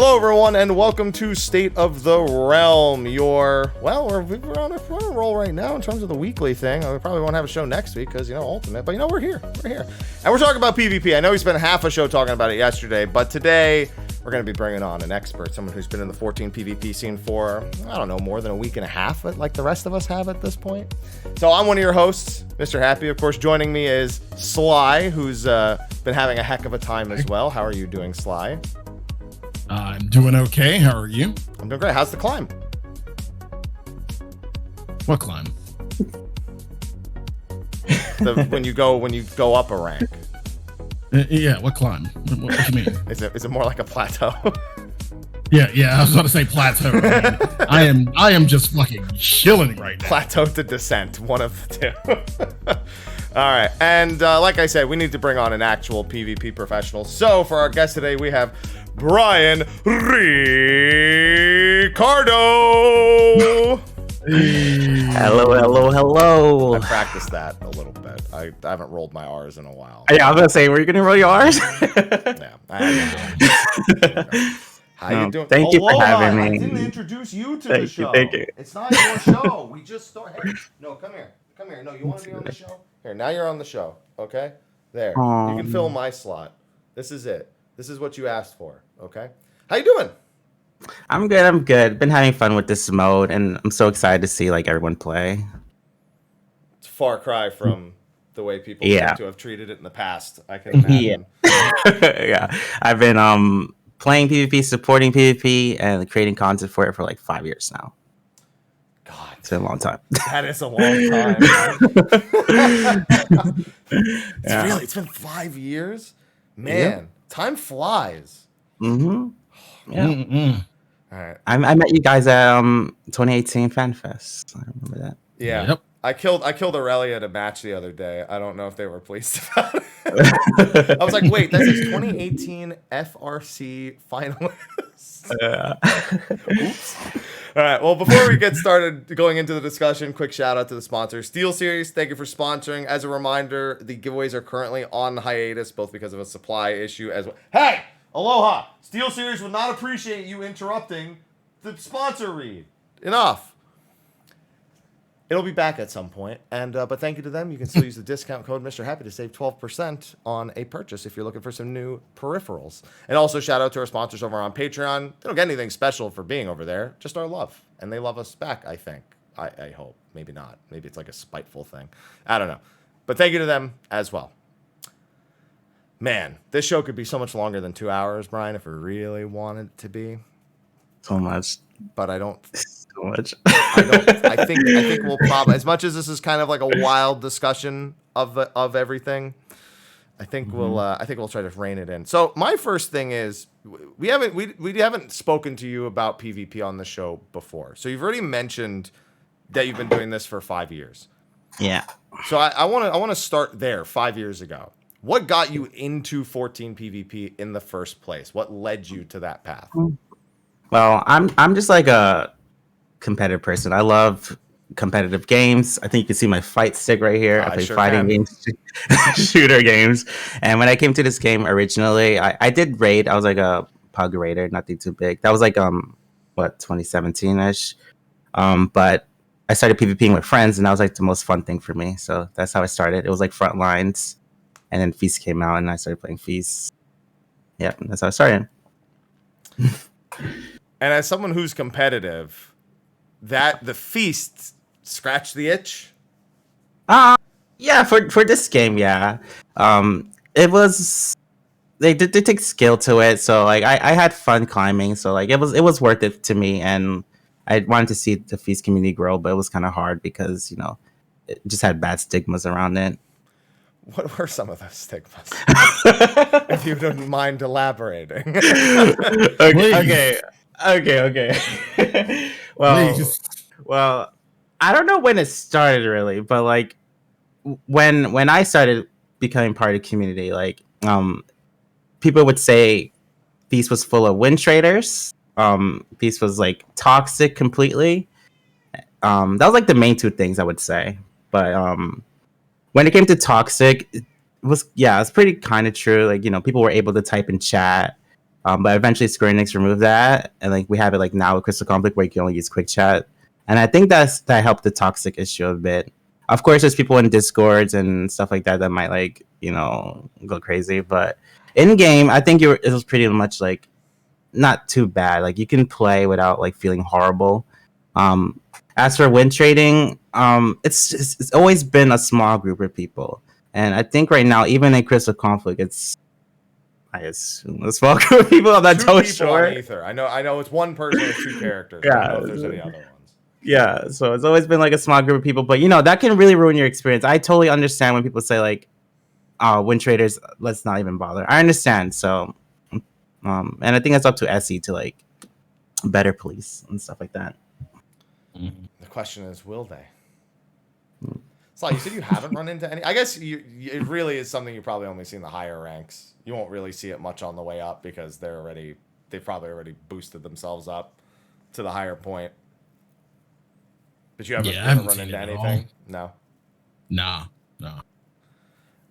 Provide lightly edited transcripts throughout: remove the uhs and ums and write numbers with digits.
Hello, everyone, and welcome to State of the Realm. We're on a roll right now in terms of the weekly thing. We probably won't have a show next week because, Ultimate. But, we're here. We're here. And we're talking about PvP. I know we spent half a show talking about it yesterday, but today we're going to be bringing on an expert, someone who's been in the 14 PvP scene for, more than a week and a half, like the rest of us have at this point. So I'm one of your hosts, Mr. Happy. Of course, joining me is Sly, who's been having a heck of a time as well. How are you doing, Sly? I'm doing okay. How are you? I'm doing great. How's the climb? What climb? When you go up a rank. Yeah, what climb? What do you mean? Is it more like a plateau? Yeah. I was about to say plateau. I am just fucking chilling right now. Plateau to descent, one of the two. All right, and like I said, we need to bring on an actual PvP professional. So for our guest today, we have Brian Ricardo. Hello. I practiced that a little bit. I haven't rolled my R's in a while. Yeah, I was gonna say, were you gonna roll your R's? Yeah. How you doing? Thank you for having me. I didn't introduce you to the show. Thank you. It's not your show. We just started. Hey, no, come here. No, you want to be on the show? Here, now you're on the show. Okay? There. You can fill my slot. This is it. This is what you asked for. Okay? How you doing? I'm good. Been having fun with this mode, and I'm so excited to see everyone play. It's a far cry from the way people seem to have treated it in the past. I can imagine. Yeah. I've been playing PvP, supporting PvP, and creating content for it for 5 years now. God, it's been a long time. That is a long time. It's been 5 years. Man, time flies. Mm-hmm. Yeah. Mm-mm. All right. I met you guys at 2018 FanFest. I remember that. Yeah. Yep. I killed Aurelia at a match the other day. I don't know if they were pleased about it. I was like, wait, that's his 2018 FRC finalist. Oops. All right. Well, before we get started going into the discussion, quick shout out to the sponsor, Steelseries. Thank you for sponsoring. As a reminder, the giveaways are currently on hiatus, both because of a supply issue as well. Hey, aloha! Steelseries would not appreciate you interrupting the sponsor read. Enough. It'll be back at some point, but thank you to them. You can still use the discount code Mr. Happy to save 12% on a purchase if you're looking for some new peripherals. And also shout out to our sponsors over on Patreon. They don't get anything special for being over there, just our love. And they love us back, I think. I hope. Maybe not. Maybe it's like a spiteful thing. I don't know. But thank you to them as well. Man, this show could be so much longer than 2 hours, Brian, if we really wanted it to be. So much. But I don't... So much. I think we'll probably, as much as this is kind of like a wild discussion of everything, I think we'll try to rein it in. So my first thing is we haven't spoken to you about PvP on the show before. So you've already mentioned that you've been doing this for 5 years. Yeah. So I want to start there. 5 years ago, what got you into 14 PvP in the first place? What led you to that path? Well, I'm just like a competitive person. I love competitive games. I think you can see my fight stick right here. I play fighting games, shooter games. And when I came to this game originally, I did raid. I was like a pug raider, nothing too big. That was like 2017-ish. But I started PvPing with friends, and that was like the most fun thing for me. So that's how I started. It was like front lines, and then Feast came out, and I started playing Feast. Yeah, that's how I started. And as someone who's competitive, that the Feast scratched the itch? Yeah, for this game, yeah. It was they take skill to it, so I had fun climbing, so it was worth it to me, and I wanted to see the Feast community grow, but it was kind of hard because it just had bad stigmas around it. What were some of those stigmas? If you don't mind elaborating. Okay. Well, I don't know when it started really, but when I started becoming part of the community, people would say Feast was full of win traders. Feast was toxic completely. That was the main two things I would say. But when it came to toxic, it was pretty kind of true. People were able to type in chat. But eventually Square Enix removed that, and like we have it like now with Crystal Conflict where you can only use quick chat, and I think that helped the toxic issue a bit. Of course, there's people in Discords and stuff like that might like go crazy, but in game, I think it was pretty much like not too bad. Like you can play without like feeling horrible. As for win trading, it's always been a small group of people, and I think right now even in Crystal Conflict, it's I assume a small group of people. I'm not totally sure. Ether. I know it's one person with 2 characters. Yeah, I don't know if there's any other ones. Yeah, so it's always been like a small group of people, but that can really ruin your experience. I totally understand when people say like, win traders, let's not even bother. I understand. So, and I think it's up to SE to like better police and stuff like that. The question is, will they? So you said you haven't run into any. I guess it really is something you probably only see in the higher ranks. You won't really see it much on the way up because they've probably already boosted themselves up to the higher point. But you haven't run into anything? No. No.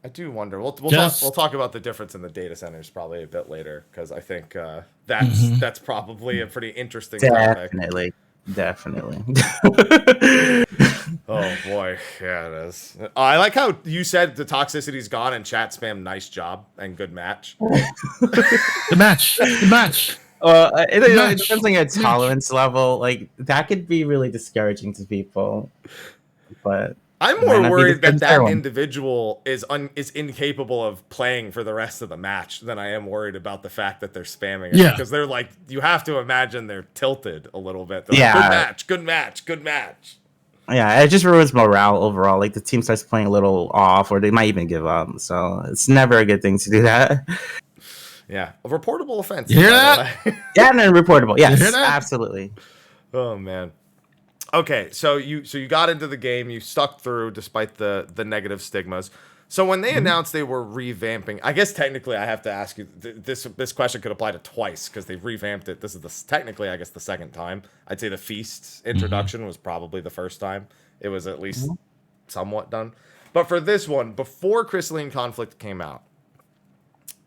I do wonder. We'll talk about the difference in the data centers probably a bit later because I think that's probably a pretty interesting topic. Definitely. Oh boy, yeah, it is. I like how you said the toxicity's gone and chat spam. Nice job and good match. The match. It depends on your tolerance level. Like that could be really discouraging to people. But I'm more worried that individual is incapable of playing for the rest of the match than I am worried about the fact that they're spamming it. Yeah. Because they're like, you have to imagine they're tilted a little bit. They're like, good match. Yeah, it just ruins morale overall. Like the team starts playing a little off, or they might even give up. So it's never a good thing to do that. Yeah, a reportable offense. You hear that? Yeah, and reportable. Yes, absolutely. Oh man. Okay, so you got into the game, you stuck through despite the negative stigmas. So when they announced they were revamping, I guess technically I have to ask you this question could apply to twice because they revamped it. This is technically I guess the second time. I'd say the Feast's introduction was probably the first time. It was at least somewhat done. But for this one, before Crystalline Conflict came out,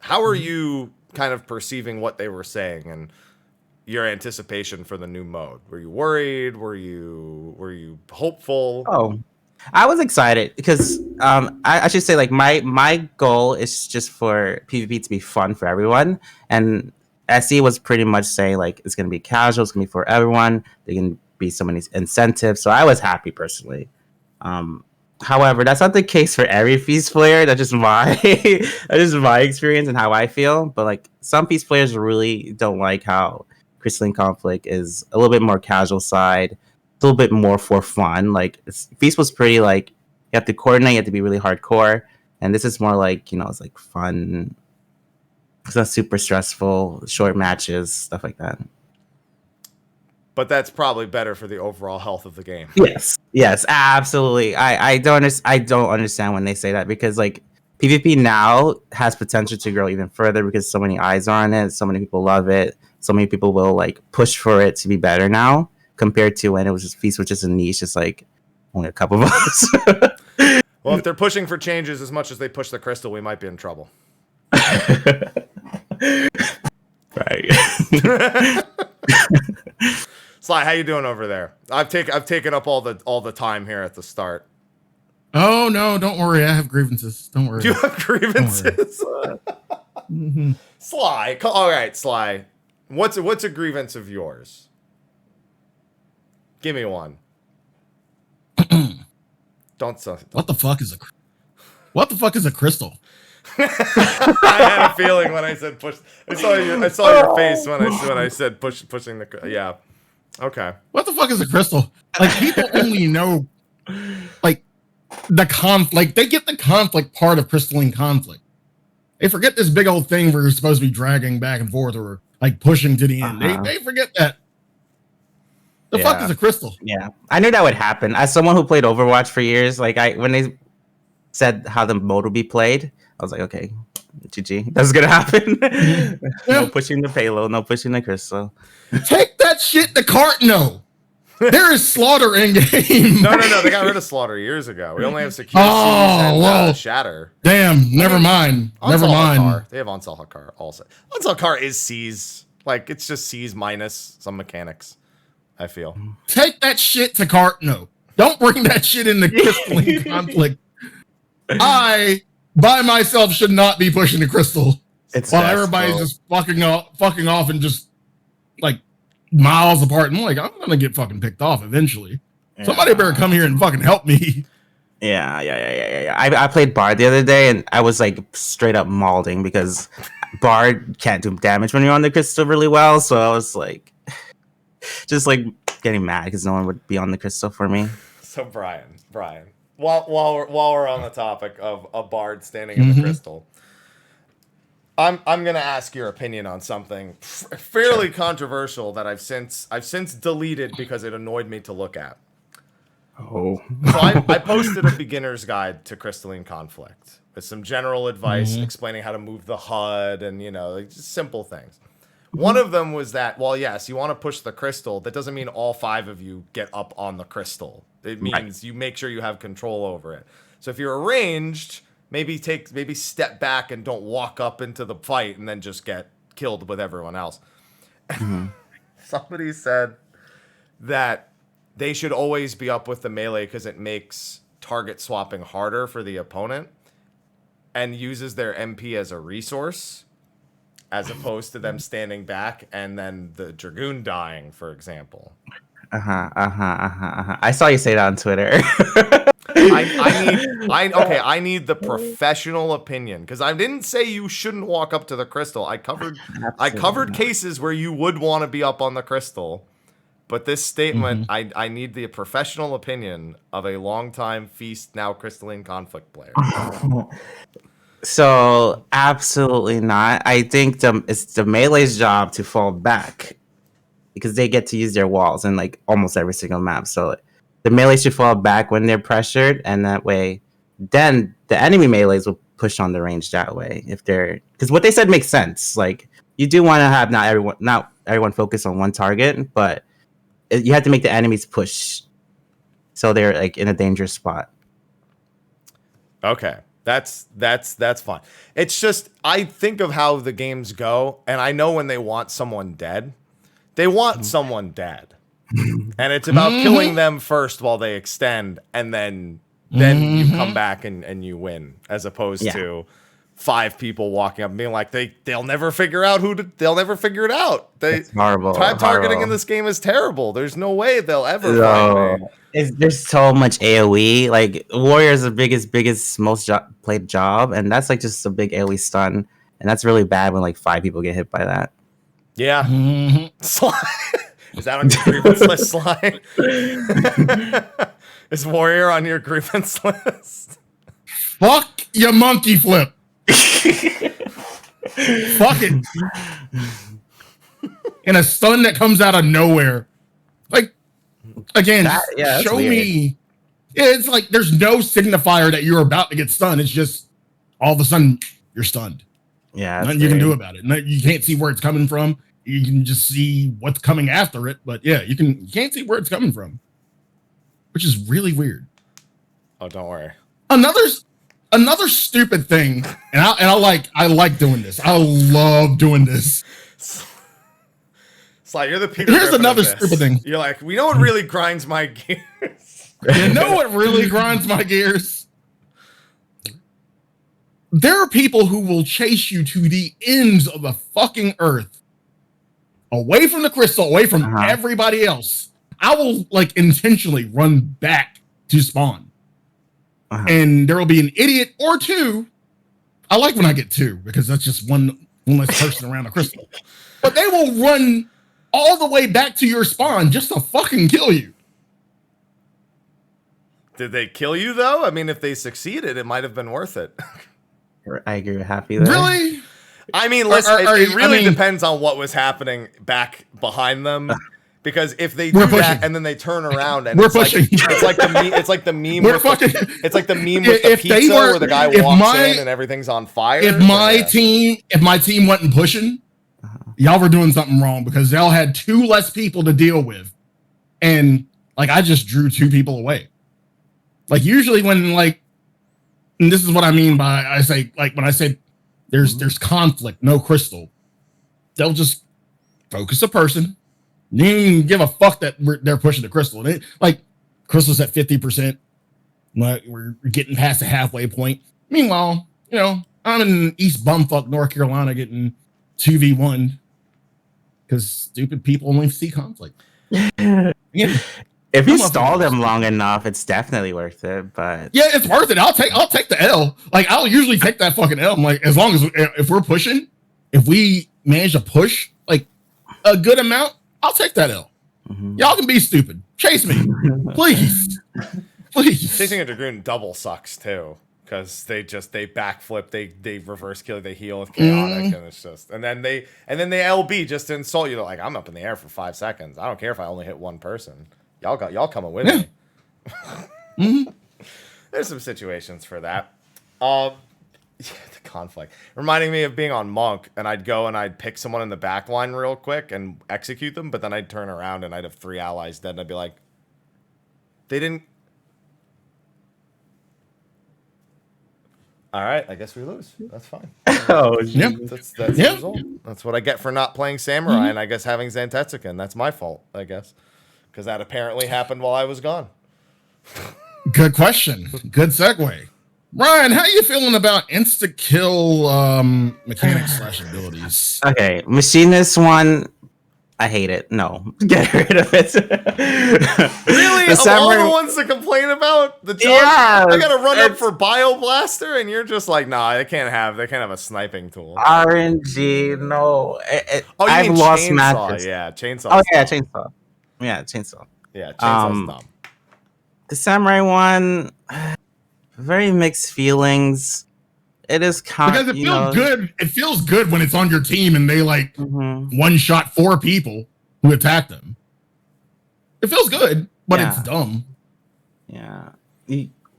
how are you kind of perceiving what they were saying and your anticipation for the new mode? Were you worried? Were you hopeful? Oh, I was excited because I should say like my goal is just for PvP to be fun for everyone, and SE was pretty much saying like it's gonna be casual, it's gonna be for everyone. There can be so many incentives, so I was happy personally. However, that's not the case for every Feast player. That's just my experience and how I feel. But like some Feast players really don't like how Crystalline Conflict is a little bit more casual side, a little bit more for fun. Like Feast was pretty like you have to coordinate, you have to be really hardcore, and this is more like it's like fun. It's not super stressful, short matches, stuff like that. But that's probably better for the overall health of the game. Yes, absolutely. I don't understand when they say that because like PvP now has potential to grow even further because so many eyes are on it, so many people love it, so many people will like push for it to be better now compared to when it was just Feast, which is a niche, just like only a couple of us. Well, if they're pushing for changes as much as they push the crystal, we might be in trouble. Right. Sly, how you doing over there? I've taken up all the time here at the start. Oh no, don't worry. I have grievances. Don't worry. Do you have grievances? Sly, all right, Sly. What's a grievance of yours? Give me one. Don't. What the fuck is a crystal? I had a feeling when I said push. I saw your face when I said pushing the. Yeah. Okay. What the fuck is a crystal? Like people only know, like the conflict. They get the conflict part of Crystalline Conflict. They forget this big old thing where you're supposed to be dragging back and forth or like pushing to the end. They forget that. The fuck is a crystal? Yeah, I knew that would happen. As someone who played Overwatch for years, like when they said how the mode would be played, I was like, okay, GG, that's gonna happen. No pushing the payload, no pushing the crystal. Take that shit to Cartno. There is slaughter in game. No. They got rid of slaughter years ago. We only have secure C's and shatter. Damn. Never mind. Hakar. They have Onsal Hakar also. Onsal Hakar is C's. Like, it's just C's minus some mechanics, I feel. Take that shit to cart. No. Don't bring that shit in the crystalline conflict. I, by myself, should not be pushing the crystal. While everybody's just fucking off and just, like, miles apart. And I'm like, I'm going to get fucking picked off eventually. Yeah. Somebody better come here and fucking help me. Yeah. I played Bard the other day, and I was, like, straight up malding because Bard can't do damage when you're on the crystal really well. So I was, like, just, like, getting mad because no one would be on the crystal for me. So Brian, while we're on the topic of a Bard standing in the crystal, I'm gonna ask your opinion on something fairly controversial that I've since deleted because it annoyed me to look at. Oh, so I posted a beginner's guide to Crystalline Conflict with some general advice explaining how to move the HUD and like just simple things. One of them was that, well, yes, you want to push the crystal. That doesn't mean all 5 of you get up on the crystal. It means you make sure you have control over it. So if you're arranged, maybe step back and don't walk up into the fight and then just get killed with everyone else. Somebody said that they should always be up with the melee because it makes target swapping harder for the opponent and uses their MP as a resource, as opposed to them standing back and then the Dragoon dying, for example. I saw you say that on Twitter. I need the professional opinion, because I didn't say you shouldn't walk up to the crystal. I covered cases where you would want to be up on the crystal, but this statement, I need the professional opinion of a longtime Feast, now Crystalline Conflict player. So absolutely not. I think it's the melee's job to fall back because they get to use their walls in like almost every single map. So the melee should fall back when they're pressured, and that way, then the enemy melees will push on the range that way. Because what they said makes sense. Like, you do want to have not everyone focus on one target, but you have to make the enemies push, so they're like in a dangerous spot. Okay. That's fine. It's just, I think of how the games go, and I know when they want someone dead, they want someone dead. And it's about killing them first while they extend, and then you come back and you win, as opposed to 5 people walking up and being like, they'll never figure out they'll never figure it out. It's horrible. Time targeting in this game is terrible. There's no way they'll ever find me. There's so much AoE. Like, Warrior is the biggest, most played job, and that's like just a big AoE stun, and that's really bad when like 5 people get hit by that. Yeah. Is that on your grievance list, Sly? Is Warrior on your grievance list? Fuck your monkey flip. Fuck it. And a stun that comes out of nowhere. Like, again, show me. Yeah, it's like there's no signifier that you're about to get stunned. It's just all of a sudden you're stunned. Yeah, nothing you can do about it. You can't see where it's coming from. You can just see what's coming after it, but yeah, you can't see where it's coming from, which is really weird. Oh, don't worry. Another stupid thing, and I like doing this. I love doing this. It's like you're the Peter. Here's another stupid thing. You're like, we know what really grinds my gears. You know what really grinds my gears? There are people who will chase you to the ends of the fucking earth, away from the crystal, away from everybody else. I will like intentionally run back to spawn. And there will be an idiot or 2. I like when I get 2 because that's just one less person around the crystal. But they will run all the way back to your spawn just to fucking kill you. Did they kill you though? I mean, if they succeeded, it might have been worth it. I agree with Happy there. Really? I mean, listen, it really depends on what was happening back behind them. Because if they do that and then they turn around and it's like the meme with the pizza where the guy walks in and everything's on fire. If my team wasn't pushing, y'all were doing something wrong because y'all had 2 less people to deal with. and like I just drew 2 people away. Like usually when like, and this is what I mean by I say like when I say there's conflict, no crystal, they'll just focus a person. You don't even give a fuck that they're pushing the crystal. They, like crystal's at 50%. Like we're getting past the halfway point. Meanwhile, you know, I'm in East Bumfuck, North Carolina, getting 2v1 because stupid people only see conflict. Yeah. If you stall them long enough, it's definitely worth it. But yeah, it's worth it. I'll take the L. Like I'll usually take that fucking L. I'm like, as long as if we're pushing, if we manage to push like a good amount, I'll take that L. Mm-hmm. Y'all can be stupid. Chase me, please, please. Chasing a Dragoon double sucks too. Because they backflip, they reverse kill, they heal with chaotic, and it's just and then they LB just to insult you. They're like, I'm up in the air for 5 seconds. I don't care if I only hit one person. Y'all coming with me. Mm-hmm. There's some situations for that. The conflict reminding me of being on Monk, and I'd go and I'd pick someone in the back line real quick and execute them, but then I'd turn around and I'd have 3 allies dead, and I'd be like, they didn't. All right, I guess we lose. That's fine. Oh, yeah. That's the result. That's what I get for not playing Samurai, and I guess having Zantetsuken. That's my fault, I guess. Because that apparently happened while I was gone. Good question. Good segue. Ryan, how are you feeling about insta-kill mechanics / abilities? Okay, Machinist one, I hate it. No, get rid of it. Really? Of all the ones to complain about? The jump? Yeah, I gotta run up for Bioblaster, and you're just like, nah, they can't have a sniping tool. RNG, no. I've lost matches. Yeah, chainsaw. Oh yeah, chainsaw. Yeah, chainsaw. Yeah, chainsaw's dumb. The samurai one, very mixed feelings. It is kind because it feels good. It feels good when it's on your team and they like one shot 4 people who attack them. It feels good, but it's dumb. Yeah.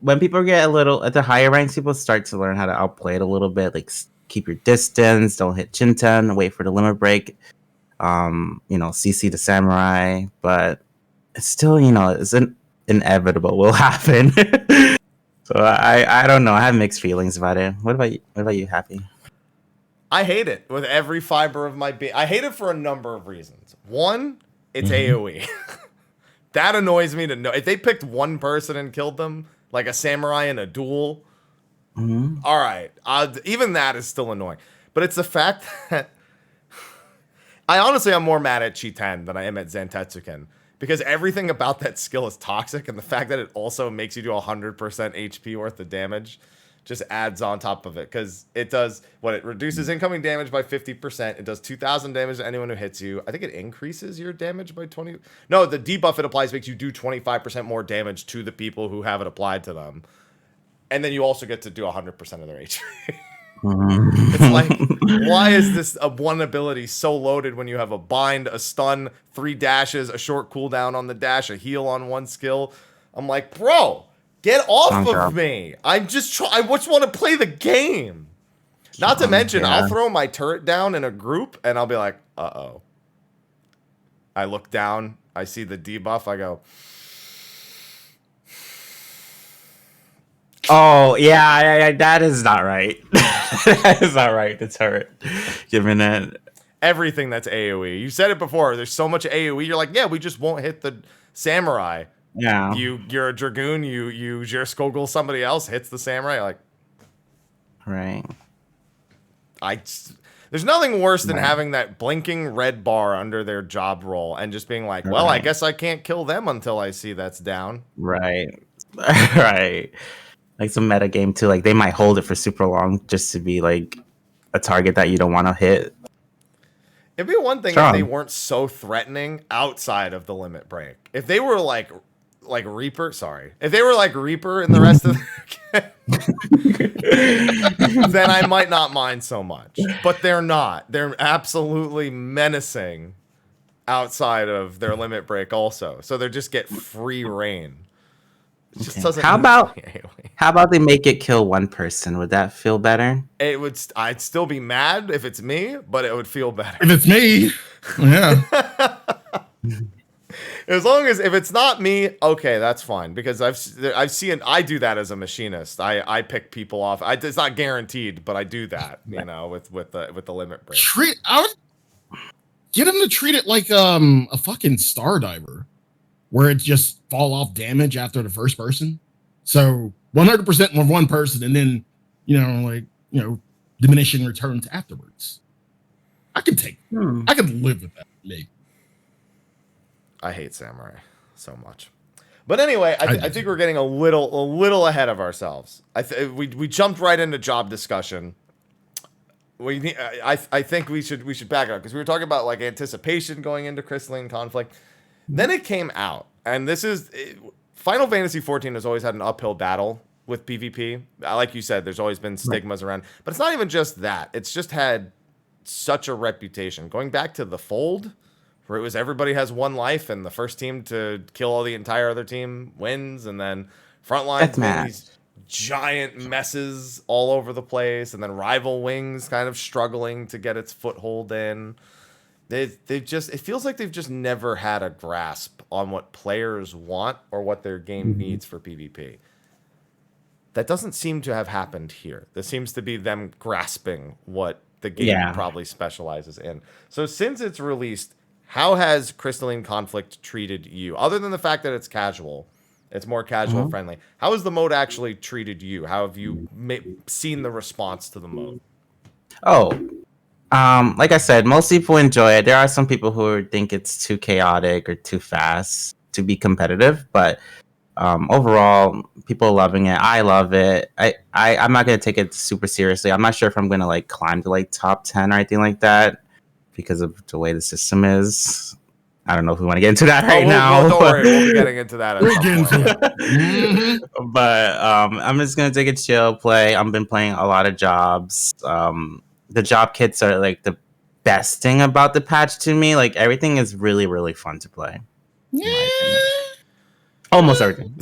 When people get a little at the higher ranks, people start to learn how to outplay it a little bit. Like keep your distance, don't hit Chinten, wait for the limit break. CC the samurai, but it's still, it's inevitable will happen. So I don't know. I have mixed feelings about it. What about you, Happy? I hate it with every fiber of my being. I hate it for a number of reasons. One, it's AoE. That annoys me to know. If they picked one person and killed them, like a samurai in a duel, all right. Even that is still annoying. But it's the fact that I'm more mad at Chi-Ten than I am at Zantetsuken. Because everything about that skill is toxic, and the fact that it also makes you do 100% HP worth of damage just adds on top of it. Because it does it reduces incoming damage by 50%. It does 2,000 damage to anyone who hits you. I think it increases your damage by 20. No, the debuff it applies makes you do 25% more damage to the people who have it applied to them. And then you also get to do 100% of their HP. It's like, why is this one ability so loaded when you have a bind, a stun, 3 dashes, a short cooldown on the dash, a heal on one skill? I'm like, bro, get off of me. I just want to play the game. Not to mention, I'll throw my turret down in a group and I'll be like, uh-oh. I look down, I see the debuff, I go, oh, yeah, that is not right. That is not right, the turret. Given that. Everything that's AoE. You said it before. There's so much AoE. You're like, yeah, we just won't hit the samurai. Yeah. You're a dragoon. You your Skogul, somebody else hits the samurai. You're like, right. There's nothing worse than having that blinking red bar under their job role and just being like, well, I guess I can't kill them until I see that's down. Right. Right. Like some meta game too, like they might hold it for super long just to be like a target that you don't want to hit. It'd be one thing if they weren't so threatening outside of the limit break. If they were like Reaper, if they were like Reaper in the rest of the then I might not mind so much. But they're not. They're absolutely menacing outside of their limit break also. So they just get free reign. It just doesn't. How about they make it kill one person? Would that feel better? It would. I'd still be mad if it's me, but it would feel better if it's me. Yeah. As long as if it's not me, okay, that's fine. Because I've seen I do that as a machinist. I pick people off. It's not guaranteed, but I do that. You know, with the limit break. I would get him to treat it like a fucking star diver, where it just fall off damage after the first person. So 100% with one person, and then diminishing returns afterwards. I could live with that. Maybe. I hate samurai so much, but anyway, I think we're getting a little ahead of ourselves. We jumped right into job discussion. I think we should back up because we were talking about like anticipation going into Crystalline Conflict. Then it came out, and Final Fantasy XIV has always had an uphill battle with PvP. Like you said, there's always been stigmas around, but it's not even just that. It's just had such a reputation going back to the Fold, where it was everybody has one life and the first team to kill all the entire other team wins, and then Frontlines made these giant messes all over the place, and then Rival Wings kind of struggling to get its foothold in. It feels like they've just never had a grasp on what players want or what their game needs for PvP. That doesn't seem to have happened here. This seems to be them grasping what the game probably specializes in. So since it's released, how has Crystalline Conflict treated you? Other than the fact that it's casual, it's more casual friendly. How has the mode actually treated you? How have you seen the response to the mode? Like I said, most people enjoy it. There are some people who think it's too chaotic or too fast to be competitive, but overall, people are loving it. I love it. I'm not gonna take it super seriously. I'm not sure if I'm gonna like climb to like top 10 or anything like that because of the way the system is. I don't know if we want to get into that now. Don't worry, we'll be getting into that at some point. But I'm just gonna take a chill play. I've been playing a lot of jobs. The job kits are like the best thing about the patch to me. Like everything is really, really fun to play. Almost everything.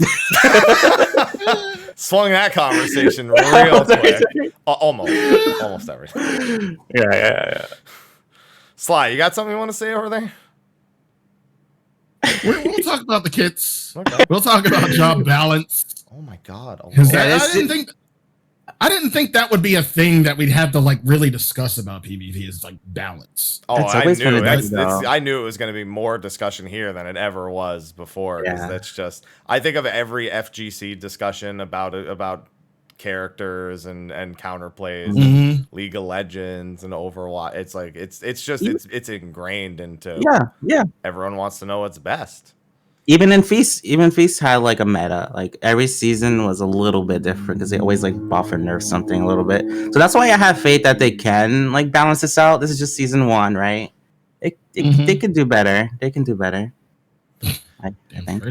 Swung that conversation real quick. Almost everything. Yeah. Sly, you got something you want to say over there? We'll talk about the kits. Okay. We'll talk about job balance. Oh my god! I didn't think that would be a thing that we'd have to like really discuss about PvP is like balance. Oh, I knew it was going to be more discussion here than it ever was before. Yeah. That's just I think of every FGC discussion about characters and counterplays, and League of Legends and Overwatch. It's like it's ingrained into everyone wants to know what's best. Even Feast had like a meta. Like every season was a little bit different because they always like buff or nerf something a little bit. So that's why I have faith that they can like balance this out. This is just season 1, right? They can do better. They can do better. I think.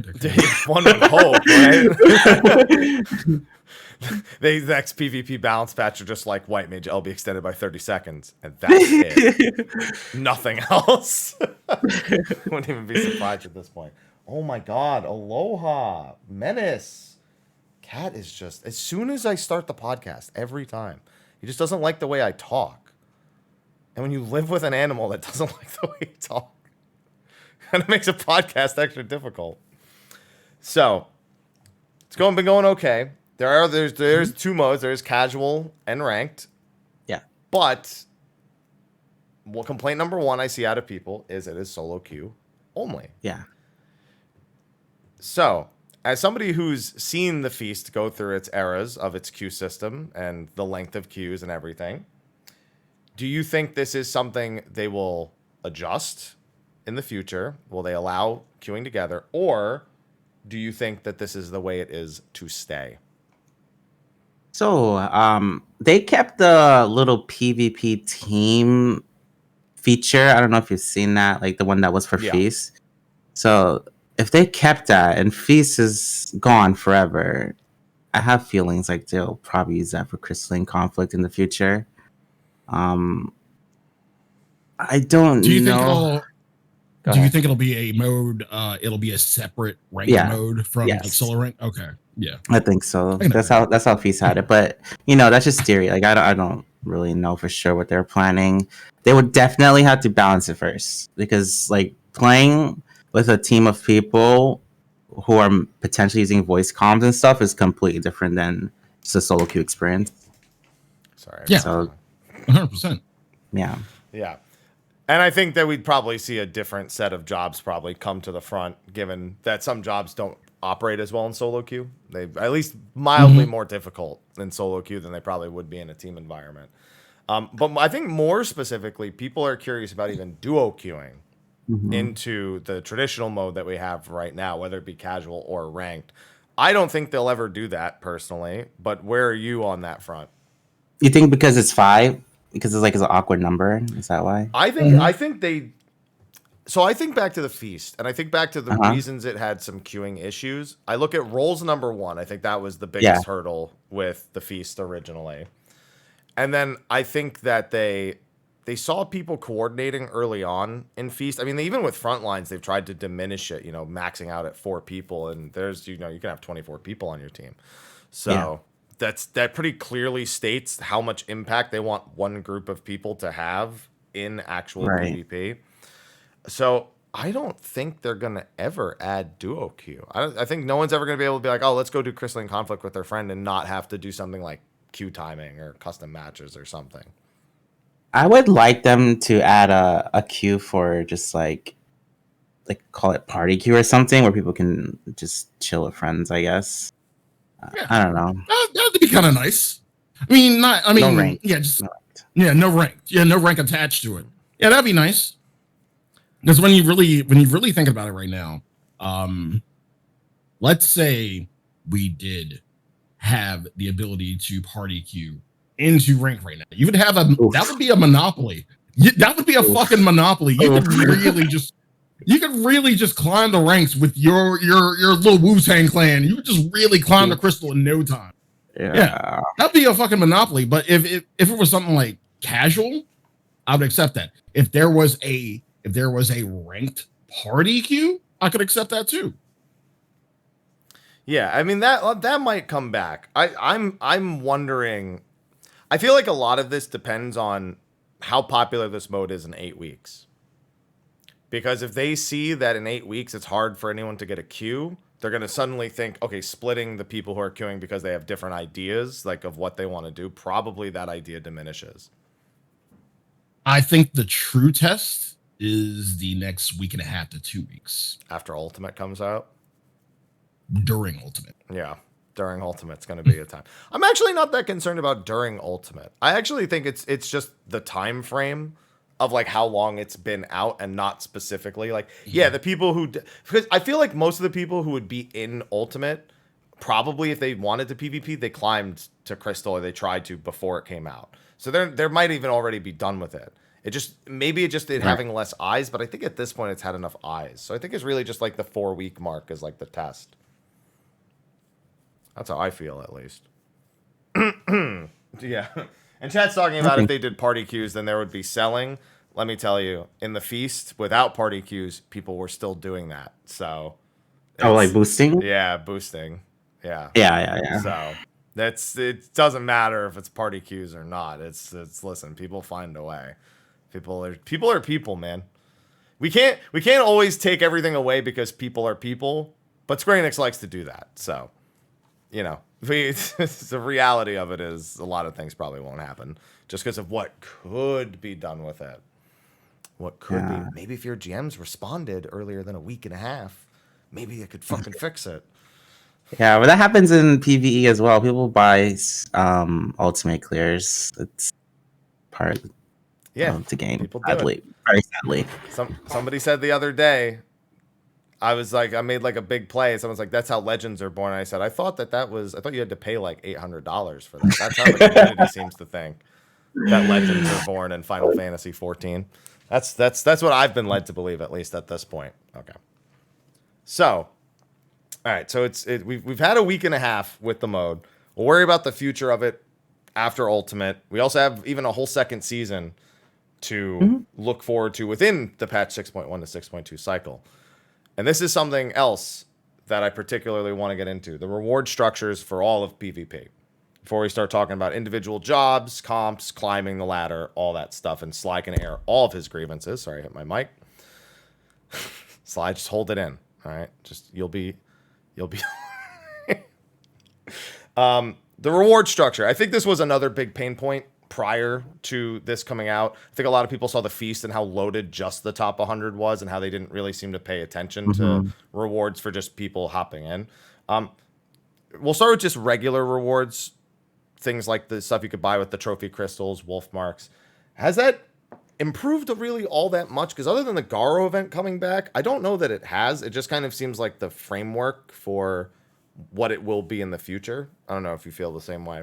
One would hope, right? The next PvP balance patch are just like White Mage LB extended by 30 seconds, and that's it. Nothing else. Wouldn't even be surprised at this point. Oh my god, Aloha, Menace. Cat is just, as soon as I start the podcast, every time, he just doesn't like the way I talk. And when you live with an animal that doesn't like the way you talk, and it makes a podcast extra difficult. So, it's been going okay. There's 2 modes. There's casual and ranked. Yeah. But, complaint number 1 I see out of people is it is solo queue only. Yeah. So, as somebody who's seen the Feast go through its eras of its queue system and the length of queues and everything, do you think this is something they will adjust in the future? Will they allow queuing together? Or do you think that this is the way it is to stay? So, they kept the little PvP team feature. I don't know if you've seen that, like the one that was for Feast. So, if they kept that and Feast is gone forever, I have feelings like they'll probably use that for Crystalline Conflict in the future. I don't know. Do you think it'll be a mode? It'll be a separate rank mode from like solo rank. Okay, yeah, I think so. That's how Feast had it. But that's just theory. Like I don't really know for sure what they're planning. They would definitely have to balance it first because like playing with a team of people who are potentially using voice comms and stuff is completely different than just a solo queue experience. Sorry. Yeah. So 100%. yeah. Yeah. And I think that we'd probably see a different set of jobs probably come to the front, given that some jobs don't operate as well in solo queue. They at least mildly more difficult in solo queue than they probably would be in a team environment. But I think more specifically, people are curious about even duo queuing into the traditional mode that we have right now, whether it be casual or ranked. I don't think they'll ever do that personally, but where are you on that front? You think because it's 5? Because it's like it's an awkward number? Is that why? I think they. So I think back to the feast, and I think back to the reasons it had some queuing issues. I look at roles number 1. I think that was the biggest hurdle with the feast originally, and then I think that they saw people coordinating early on in feast. I mean, even with front lines, they've tried to diminish it. Maxing out at 4 people, and there's you can have 24 people on your team, so. That pretty clearly states how much impact they want one group of people to have in actual PvP. So I don't think they're gonna ever add duo queue. I think no one's ever gonna be able to be like, oh, let's go do crystalline conflict with their friend and not have to do something like queue timing or custom matches or something. I would like them to add a queue for just like call it party queue or something where people can just chill with friends, I guess. I don't know. That'd be kind of nice. No rank. Yeah, just no rank. Yeah, no rank attached to it. Yeah, that'd be nice. Because when you really think about it right now, let's say we did have the ability to party queue into rank right now. You would have that would be a monopoly. That would be a fucking monopoly. You could really just climb the ranks with your little Wu-Tang clan. You would just really climb the crystal in no time. Yeah, that'd be a fucking monopoly. But if it was something like casual, I would accept that. If there was a ranked party queue, I could accept that too. Yeah, I mean that might come back. I'm wondering. I feel like a lot of this depends on how popular this mode is in 8 weeks. Because if they see that in 8 weeks it's hard for anyone to get a queue, they're going to suddenly think, okay, splitting the people who are queuing because they have different ideas, like of what they want to do, probably that idea diminishes. I think the true test is the next week and a half to 2 weeks. After Ultimate comes out? During Ultimate. Yeah, during Ultimate's going to be a time. I'm actually not that concerned about during Ultimate. I actually think it's just the time frame of like how long it's been out and not specifically like, the people who, because I feel like most of the people who would be in Ultimate, probably if they wanted to PvP, they climbed to Crystal or they tried to before it came out. So there might even already be done with it. It having less eyes, but I think at this point it's had enough eyes. So I think it's really just like the 4-week mark is like the test. That's how I feel at least. Yeah. And chat's talking about if they did party queues, then there would be selling. Let me tell you, in the feast, without party queues, people were still doing that. So, like boosting? Yeah, boosting. Yeah. Yeah. So it doesn't matter if it's party queues or not. It's listen, people find a way. People are people, man. We can't always take everything away because people are people, but Square Enix likes to do that. So, the reality of it is a lot of things probably won't happen just because of what could be done with it. What could be. Maybe if your GMs responded earlier than a week and a half, maybe it could fucking fix it. Yeah, but that happens in PvE as well. People buy ultimate clears. It's part of the game. People do sadly. Very sadly. Somebody said the other day, I was like, I made like a big play. Someone's like, that's how legends are born. And I said, I thought you had to pay like $800 for that. That's how the community seems to think that legends are born in Final Fantasy 14. That's what I've been led to believe, at least at this point. Okay. So, all right. So we've had a week and a half with the mode. We'll worry about the future of it after Ultimate. We also have even a whole second season to look forward to within the patch 6.1 to 6.2 cycle. And this is something else that I particularly want to get into. The reward structures for all of PvP. Before we start talking about individual jobs, comps, climbing the ladder, all that stuff. And Sly can air all of his grievances. Sorry, I hit my mic. Sly, just hold it in. All right, just you'll be. The reward structure. I think this was another big pain point prior to this coming out. I think a lot of people saw the feast and how loaded just the top 100 was, and how they didn't really seem to pay attention to rewards for just people hopping in. We'll start with just regular rewards, things like the stuff you could buy with the trophy crystals, wolf marks. Has that improved really all that much? Because other than the Garo event coming back, I don't know that it has. It just kind of seems like the framework for what it will be in the future. I don't know if you feel the same way.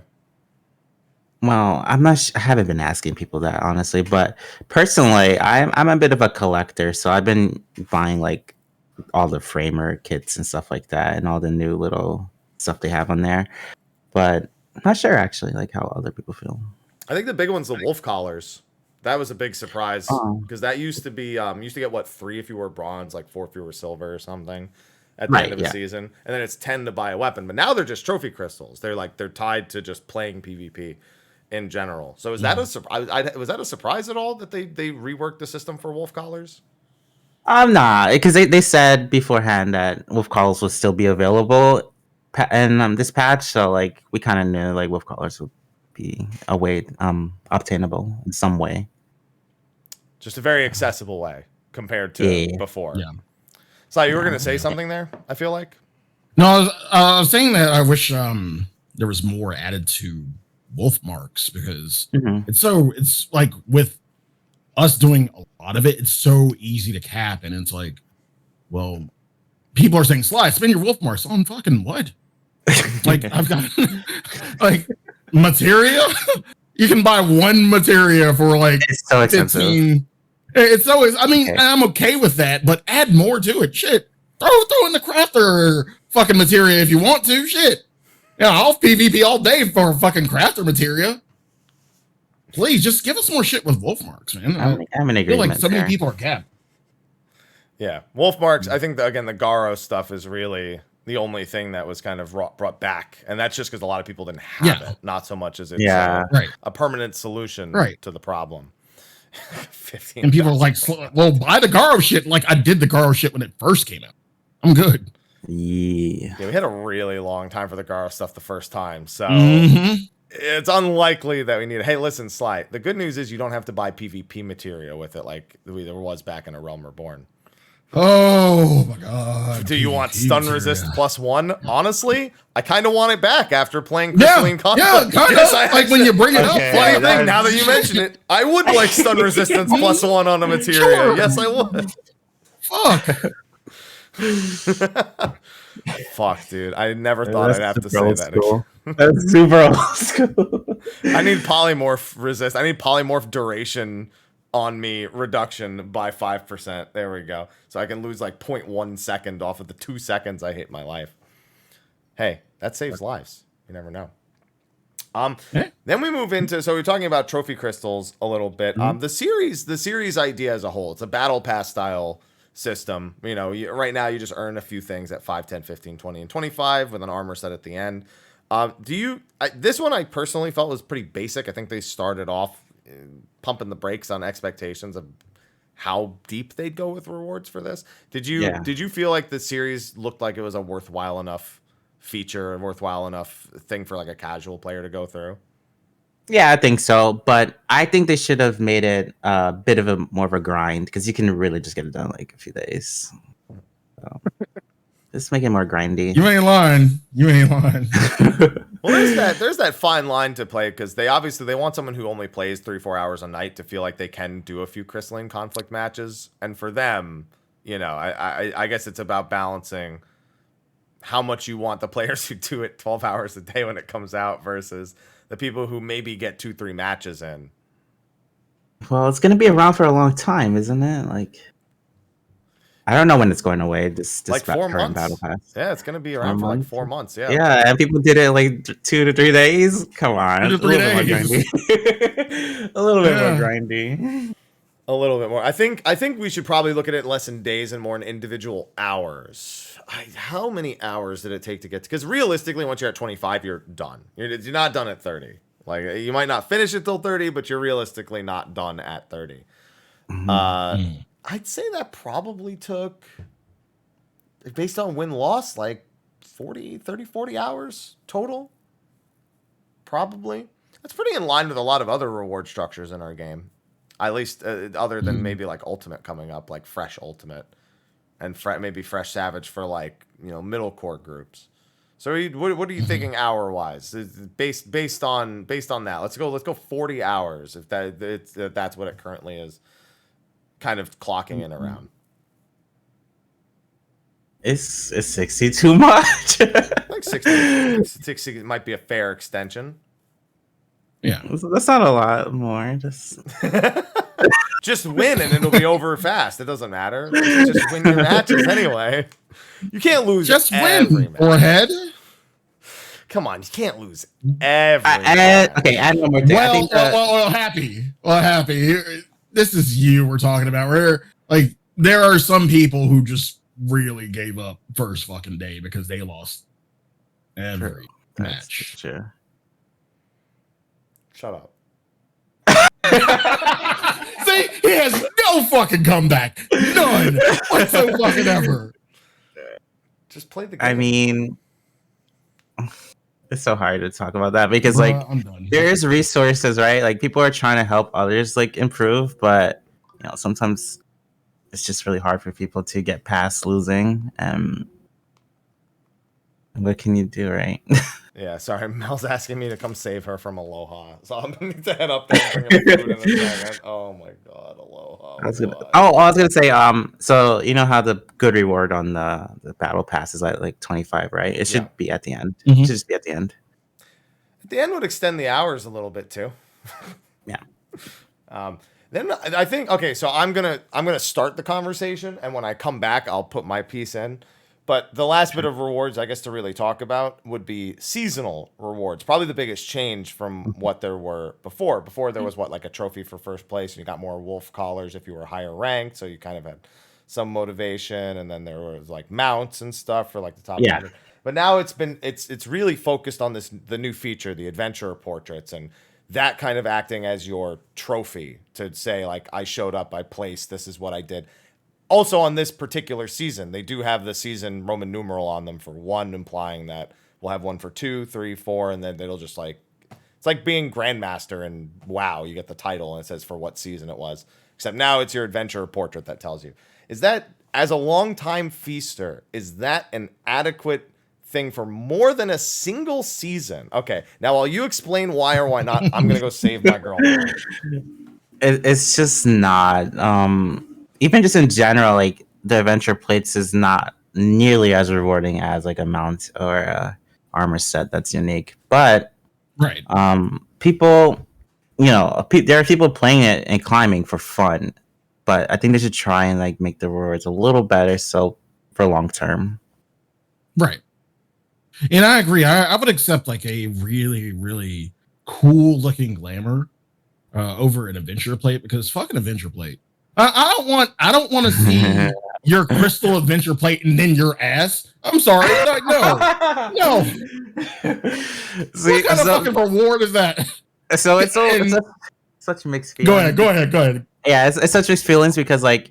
Well, I'm not. I haven't been asking people that, honestly, but personally, I'm a bit of a collector, so I've been buying like all the framer kits and stuff like that, and all the new little stuff they have on there. But I'm not sure actually, like how other people feel. I think the big one's the wolf collars. That was a big surprise because that used to be used to get what 3 if you were bronze, like 4 if you were silver or something at the end of the season, and then it's 10 to buy a weapon. But now they're just trophy crystals. They're tied to just playing PvP in general. So is that a surprise? Was that a surprise at all that they reworked the system for wolf collars? I'm not, because they said beforehand that wolf collars would still be available in this patch. So like we kind of knew like wolf collars would be a way obtainable in some way. Just a very accessible way compared to before. Yeah. So you were going to say something there, I feel like? No, I was saying that I wish there was more added to wolf marks, because it's like with us doing a lot of it, it's so easy to cap, and it's like, well, people are saying, Sly, spend your wolf marks on fucking what? Like, I've got like materia. You can buy one materia for like it's so expensive. 15. It's always, I mean, I'm okay with that, but add more to it. Shit. Throw in the crafter fucking materia if you want to. Shit. Yeah, I'll PvP all day for fucking crafter materia. Please, just give us more shit with wolf marks, man. I'm in agreement. I feel like so many people are capped. Yeah, wolf marks. I think again the Garo stuff is really the only thing that was kind of brought back, and that's just because a lot of people didn't have it, not so much as it's a permanent solution to the problem. 15. And people are like, well, buy the Garo shit. Like, I did the Garo shit when it first came out. I'm good. Yeah, we had a really long time for the Garo stuff the first time, so it's unlikely that we need it. Hey, listen, Sly, the good news is you don't have to buy PvP material with it like there was back in A Realm Reborn. Oh my god. Do you want stun resist +1? Honestly, I kind of want it back after playing Crystalline Conflict. Yeah, kind of. Like when you bring it up. Funny thing, now that you mention it, I would like stun resistance +1 on a materia. Sure. Yes, I would. Fuck. Fuck, dude. I never thought I'd have to say that. That's super old school. I need polymorph resist. I need polymorph duration on me reduction by 5%. There we go. So I can lose like 0.1 second off of the 2 seconds I hate my life. Hey, that saves lives. You never know. Then we move into, so we're talking about trophy crystals a little bit. The series idea as a whole, it's a battle pass style system. You know, right now you just earn a few things at 5, 10, 15, 20, and 25 with an armor set at the end. This one I personally felt was pretty basic. I think they started off pumping the brakes on expectations of how deep they'd go with rewards for this. Did you feel like the series looked like it was a worthwhile enough feature, a worthwhile enough thing for like a casual player to go through? Yeah, I think so, but I think they should have made it a bit of a more of a grind, because you can really just get it done in like a few days. So, just make it more grindy. You ain't lying. Well, there's that fine line to play, because they want someone who only plays 3-4 hours a night to feel like they can do a few Crystalline Conflict matches, and for them, you know, I guess it's about balancing how much you want the players who do it 12 hours a day when it comes out versus the people who maybe get 2-3 matches in. Well, it's gonna be around for a long time, isn't it? Like, I don't know when it's going away. This like 4 months. Battle Pass. Yeah, it's gonna be around for like 4 months. Yeah. Yeah, and people did it like 2 to 3 days. Come on, 2 to 3 days. A little bit more grindy. A little bit more. I think we should probably look at it less in days and more in individual hours. How many hours did it take to get to? Because realistically, once you're at 25, you're done. You're not done at 30. Like, you might not finish it till 30, but you're realistically not done at 30. I'd say that probably took based on win-loss, like 40 hours total. Probably. That's pretty in line with a lot of other reward structures in our game. At least other than maybe like Ultimate coming up, like Fresh Ultimate. And maybe Fresh Savage for like, middle core groups. So what are you thinking hour-wise? Based on that. Let's go 40 hours if that's what it currently is. Kind of clocking in around. Is 60 too much? Like 60 might be a fair extension. Yeah. That's not a lot more. Just win and it'll be over fast. It doesn't matter. Just win your matches anyway. You can't lose. Just every win, match. forehead. Come on, you can't lose every match. Okay, add one more thing. Well, happy. This is you we're talking about. There are some people who just really gave up first fucking day because they lost every match. True. Shut up. See, he has no fucking comeback. None whatsoever. Just play the game. I mean, it's so hard to talk about that because I'm done. there's resources, right? Like people are trying to help others like improve, but sometimes it's just really hard for people to get past losing. What can you do, right? Yeah, sorry. Mel's asking me to come save her from Aloha. So I'm going to need to head up there and bring her food in a second. Oh my god, Aloha. I was gonna say, so you know how the good reward on the battle pass is like 25, right? It should be at the end. Mm-hmm. It should just be at the end. At the end would extend the hours a little bit too. Yeah. Then I think so I'm gonna start the conversation, and when I come back, I'll put my piece in. But the last bit of rewards, I guess, to really talk about would be seasonal rewards. Probably the biggest change from what there were before. Before there was like a trophy for first place, and you got more wolf collars if you were higher ranked, so you kind of had some motivation. And then there was like mounts and stuff for like the top 100. But now it's really focused on the new feature, the adventurer portraits, and that kind of acting as your trophy to say like, I showed up, I placed, this is what I did. Also, on this particular season, they do have the season Roman numeral on them for 1, implying that we'll have one for 2, 3, 4, and then it'll just like, it's like being Grandmaster and WoW. You get the title and it says for what season it was. Except now it's your adventurer portrait that tells you. Is that, as a longtime feaster, is that an adequate thing for more than a single season? Okay, now while you explain why or why not, I'm going to go save my girl. It's just not. Even just in general, like the adventure plates is not nearly as rewarding as like a mount or a armor set that's unique. But people, there are people playing it and climbing for fun. But I think they should try and like make the rewards a little better, so for long term. Right. And I agree. I would accept like a really, really cool looking glamour over an adventure plate, because fucking adventure plate. I don't want to see your crystal adventure plate and then your ass. I'm sorry. Like, no. See, what kind of fucking reward is that? So it's such mixed feelings. Go ahead. Yeah, it's such mixed feelings because like,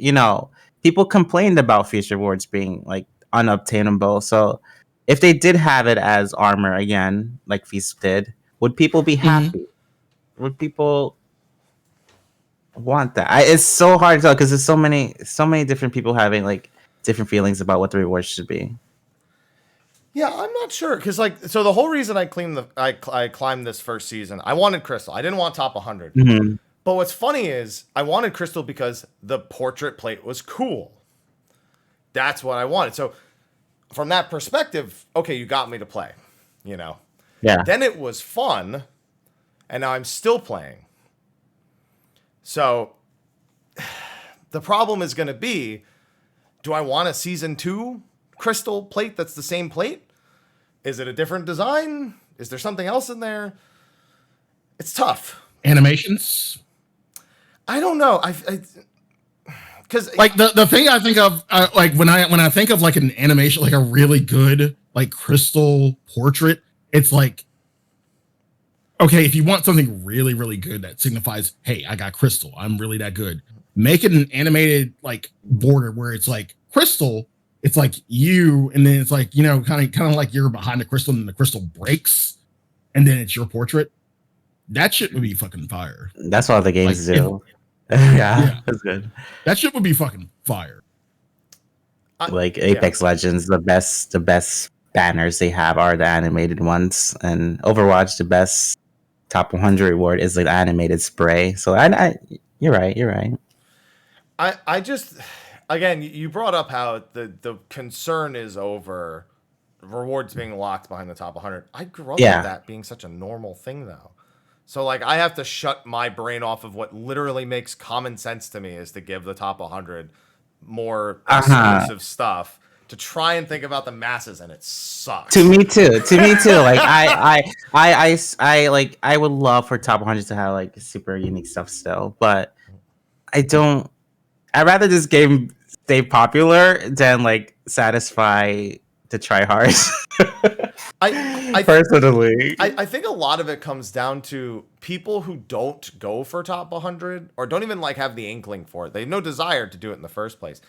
people complained about feature rewards being like unobtainable. So if they did have it as armor again, like Feast did, would people be happy? Would people want that? It's so hard to tell because there's so many different people having like different feelings about what the rewards should be. Yeah, I'm not sure because so the whole reason I climbed this first season, I wanted Crystal. I didn't want top 100. Mm-hmm. But what's funny is I wanted Crystal because the portrait plate was cool. That's what I wanted. So from that perspective, okay, you got me to play. Yeah. Then it was fun, and now I'm still playing. So the problem is going to be, do I want a season 2 crystal plate that's the same plate? Is it a different design? Is there something else in there? It's tough. Animations? I don't know. Because like the thing I think of, like when I think of like an animation, like a really good like crystal portrait, it's like, okay, if you want something really, really good that signifies, hey, I got crystal, I'm really that good, make it an animated like border where it's like crystal it's like you, and then it's like, kind of like you're behind the crystal and the crystal breaks, and then it's your portrait. That shit would be fucking fire. That's all the games do. Yeah, that's good. That shit would be fucking fire. Like Apex Legends, the best banners they have are the animated ones, and Overwatch, the best top 100 reward is like the animated spray. So you're right. I just, again, you brought up how the concern is over rewards being locked behind the top 100. I grew up with that being such a normal thing, though. So, like, I have to shut my brain off of what literally makes common sense to me is to give the top 100 more exclusive stuff to try and think about the masses, and it sucks. To me too. Like, I would love for top 100 to have like super unique stuff still, but I'd rather this game stay popular than like satisfy the tryhards. Personally, I think a lot of it comes down to people who don't go for top 100 or don't even like have the inkling for it. They have no desire to do it in the first place.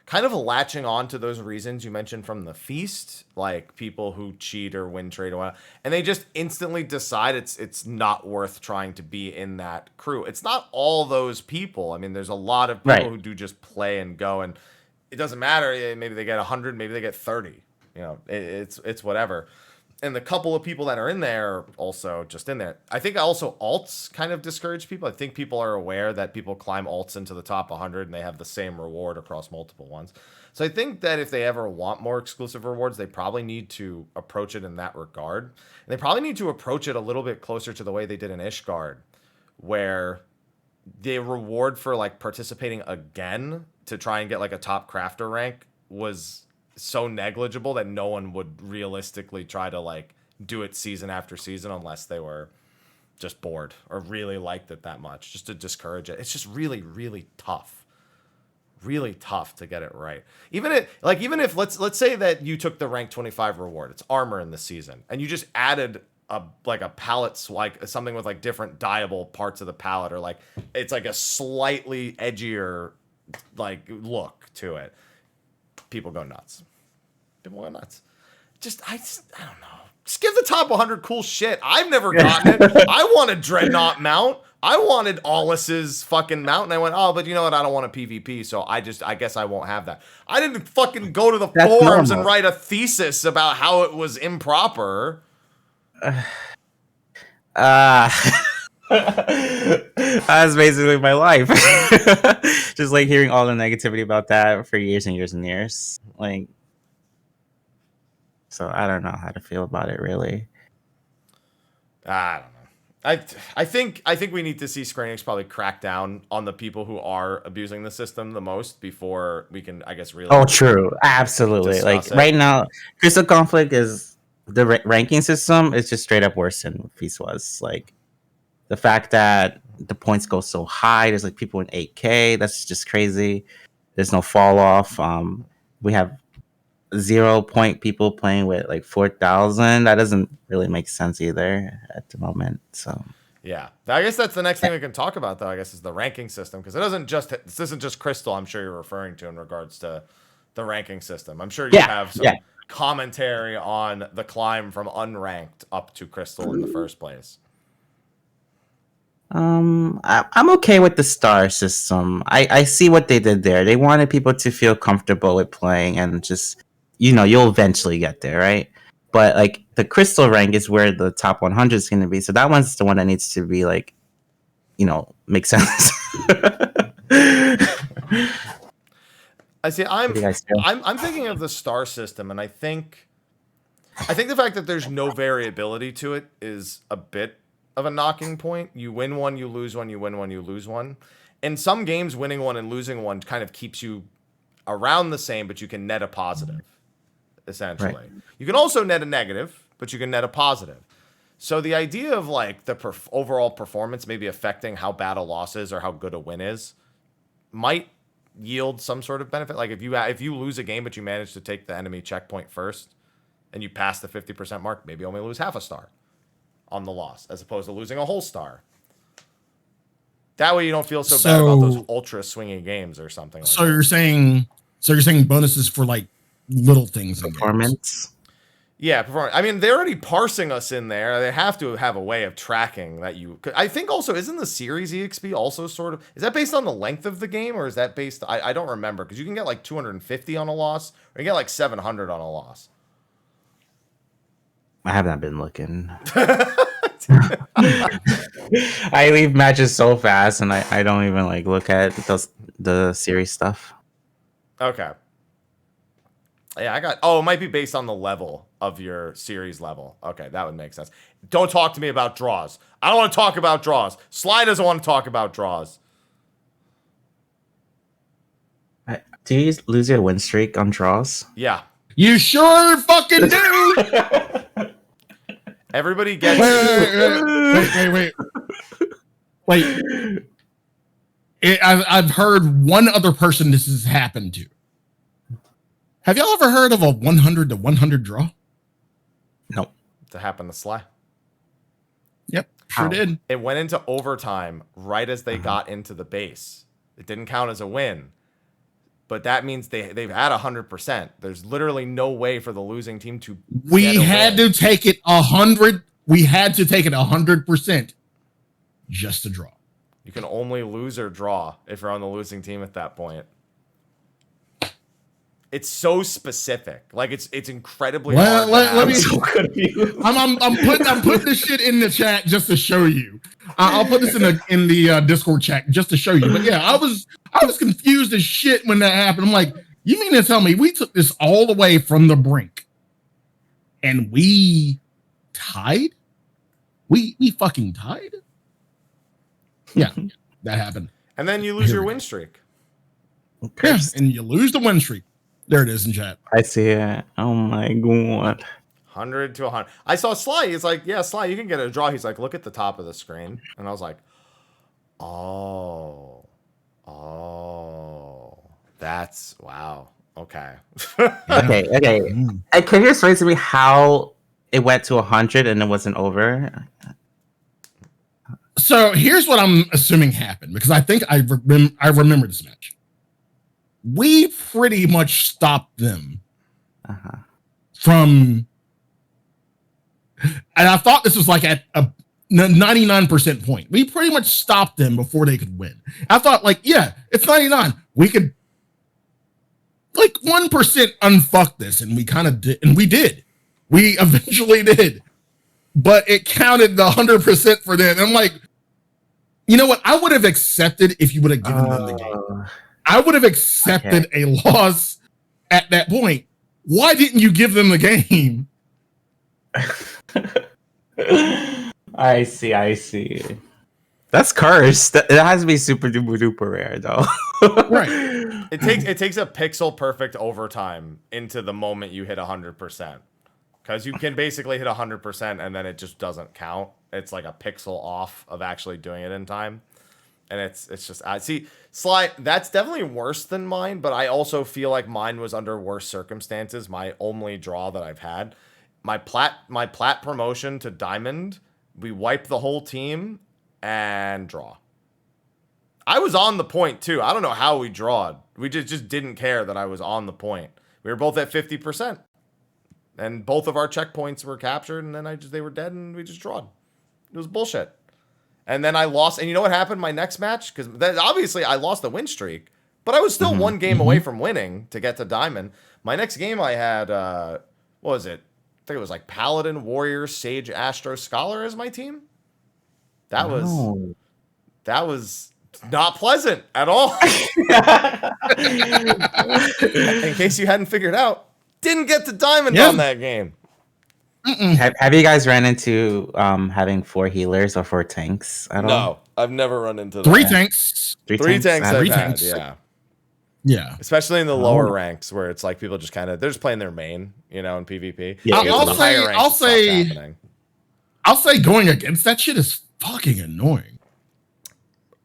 Kind of latching on to those reasons you mentioned from the feast, like people who cheat or win trade or whatnot, and they just instantly decide it's not worth trying to be in that crew. It's not all those people. I mean, there's a lot of people who do just play and go, and it doesn't matter. Maybe they get 100, maybe they get 30. It's whatever. And the couple of people that are in there are also just in there. I think also alts kind of discourage people. I think people are aware that people climb alts into the top 100 and they have the same reward across multiple ones. So I think that if they ever want more exclusive rewards, they probably need to approach it in that regard. And they probably need to approach it a little bit closer to the way they did in Ishgard, where the reward for like participating again to try and get like a top crafter rank was so negligible that no one would realistically try to like do it season after season unless they were just bored or really liked it that much, just to discourage it. It's just really, really tough to get it right. Even if let's say that you took the rank 25 reward, it's armor in the season, and you just added a palette, like something with like different dyeable parts of the palette, or like it's like a slightly edgier like look to it, people go nuts. I don't know. Just give the top 100 cool shit. I've never gotten it. I wanted Dreadnought mount. I wanted Aulus's fucking mount, and I went, but you know what? I don't want a PvP, so I guess I won't have that. I didn't fucking go to the forums and write a thesis about how it was improper. That's basically my life. Just like hearing all the negativity about that for years and years and years. Like, so I don't know how to feel about it, really. I don't know. I think we need to see Square Enix probably crack down on the people who are abusing the system the most before we can, I guess, really. Oh, true. Absolutely. Like right now, Crystal Conflict is the ranking system is just straight up worse than Feast was. Like the fact that the points go so high, there's like people in 8K. That's just crazy. There's no fall off. We have 0 point people playing with like 4,000. That doesn't really make sense either at the moment. So yeah, I guess that's the next thing we can talk about, though. I guess is the ranking system, because this isn't just Crystal. I'm sure you're referring to in regards to the ranking system. I'm sure you have some commentary on the climb from unranked up to Crystal in the first place. I'm okay with the star system. I see what they did there. They wanted people to feel comfortable with playing and just, you'll eventually get there, right? But like the crystal rank is where the top 100 is going to be. So that one's the one that needs to be like, make sense. I see. I'm thinking of the star system, and I think the fact that there's no variability to it is a bit of a knocking point. You win one, you lose one, you win one, you lose one. In some games, winning one and losing one kind of keeps you around the same, but you can net a positive, essentially. Right. You can also net a negative, but you can net a positive. So the idea of like the overall performance maybe affecting how bad a loss is or how good a win is might yield some sort of benefit. Like if you lose a game, but you manage to take the enemy checkpoint first and you pass the 50% mark, maybe only lose half a star on the loss, as opposed to losing a whole star. That way you don't feel so bad about those ultra swingy games or something like that. You're saying bonuses for like little things in Performance. Yeah, performance. I mean, they're already parsing us in there. They have to have a way of tracking that you. I think also isn't the series EXP also sort of, is that based on the length of the game, or is that based? I don't remember, because you can get like 250 on a loss, or you get like 700 on a loss. I have not been looking. I leave matches so fast, and I don't even like look at the series stuff. Okay. Yeah, I got. Oh, it might be based on the level of your series level. Okay, that would make sense. Don't talk to me about draws. I don't want to talk about draws. Sly doesn't want to talk about draws. Do you lose your win streak on draws? Yeah. You sure fucking do. Everybody gets. Wait. I've heard one other person this has happened to. Have y'all ever heard of a 100 to 100 draw? Nope. That happened to Sly. Yep, sure did. It went into overtime right as they got into the base. It didn't count as a win. But that means they've had 100%. There's literally no way for the losing team to. We had to take it 100. We had to take it 100% just to draw. You can only lose or draw if you're on the losing team at that point. It's so specific. Like it's incredibly hard. Let me. I'm so confused. I'm putting this shit in the chat just to show you. I'll put this in the Discord chat just to show you. But yeah, I was confused as shit when that happened. I'm like, you mean to tell me we took this all the way from the brink and we tied? We fucking tied? Yeah, that happened. And then you lose your win streak. Yeah, and you lose the win streak. There it is in chat. I see it. Oh my god. 100 to 100. I saw Sly. He's like, yeah, Sly, you can get a draw. He's like, look at the top of the screen. And I was like, oh, that's, wow. Okay. Okay. Can you explain to me how it went to 100 and it wasn't over? So here's what I'm assuming happened, because I think I remember this match. We pretty much stopped them from, and I thought this was like at a 99% point. We pretty much stopped them before they could win. I thought, like, yeah, it's 99. We could, like, 1% unfuck this, and we kind of did, and we did. We eventually did. But it counted the 100% for them. And I'm like, you know what? I would have accepted if you would have given them the game. I would have accepted a loss at that point. Why didn't you give them the game? I see. That's cursed. That has to be super duper rare, though. Right. It takes a pixel perfect overtime into the moment you hit 100%. Because you can basically hit 100% and then it just doesn't count. It's like a pixel off of actually doing it in time. And it's just, I see, Sly, that's definitely worse than mine, but I also feel like mine was under worse circumstances. My only draw that I've had, my plat promotion to diamond, we wiped the whole team and draw. I was on the point too. I don't know how we drawed. We just didn't care that I was on the point. We were both at 50%. And both of our checkpoints were captured, and then they were dead, and we just drawed. It was bullshit. And then I lost. And you know what happened my next match? Because obviously I lost the win streak, but I was still one game away from winning to get to diamond. My next game I had, what was it? I think it was like Paladin, Warrior, Sage, Astro, Scholar as my team. That was not pleasant at all. In case you hadn't figured out, didn't get to diamond on that game. Have you guys ran into having 4 healers or 4 tanks at all? No, I've never run into that. 3 tanks. 3 tanks I've had, tanks. yeah. Yeah. Especially in the lower ranks where it's like people just kind of, they're just playing their main, in PvP. Yeah, I'll say going against that shit is fucking annoying.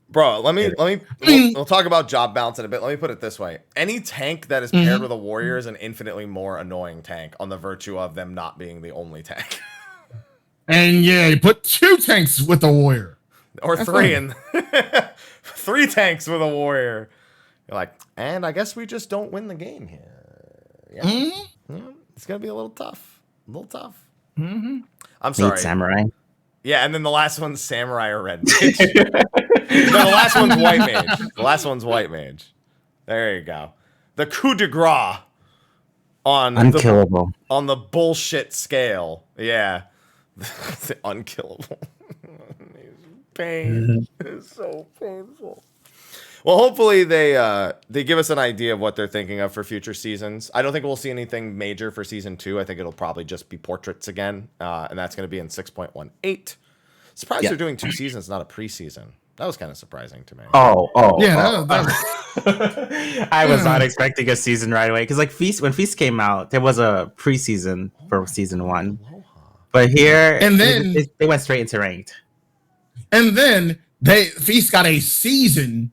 Bro, we'll talk about job balance in a bit. Let me put it this way. Any tank that is paired with a warrior is an infinitely more annoying tank on the virtue of them not being the only tank. And yeah, you put 2 tanks with a warrior. Or 3 and 3 tanks with a warrior. You're like, and I guess we just don't win the game here. Yeah. It's gonna be a little tough. I'm Need sorry. samurai. Yeah, and then the last one's samurai or red mage. No, the last one's white mage. There you go. The coup de grace on Unkillable. on the bullshit scale. Yeah. Unkillable. Pain. It's so painful. Well, hopefully they give us an idea of what they're thinking of for future seasons. I don't think we'll see anything major for season 2. I think it'll probably just be portraits again, and that's going to be in 6.18. Surprised they're doing 2 seasons, not a preseason. That was kind of surprising to me. Yeah, I was not expecting a season right away because like when Feast came out, there was a preseason for season 1, but here and then they went straight into ranked, and then Feast got a season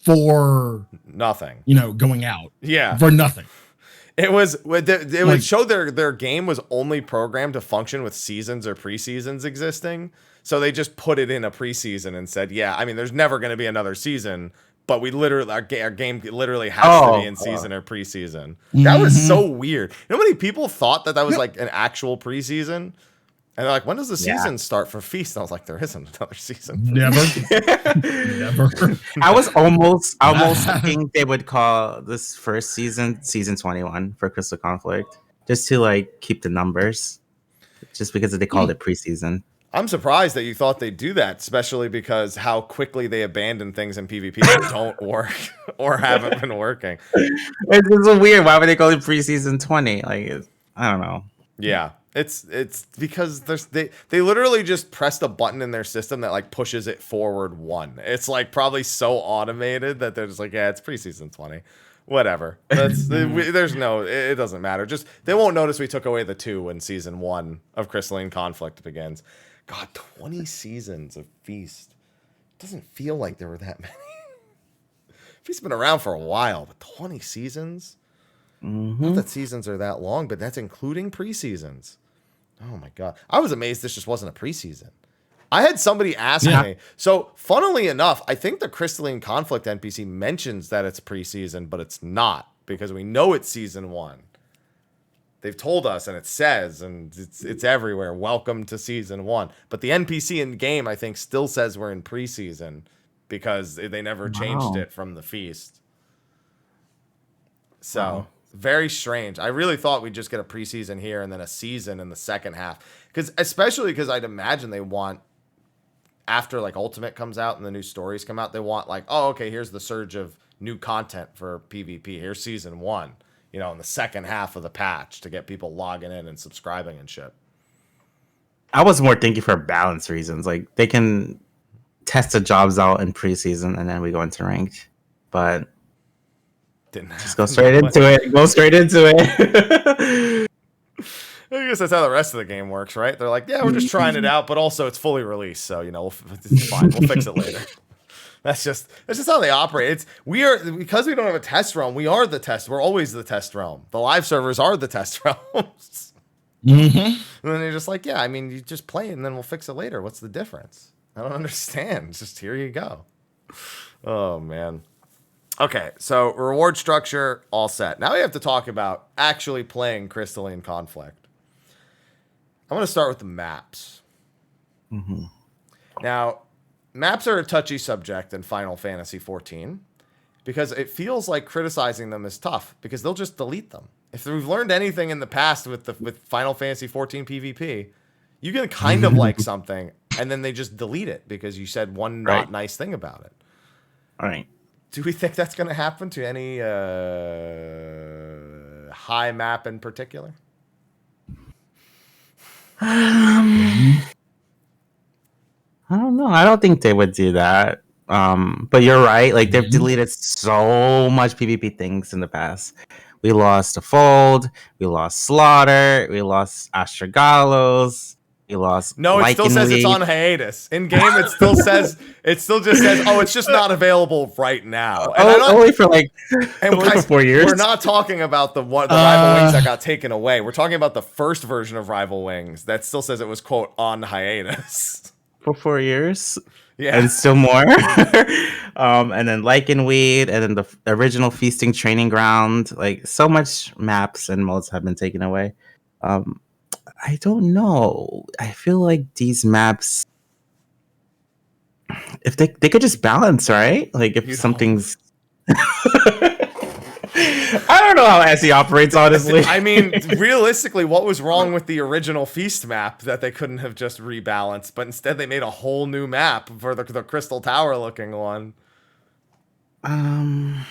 for nothing. Going out. Yeah, for nothing. It would show their game was only programmed to function with seasons or preseasons existing. So they just put it in a preseason and said, yeah, I mean, there's never going to be another season, but our game literally has to be in season or preseason. That was so weird. You know how many people thought that was like an actual preseason? And they're like, when does the season start for Feast? And I was like, there isn't another season. Never. I was almost thinking they would call this first season 21 for Crystal Conflict, just to like keep the numbers, just because they called it preseason. I'm surprised that you thought they'd do that, especially because how quickly they abandon things in PvP that don't work or haven't been working. It's so weird. Why would they call it preseason 20? Like, I don't know. Yeah. It's because they literally just pressed a button in their system that like pushes it forward 1. It's like probably so automated that they're just like, yeah, it's preseason 20, whatever. It doesn't matter. Just they won't notice we took away the 2 when season 1 of Crystalline Conflict begins. God, 20 seasons of Feast. It doesn't feel like there were that many. Feast's been around for a while, but 20 seasons. Not that seasons are that long, but that's including preseasons. Oh my God. I was amazed this just wasn't a preseason. I had somebody ask me. So, funnily enough, I think the Crystalline Conflict NPC mentions that it's preseason, but it's not because we know it's season 1. They've told us, and it says, and it's everywhere. Welcome to season 1. But the NPC in game, I think, still says we're in preseason because they never changed it from the Feast. So. Very strange. I really thought we'd just get a preseason here and then a season in the second half. Especially because I'd imagine they want, after like Ultimate comes out and the new stories come out, they want like, oh, okay, here's the surge of new content for PvP. Here's season 1, in the second half of the patch to get people logging in and subscribing and shit. I was more thinking for balance reasons. Like they can test the jobs out in preseason and then we go into ranked. But just go straight into it. Go straight into it. I guess that's how the rest of the game works, right? They're like, yeah, we're just trying it out, but also it's fully released, so it's fine. We'll fix it later. That's just how they operate. Because we don't have a test realm. We are the test. We're always the test realm. The live servers are the test realms. And then they're just like, yeah, I mean, you just play it and then we'll fix it later. What's the difference? I don't understand. It's just here you go. Oh man. Okay, so reward structure, all set. Now we have to talk about actually playing Crystalline Conflict. I'm going to start with the maps. Now, maps are a touchy subject in Final Fantasy XIV because it feels like criticizing them is tough because they'll just delete them. If we've learned anything in the past with Final Fantasy XIV PvP, you can kind of like something and then they just delete it because you said one not nice thing about it. All right. Do we think that's going to happen to any high map in particular? I don't know. I don't think they would do that. But you're right. Like they've deleted so much PvP things in the past. We lost a Fold. We lost Slaughter. We lost Astragallos. We lost. No, it still says it's on hiatus. In game, it still just says, oh, it's just not available right now. And only for 4 years. We're not talking about the Rival Wings that got taken away. We're talking about the first version of Rival Wings that still says it was, quote, on hiatus. For 4 years? Yeah. And still more. And then Lycanweed, and then the original Feasting Training Ground. Like, so much maps and modes have been taken away. I don't know. I feel like these maps, if they could just balance, right? Like, if something's... I don't know how SE operates, honestly. I mean, realistically, what was wrong with the original Feast map that they couldn't have just rebalanced, but instead they made a whole new map for the Crystal Tower looking one? The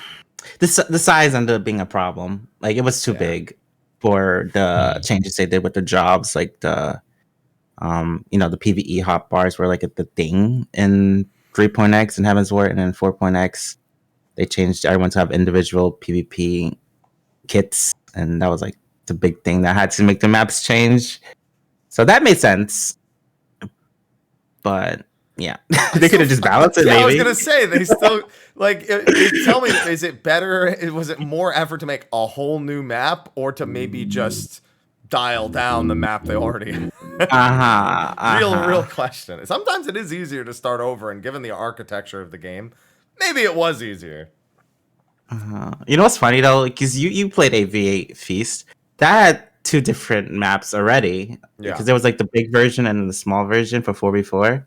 size ended up being a problem. Like, it was too big for the changes they did with the jobs. Like the the PvE hot bars were like the thing in 3.x and Heavensward, and then 4.x they changed everyone to have individual PvP kits, and that was like the big thing that had to make the maps change. So that made sense. But yeah, they could have just balanced it. Yeah, maybe. I was gonna say they still like. Tell me, is it better? Was it more effort to make a whole new map, or to maybe just dial down the map they already had? Real question. Sometimes it is easier to start over, and given the architecture of the game, maybe it was easier. You know what's funny though? Because you played a V8 Feast that had two different maps already. Yeah. Because there was like the big version and the small version for 4v4.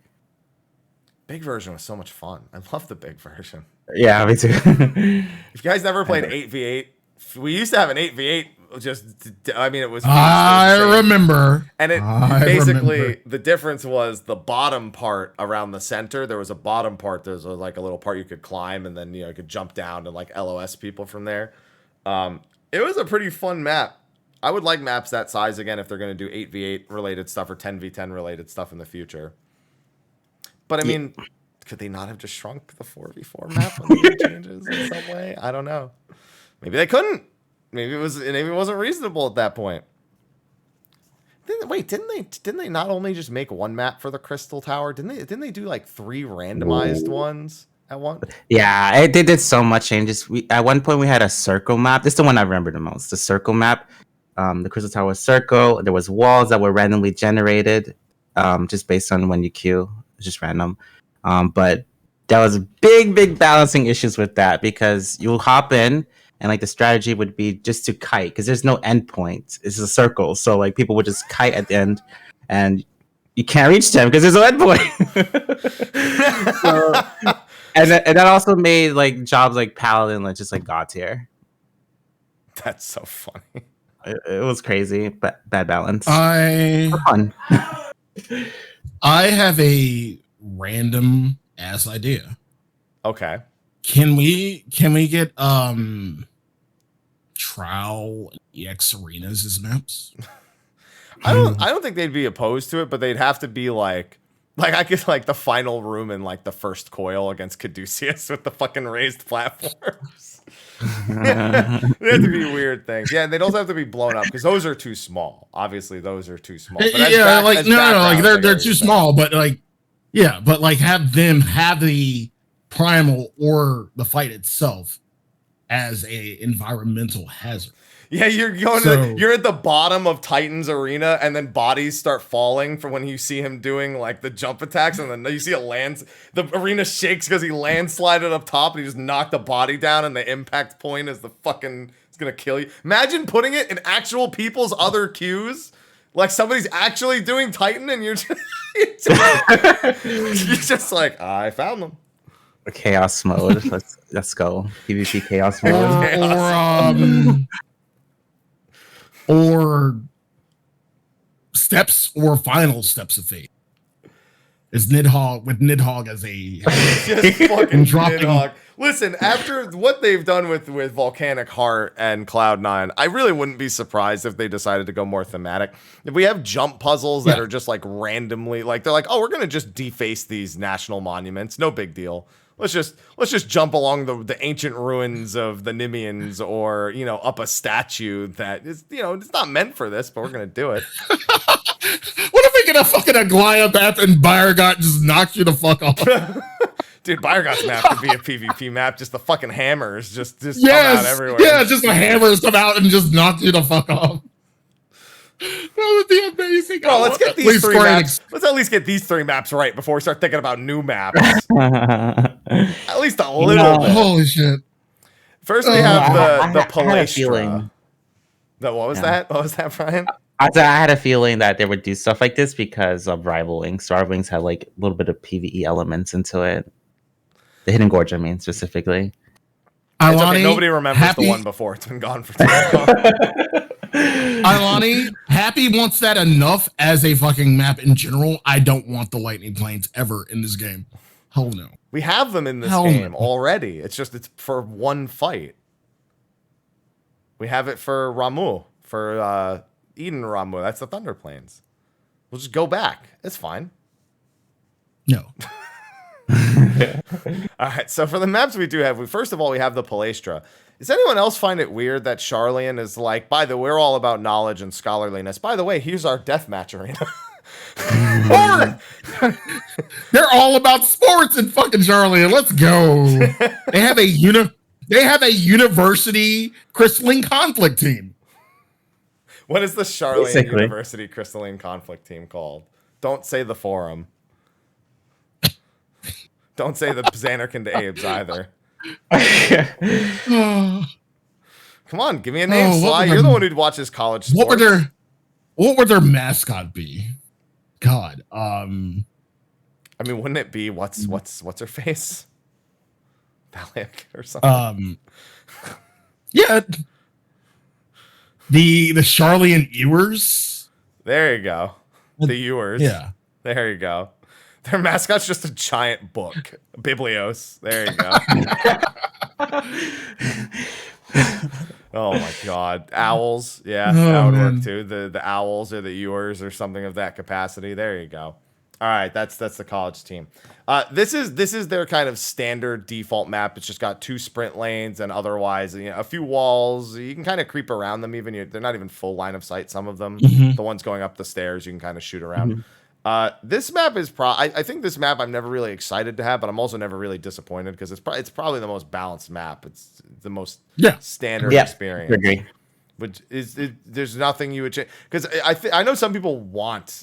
Big version was so much fun. I love the big version. Yeah, me too. If you guys never played 8v8, we used to have an 8v8. It was. I remember. And basically, the difference was the bottom part around the center. There was a bottom part. There's like a little part you could climb, and then you could jump down and like LOS people from there. It was a pretty fun map. I would like maps that size again if they're going to do 8v8 related stuff or 10v10 related stuff in the future. But I mean, could they not have just shrunk the 4v4 map when they made changes in some way? I don't know. Maybe they couldn't. Maybe it wasn't reasonable at that point. Didn't they not only just make one map for the Crystal Tower? Didn't they do like 3 randomized ones at once? Yeah, they did so much changes. At one point we had a circle map. This is the one I remember the most. The circle map. The Crystal Tower was circle. There was walls that were randomly generated, just based on when you queue. Just random. But there was big balancing issues with that, because you'll hop in and like the strategy would be just to kite, because there's no end point. It's a circle. So like people would just kite at the end and you can't reach them because there's no end point. And that also made like jobs like Paladin like just like god tier. That's so funny. It was crazy, but bad balance. Fun. I have a random ass idea. Okay. Can we get Trial EX arenas as maps? I don't think they'd be opposed to it, but they'd have to be like I could like the final room in like the first coil against Caduceus with the fucking raised platforms. They have to be weird things. Yeah, and they'd also have to be blown up because those are too small. Obviously, those are too small. But they're too small. But like, yeah, but like have them have the primal or the fight itself as a environmental hazard. Yeah, you're at the bottom of Titan's arena, and then bodies start falling from when you see him doing like the jump attacks, and then you see the arena shakes because he landslided up top and he just knocked the body down, and the impact point is it's gonna kill you. Imagine putting it in actual people's other queues. Like somebody's actually doing Titan, and you're just like, I found them. Chaos mode. Let's go. PvP chaos mode. Or steps or final steps of fate. Is Nidhogg as a just fucking Nidhogg. Listen, after what they've done with Volcanic Heart and Cloud9, I really wouldn't be surprised if they decided to go more thematic. If we have jump puzzles that are just like randomly, like they're like, oh, we're gonna just deface these national monuments, no big deal. Let's just jump along the ancient ruins of the Nimians, or up a statue that is it's not meant for this, but we're gonna do it. What if we get a fucking Aglaia map and Bayergot just knocks you the fuck off? Dude, Bayergot's map could be a PvP map. Just the fucking hammers just come out everywhere. Yeah, just the hammers come out and just knock you the fuck off. that would be amazing. Bro, let's get these three maps. Let's at least get these 3 maps right before we start thinking about new maps. At least a little bit. Holy shit. First, we have the Palestra. What was that? What was that, Brian? I had a feeling that they would do stuff like this because of Rival Wings. Rival Wings had like a little bit of PvE elements into it. The Hidden Gorge, I mean, specifically. It's okay. Nobody remembers the one before. It's been gone for too long. Ilani, Happy wants that enough as a fucking map in general. I don't want the lightning planes ever in this game. Hell no. We have them in this game already. It's for one fight. We have it for Ramuh, for Eden Ramuh. That's the Thunder Plains. We'll just go back. It's fine. No. All right, so for the maps we do have, first of all, we have the Palestra. Does anyone else find it weird that Sharlayan is like, by the way, we're all about knowledge and scholarliness. By the way, here's our deathmatch arena. They're all about sports in fucking Sharlayan. Let's go. They have a university crystalline conflict team. What is the Sharlayan University crystalline conflict team called? Don't say the forum. Don't say the Xanarkand Abes either. Come on, give me a name, Sly. You're the one who watches college sports. What would their mascot be? God. I mean, wouldn't it be what's her face? Valiant or something. Yeah. The Sharlayan Ewers. There you go. The Ewers. Yeah. There you go. Their mascot's just a giant book. Biblios. There you go. Oh my god. Owls. Yeah, that would work too. The owls or the Ewers or something of that capacity. There you go. All right, that's the college team. This is their kind of standard default map. It's just got 2 sprint lanes and otherwise, a few walls. You can kind of creep around them. They're not even full line of sight. Some of them, the ones going up the stairs, you can kind of shoot around. This map is I think this map I'm never really excited to have, but I'm also never really disappointed because it's probably the most balanced map. It's the most standard experience. Agree. Which there's nothing you would change because I know some people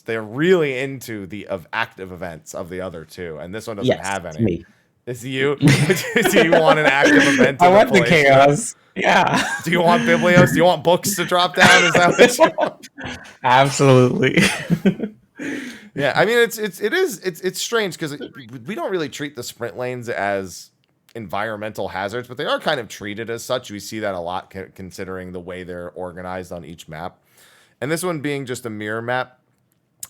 they're really into the active events of the other two, and this one doesn't have any. Me. It's you. Do you want an active event? I want the chaos. Yeah. Do you want Biblios? Do you want books to drop down? Is that what you want? Absolutely. Yeah, I mean it's strange because we don't really treat the sprint lanes as environmental hazards, but they are kind of treated as such. We see that a lot considering the way they're organized on each map. And this one being just a mirror map,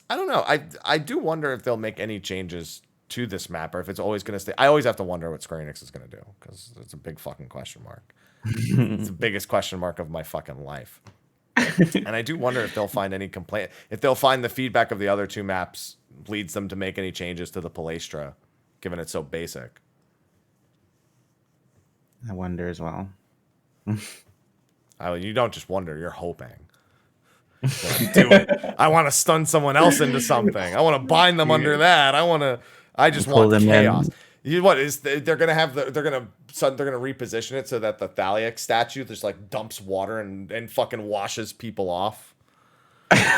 I don't know. I do wonder if they'll make any changes to this map or if it's always going to stay. I always have to wonder what Square Enix is going to do because it's a big fucking question mark. It's the biggest question mark of my fucking life. And I do wonder if they'll find any complaint, if they'll find the feedback of the other 2 maps leads them to make any changes to the Palestra, given it's so basic. I wonder as well. You don't just wonder, you're hoping. Do it. I want to stun someone else into something. I want to bind them under that. I just want chaos. They're gonna reposition it so that the Thaliac statue just like dumps water and fucking washes people off.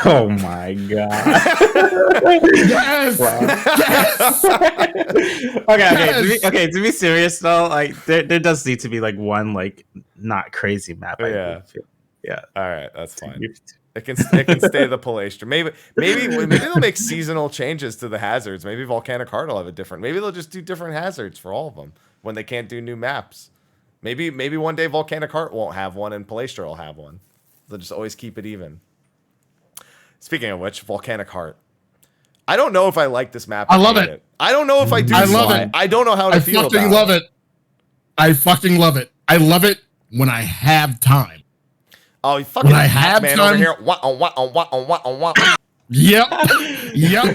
Oh my god. Yes. Yes. Okay. To be serious though, like there does need to be like one like not crazy map. Yeah. All right, that's fine. It can stay the Palestra. Maybe they'll make seasonal changes to the hazards. Maybe Volcanic Heart will have a different. Maybe they'll just do different hazards for all of them when they can't do new maps. Maybe one day Volcanic Heart won't have one and Palestra will have one. They'll just always keep it even. Speaking of which, Volcanic Heart. I don't know if I like this map. I love it. I don't know if I do. I love it. I don't know how to feel about it. I fucking love it. I fucking love it. I love it when I have time. Oh, you fucking when I have man time. Over here. Yep.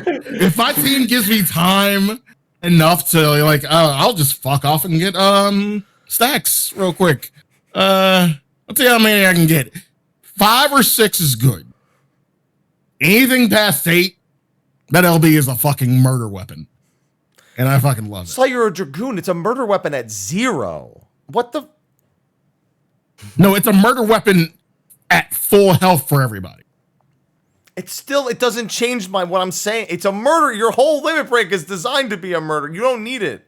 If my team gives me time enough to like, I'll just fuck off and get stacks real quick. Let's see how many I can get. 5 or 6 is good. Anything past 8, that LB is a fucking murder weapon. And I fucking love it. So you're a Dragoon. It's a murder weapon at 0. What the? No, it's a murder weapon at full health for everybody. it doesn't change what I'm saying. It's a murder. Your whole limit break is designed to be a murder. You don't need it.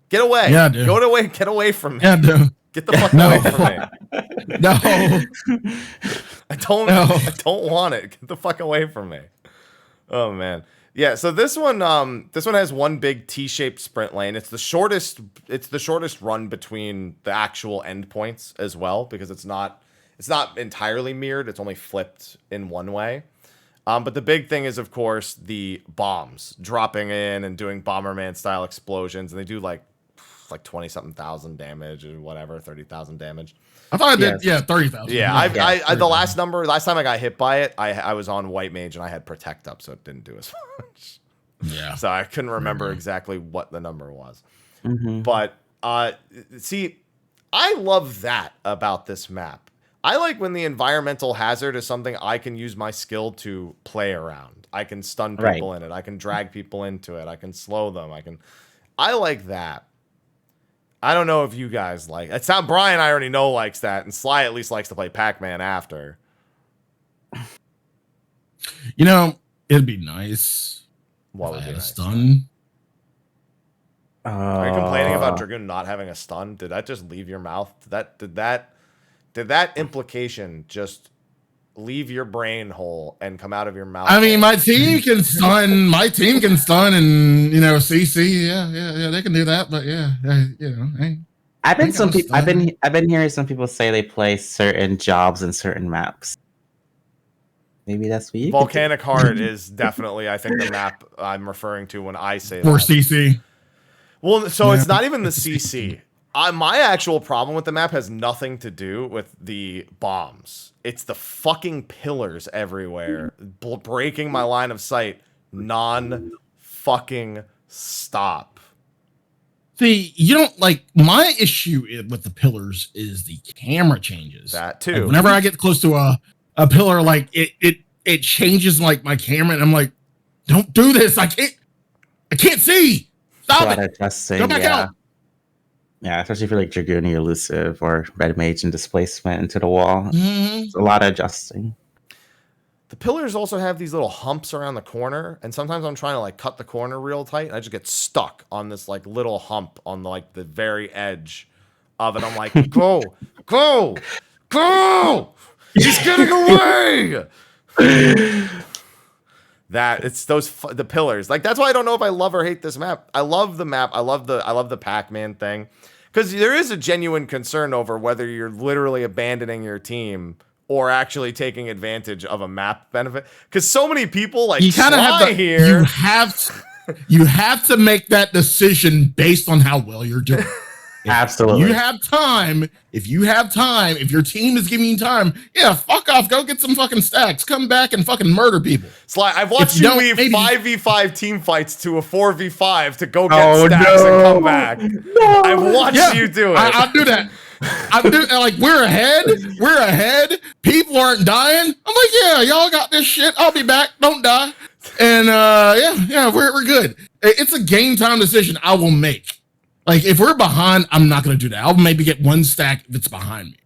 Get away. Yeah, dude. Get away from me. Yeah, dude. Get the fuck away from me. No. I don't want it. Get the fuck away from me. Oh man. Yeah, so this one has one big T-shaped sprint lane. It's the shortest run between the actual endpoints as well, because it's not entirely mirrored, it's only flipped in one way. But the big thing is, of course, the bombs dropping in and doing Bomberman style explosions, and they do like 20-something thousand damage or whatever, 30,000 damage. I thought I did, 30,000. Yeah, I the last time I got hit by it, I was on White Mage and I had Protect up, so it didn't do as much. Yeah. So I couldn't remember exactly what the number was. Mm-hmm. But see, I love that about this map. I like when the environmental hazard is something I can use my skill to play around. I can stun people in it. I can drag people into it. I can slow them. I like that. I don't know if you guys like it. Brian, I already know, likes that, and Sly at least likes to play Pac-Man after. You know, it'd be nice. What if would I be had nice? a stun. Are you complaining about Dragoon not having a stun? Did that just leave your mouth? Did that implication just leave your brain hole and come out of your mouth? I mean, my team can stun. My team can stun, and CC. Yeah, they can do that. But I've been hearing some people say they play certain jobs in certain maps. Maybe that's what you. Volcanic Heart is definitely, I think, the map I'm referring to when I say for that. CC. Well, so it's not even the CC. My actual problem with the map has nothing to do with the bombs. It's the fucking pillars everywhere, breaking my line of sight non-fucking stop. See, you don't like my issue with the pillars is the camera changes. That too. Like, whenever I get close to a pillar, like it changes like my camera, and I'm like, don't do this. I can't see. Stop it. Go back out. Yeah, especially for like Dragoon or Elusive or Red Mage and displacement into the wall. Mm-hmm. It's a lot of adjusting. The pillars also have these little humps around the corner, and sometimes I'm trying to like cut the corner real tight, and I just get stuck on this like little hump on like the very edge of it. I'm like, go! He's getting away! It's the pillars. Like, that's why I don't know if I love or hate this map. I love the map. I love the Pac-Man thing, because there is a genuine concern over whether you're literally abandoning your team or actually taking advantage of a map benefit. Because so many people like you kind of have to, here. You have to make that decision based on how well you're doing. Absolutely. You have time. If your team is giving you time, yeah, fuck off. Go get some fucking stacks. Come back and fucking murder people. Sly, I've watched you leave 5v5 team fights to a 4v5 to go get stacks and come back. No. I've watched you do it. I do that. Like, we're ahead. People aren't dying. I'm like, yeah, y'all got this shit. I'll be back. Don't die. And we're good. It's a game time decision I will make. Like, if we're behind, I'm not going to do that. I'll maybe get one stack if it's behind me.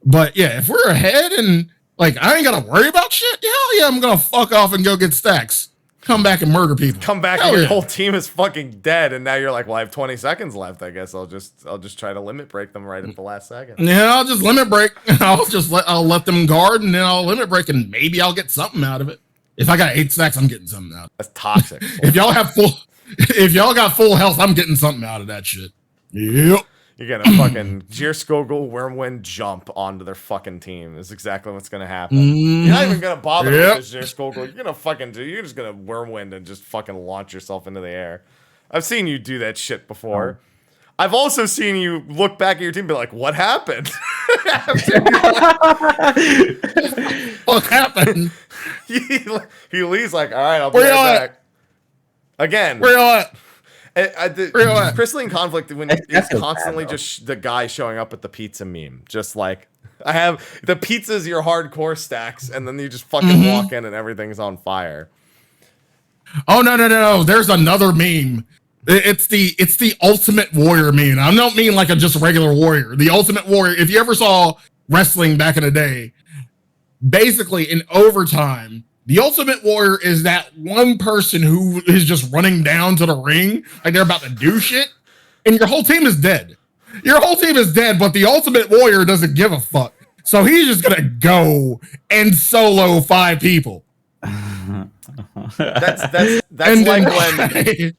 But yeah, if we're ahead and like, I ain't got to worry about shit, hell yeah, I'm going to fuck off and go get stacks. Come back and murder people. Come back and your whole team is fucking dead. And now you're like, well, I have 20 seconds left. I guess I'll just try to limit break them right at the last second. Yeah, I'll just limit break. I'll let them guard, and then I'll limit break, and maybe I'll get something out of it. If I got 8 stacks, I'm getting something out of it. That's toxic. If y'all got full health, I'm getting something out of that shit. Yep. You're gonna fucking Skogul Wormwind jump onto their fucking team. Is exactly what's gonna happen. You're not even gonna bother with this Skogul. You're just gonna Wormwind and just fucking launch yourself into the air. I've seen you do that shit before. I've also seen you look back at your team and be like, what happened? What happened? He leaves like, all right, I'll be right back. Again. Where y'all at? Crystalline Conflict, when it's constantly just the guy showing up at the pizza meme. Just like, I have the pizza's your hardcore stacks, and then you just fucking walk in and everything's on fire. Oh no! There's another meme. It's the Ultimate Warrior meme. I don't mean like a just regular warrior. The Ultimate Warrior. If you ever saw wrestling back in the day, basically in overtime, the Ultimate Warrior is that one person who is just running down to the ring like they're about to do shit, and your whole team is dead. Your whole team is dead, but the Ultimate Warrior doesn't give a fuck. So he's just gonna go and solo 5 people. That's like when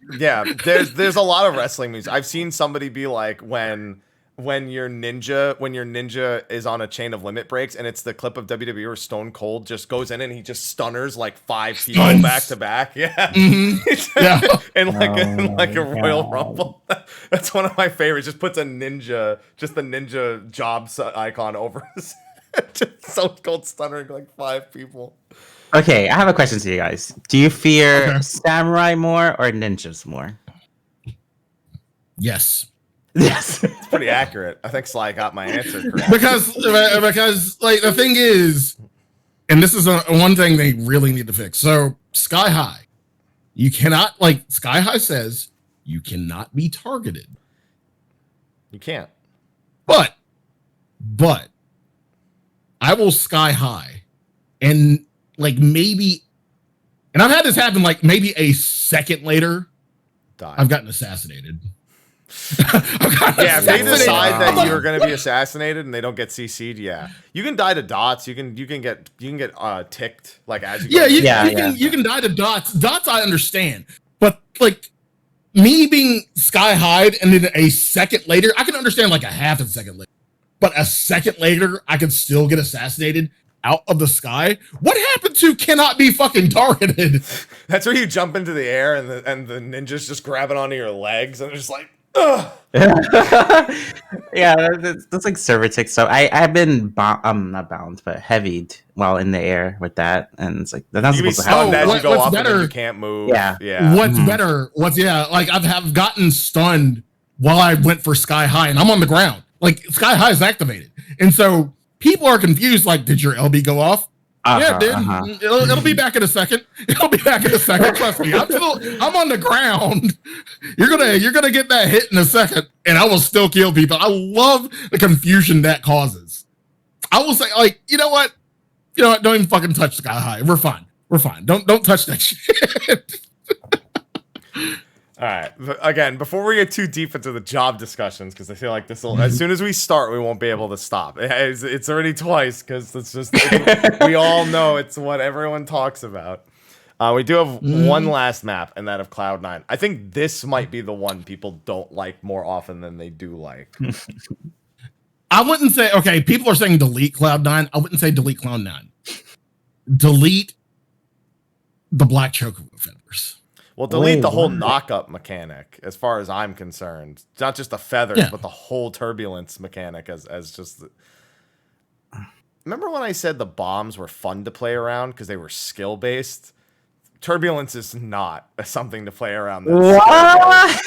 there's a lot of wrestling moves. I've seen somebody be like when your ninja is on a chain of limit breaks, and it's the clip of WWE where Stone Cold just goes in and he just stunners like 5 people back to back. Yeah. Mm-hmm. Yeah. in like a Royal Rumble. That's one of my favorites. Just puts the ninja job icon over his head. Just Stone Cold stunnering like 5 people. Okay, I have a question to you guys. Do you fear samurai more or ninjas more? Yes. Yes. It's pretty accurate. I think Sly got my answer correct. Because like the thing is, and this is one thing they really need to fix. So Sky High, you cannot, like Sky High says, you cannot be targeted. You can't. But I will Sky High and like maybe, and I've had this happen like maybe a second later, I've gotten assassinated. Yeah, if they decide that you're going to be assassinated and they don't get CC'd, you can die to dots. You can get ticked like as you go. You can die to dots. Dots I understand, but like me being Sky High and then a second later, I can understand like a half a second later, but a second later I can still get assassinated out of the sky. What happened to cannot be fucking targeted? That's where you jump into the air and the ninjas just grabbing onto your legs and they're just like. Yeah, that's like server tick. So I've been not bound, but heavied while in the air with that, and it's like that's not supposed to happen. As you go up and you can't move. Yeah. What's better? Like I've gotten stunned while I went for Sky High, and I'm on the ground. Like Sky High is activated, and so people are confused. Like, did your LB go off? Yeah, dude. It'll be back in a second. It'll be back in a second. Trust me. I'm on the ground. You're gonna get that hit in a second, and I will still kill people. I love the confusion that causes. I will say, like, you know what? Don't even fucking touch Sky High. We're fine. Don't touch that shit. All right. Again, before we get too deep into the job discussions, because I feel like this will, as soon as we start, we won't be able to stop. It's already twice, because it's just, we all know it's what everyone talks about. We do have one last map, and that of Cloud9. I think this might be the one people don't like more often than they do like. I wouldn't say, okay, people are saying delete Cloud9. I wouldn't say delete Cloud9. Delete the black chocobo feathers. Well, delete the whole knock-up mechanic, as far as I'm concerned. Not just the feathers, but the whole turbulence mechanic as just... Remember when I said the bombs were fun to play around because they were skill-based? Turbulence is not something to play around. What?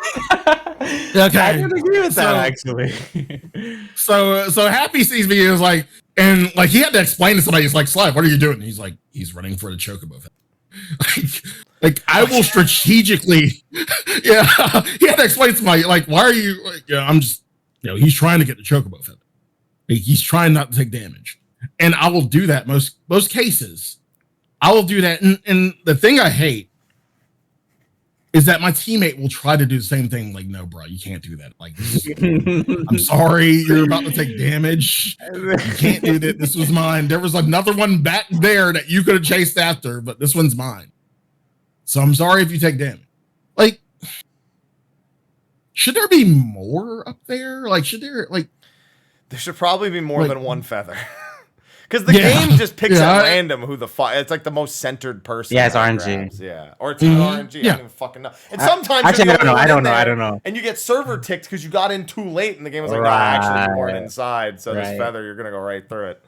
Okay. I don't agree with that, actually. So Happy sees me and is like, and like he had to explain to somebody, he's like, Sly, what are you doing? And he's like, he's running for the chocobo feather. Like I will strategically, he had to explain to somebody, like, why are you, like, I'm just, he's trying to get the chocobo feather. Like, he's trying not to take damage. And I will do that most cases. I will do that. And the thing I hate is that my teammate will try to do the same thing. Like, no, bro, you can't do that. Like, I'm sorry, you're about to take damage. You can't do that. This was mine. There was another one back there that you could have chased after, but this one's mine. So I'm sorry if you take damage. Like, should there be more up there? Like, there should probably be more than one feather. Because the game just picks at random who the fuck. It's like the most centered person. Yeah, it's RNG. Grabs. Yeah, or it's RNG. I don't even fucking know. And sometimes actually, I don't know. And you get server ticked because you got in too late, and the game was like, no, actually, you weren't inside. So this feather, you're gonna go right through it.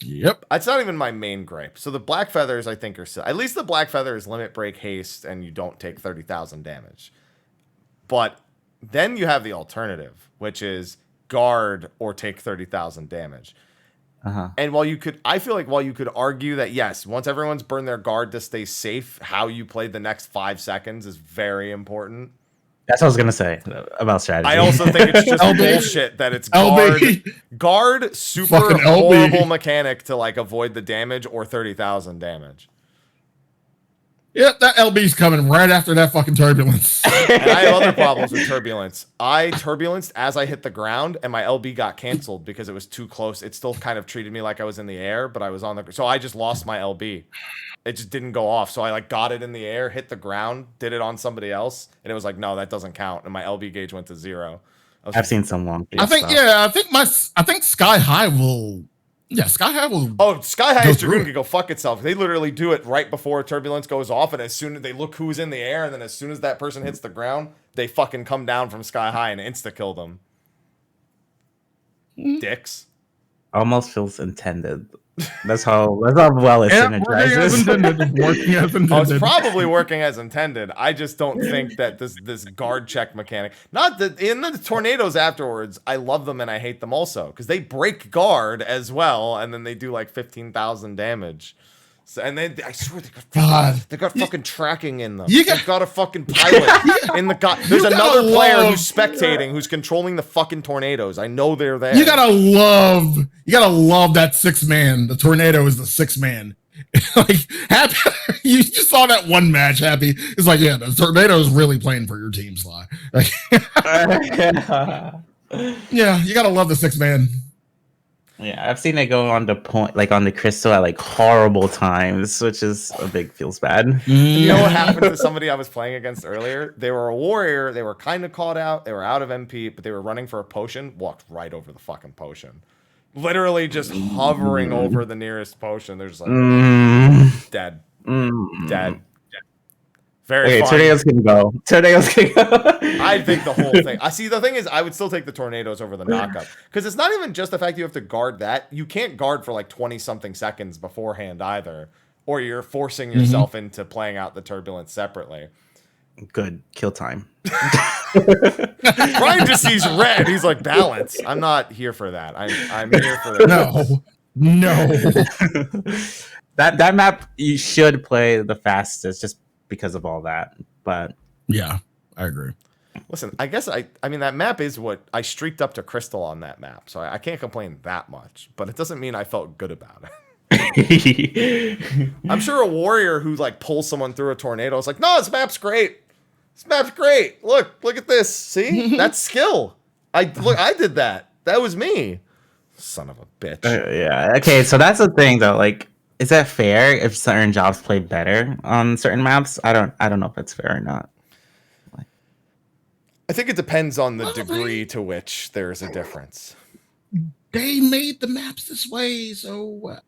Yep. It's not even my main gripe. So the black feathers, I think, are at least the black feather is limit break haste, and you don't take 30,000 damage. But then you have the alternative, which is guard or take 30,000 damage. And I feel like while you could argue that yes, once everyone's burned their guard to stay safe, how you play the next 5 seconds is very important. That's what I was gonna say about strategy. I also think it's just bullshit that it's guard super horrible mechanic to like avoid the damage or 30,000 damage. Yeah, that LB's coming right after that fucking turbulence. And I have other problems with turbulence. I turbulenced as I hit the ground, and my LB got canceled because it was too close. It still kind of treated me like I was in the air, but I was on the. So I just lost my LB. It just didn't go off. So I like got it in the air, hit the ground, did it on somebody else, and it was like, no, that doesn't count, and my LB gauge went to 0. I've seen some long. I think Sky High will. Yeah, Sky High will. Oh, Sky High's Dragoon can go fuck itself. They literally do it right before turbulence goes off, and as soon as they look who's in the air, and then as soon as that person hits the ground, they fucking come down from Sky High and insta-kill them. Dicks. Almost feels intended. That's how well it synergizes. It's probably working as intended. I just don't think that this guard check mechanic. Not that in the tornadoes afterwards, I love them and I hate them also because they break guard as well, and then they do like 15,000 damage. So, and then I swear they got fucking tracking in them. They've got a fucking pilot in the god. There's another player who's spectating, who's controlling the fucking tornadoes. I know they're there. You gotta love that 6-man. The tornado is the 6-man. Like Happy, you just saw that one match. Happy, it's like, yeah, the tornado is really playing for your team, Sly. Like, yeah, you gotta love the 6-man. Yeah, I've seen it go on the point, like on the crystal at like horrible times, which is a big feels bad. You know what happened to somebody I was playing against earlier? They were a warrior. They were kind of caught out. They were out of MP, but they were running for a potion. Walked right over the fucking potion. Literally just hovering over the nearest potion. They're just like, dead. Dead. Very fun. Tornadoes can go. I think the whole thing. I see. The thing is, I would still take the tornadoes over the knockup because it's not even just the fact you have to guard that. You can't guard for like 20 something seconds beforehand either, or you're forcing yourself into playing out the turbulence separately. Good kill time. Brian just sees red. He's like, balance. I'm not here for that. I'm here for that. No. That map you should play the fastest just because of all that. But yeah, I agree. Listen, I guess I mean that map is what I streaked up to Crystal on that map, so I can't complain that much. But it doesn't mean I felt good about it. I'm sure a warrior who like pulls someone through a tornado is like, no, this map's great. This map's great. Look at this. See, that's skill. I did that. That was me. Son of a bitch. Yeah. Okay. So that's the thing, though. Like, is that fair if certain jobs play better on certain maps? I don't know if that's fair or not. I think it depends on the degree to which there's a difference. They made the maps this way, so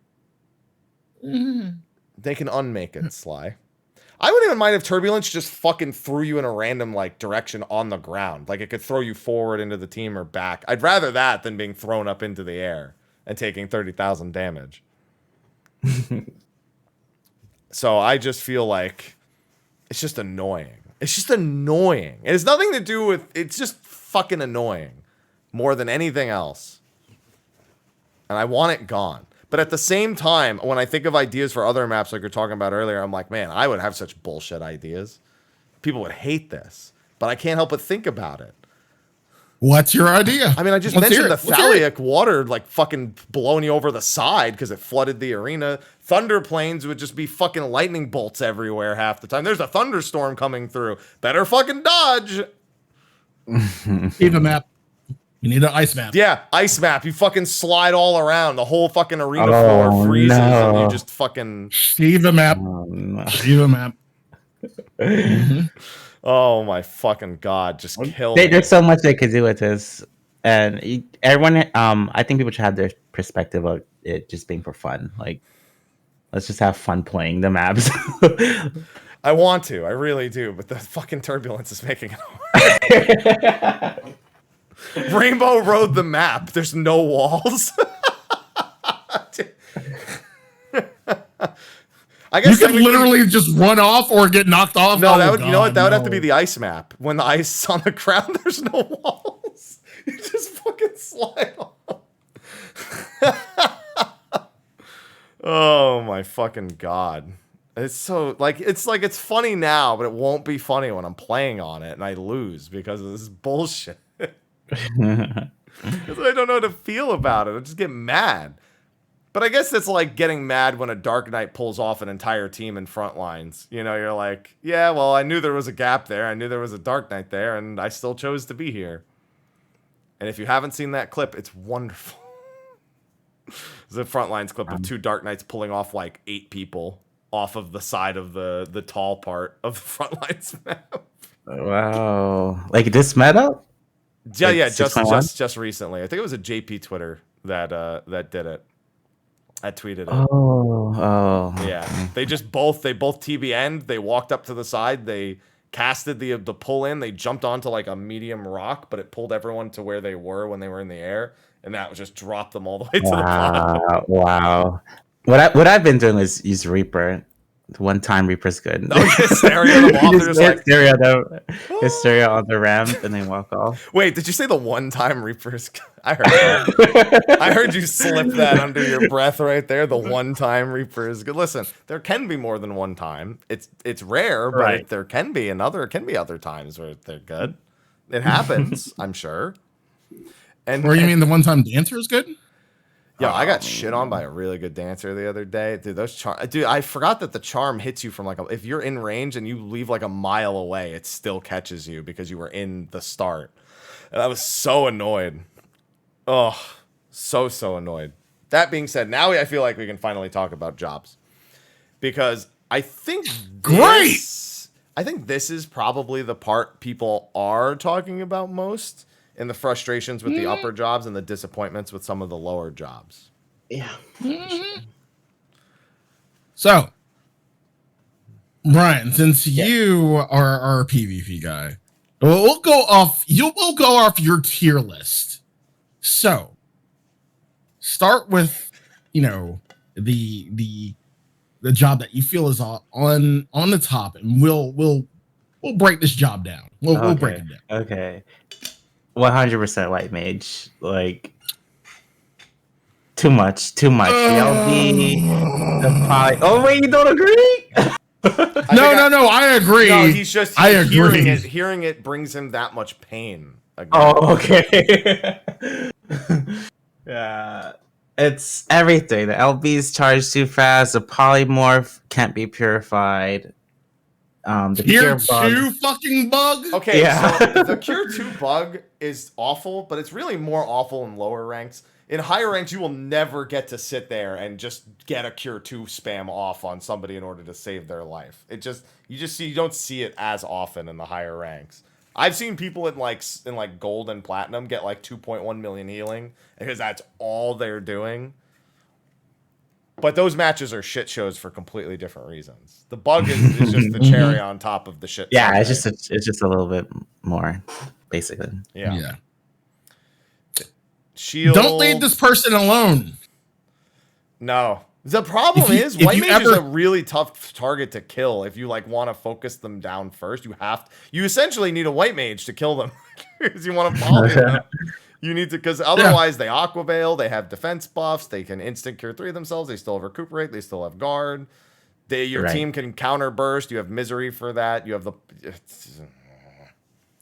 they can unmake it, Sly. I wouldn't even mind if Turbulence just fucking threw you in a random like direction on the ground. Like it could throw you forward into the team or back. I'd rather that than being thrown up into the air and taking 30,000 damage. So I just feel like it's just annoying. It's just annoying. It has nothing to do with, it's just fucking annoying more than anything else. And I want it gone. But at the same time, when I think of ideas for other maps like you're talking about earlier, I'm like, man, I would have such bullshit ideas. People would hate this. But I can't help but think about it. What's your idea? I mean, I just mentioned the Thaliac water like fucking blowing you over the side because it flooded the arena. Thunder planes would just be fucking lightning bolts everywhere half the time. There's a thunderstorm coming through. Better fucking dodge. Need a map. You need an ice map. Yeah, ice map. You fucking slide all around. The whole fucking arena floor freezes and you just fucking... Shiva map. Shiva map. Oh my fucking god! Just kill. There's so much they could do with this, and everyone. I think people should have their perspective of it just being for fun. Like, let's just have fun playing the maps. I want to. I really do, but the fucking turbulence is making it hard. Rainbow Road the map. There's no walls. I guess you can literally just run off or get knocked off. No, that would, you know what? That would have to be the ice map. When the ice on the ground, there's no walls. You just fucking slide off. Oh my fucking god! It's so it's funny now, but it won't be funny when I'm playing on it and I lose because of this bullshit. Because I don't know how to feel about it. I just get mad. But I guess it's like getting mad when a Dark Knight pulls off an entire team in front lines. You know, you're like, yeah, well, I knew there was a gap there. I knew there was a Dark Knight there, and I still chose to be here. And if you haven't seen that clip, it's wonderful. It's a front lines clip of 2 Dark Knights pulling off like 8 people off of the side of the tall part of the front lines map. Wow. Like this meta? Yeah, Like yeah, 6.1? just recently. I think it was a JP Twitter that did it. I tweeted it. Oh. Yeah. They both TBN'd. They walked up to the side. They casted the pull in. They jumped onto like a medium rock, but it pulled everyone to where they were when they were in the air, and that was just dropped them all the way to the bottom. Wow. What I've been doing is use Reaper. The one-time Reaper's good. No, hysteria them off. They're just Hysteria on the ramp and then walk off. Wait, did you say the one-time Reaper's? I heard that. I heard you slip that under your breath right there. The one-time Reaper is good. Listen, there can be more than one time. It's rare, but Right. there can be other times where they're good. It happens, I'm sure. Or you mean the one-time dancer is good? Yeah, I got shit on by a really good dancer the other day. Dude, I forgot that the charm hits you from if you're in range and you leave like a mile away, it still catches you because you were in the start. And I was so annoyed. Oh, so annoyed. That being said, now I feel like we can finally talk about jobs. Because I think this is probably the part people are talking about most. And the frustrations with the upper jobs and the disappointments with some of the lower jobs. Yeah. So, Brian, since you are our PvP guy, we'll go off your tier list. So, start with, the job that you feel is on the top, and we'll break this job down. We'll break it down. Okay. 100% white mage. Like too much. The LB, the poly. Oh wait, you don't agree? No, I agree. No, he's just I agree. Hearing it brings him that much pain. Again. Oh, okay. Yeah, it's everything. The LB's charged too fast. The polymorph can't be purified. The Tier bug. 2 fucking bug. Okay, Yeah. so the Cure 2 bug is awful, but it's really more awful in lower ranks. In higher ranks, you will never get to sit there and just get a Cure 2 spam off on somebody in order to save their life. You don't see it as often in the higher ranks. I've seen people in gold and platinum get like 2.1 million healing because that's all they're doing. But those matches are shit shows for completely different reasons. The bug is just the cherry on top of the shit. Yeah, it's just a little bit more, basically. Yeah. Shield. Don't leave this person alone. No. The problem is white mage is a really tough target to kill if you want to focus them down first. You essentially need a white mage to kill them because you want to follow them. You need to, because otherwise they Aqua Veil, they have defense buffs, they can instant cure 3 themselves, they still have recuperate, they still have guard. Your team can counter burst, you have misery for that, you have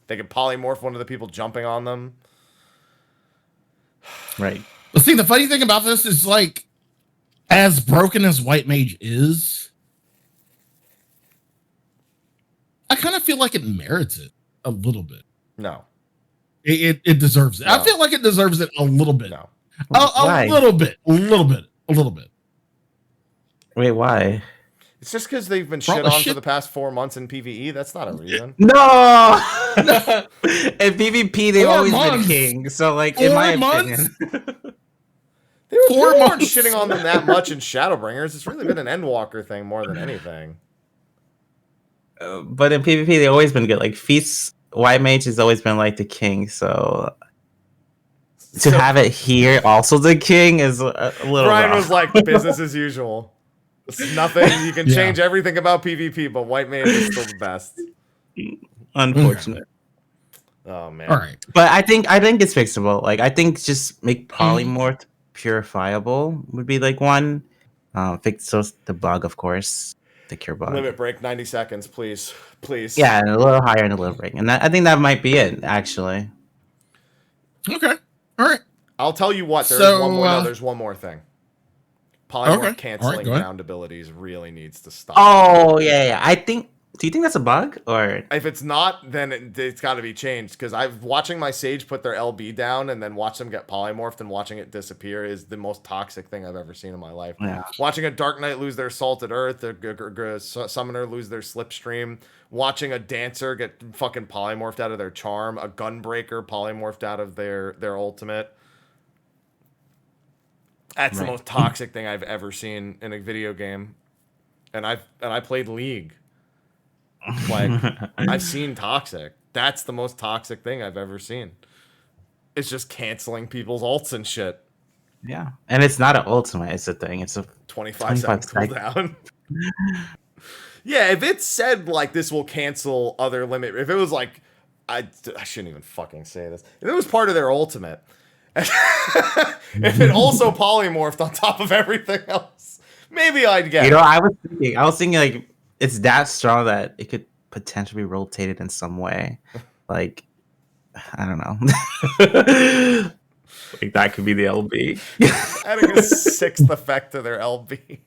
they can polymorph one of the people jumping on them. Right. But see, the funny thing about this is as broken as white mage is, I kind of feel like it merits it a little bit. No. It deserves it. No. I feel like it deserves it a little bit. No. A little bit. Wait, why? It's just because they've been shit on for the past 4 months in PvE. That's not a reason. No! In PvP, they've always been king. So, in my opinion. They weren't shitting on them that much in Shadowbringers. It's really been an Endwalker thing more than anything. But in PvP, they've always been good. Feast white mage has always been the king, so to have it here also the king is a little Brian rough. was business as usual. It's nothing. You can change everything about PvP, but white mage is still the best. Unfortunate. Oh man. All right. But I think it's fixable. I think just make polymorph purifiable would be one. Fix the bug, of course. the cure bug. Limit break 90 seconds, please. Yeah, and a little higher in the limit break, and I think that might be it actually. Okay, all right. I'll tell you what. There's one more thing. Polymorph canceling ground abilities really needs to stop. Oh yeah. Do you think that's a bug, or if it's not, then it's got to be changed? Because I've watching my Sage put their LB down and then watch them get polymorphed and watching it disappear is the most toxic thing I've ever seen in my life. Yeah. Watching a Dark Knight lose their Salted Earth, a Summoner lose their Slipstream, watching a Dancer get fucking polymorphed out of their Charm, a Gunbreaker polymorphed out of their ultimate. That's the most toxic thing I've ever seen in a video game, and I played League. Like, I've seen toxic. That's the most toxic thing I've ever seen. It's just canceling people's ults and shit. Yeah, and it's not an ultimate. It's a thing. It's a 25 second cooldown. Yeah, if it said like this will cancel other limit, if it was like I shouldn't even fucking say this. If it was part of their ultimate, if it also polymorphed on top of everything else, maybe I'd get. I was thinking like it's that strong that it could potentially be rotated in some way. Like, I don't know. Like that could be the LB. Adding a 6th effect to their LB.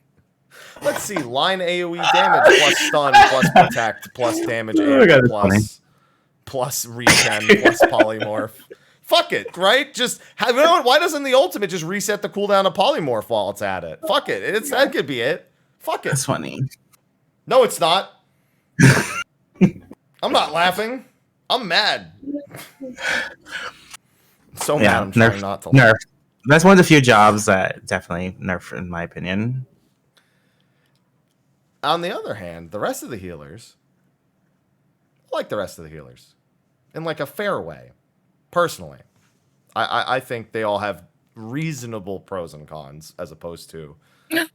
Let's see. Line AoE damage plus stun plus protect plus damage plus regen plus polymorph. Fuck it, right? Just you know what? Why doesn't the ultimate just reset the cooldown of polymorph while it's at it? Fuck it. That could be it. Fuck it. That's funny. No, it's not. I'm not laughing. I'm mad. So mad. I'm trying not to laugh. Nerf. That's one of the few jobs that definitely nerf, in my opinion. On the other hand, the rest of the healers, I like the rest of the healers in like a fair way. Personally, I think they all have reasonable pros and cons as opposed to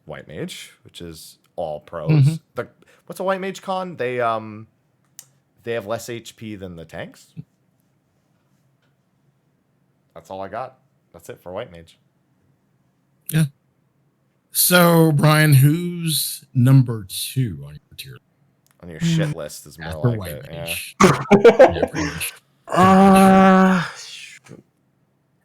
White Mage, which is all pros. What's a White Mage con? They have less HP than the tanks. That's all I got. That's it for White Mage. Yeah. So, Brian, who's number 2 on your tier? On your shit list is more After like White it. Mage.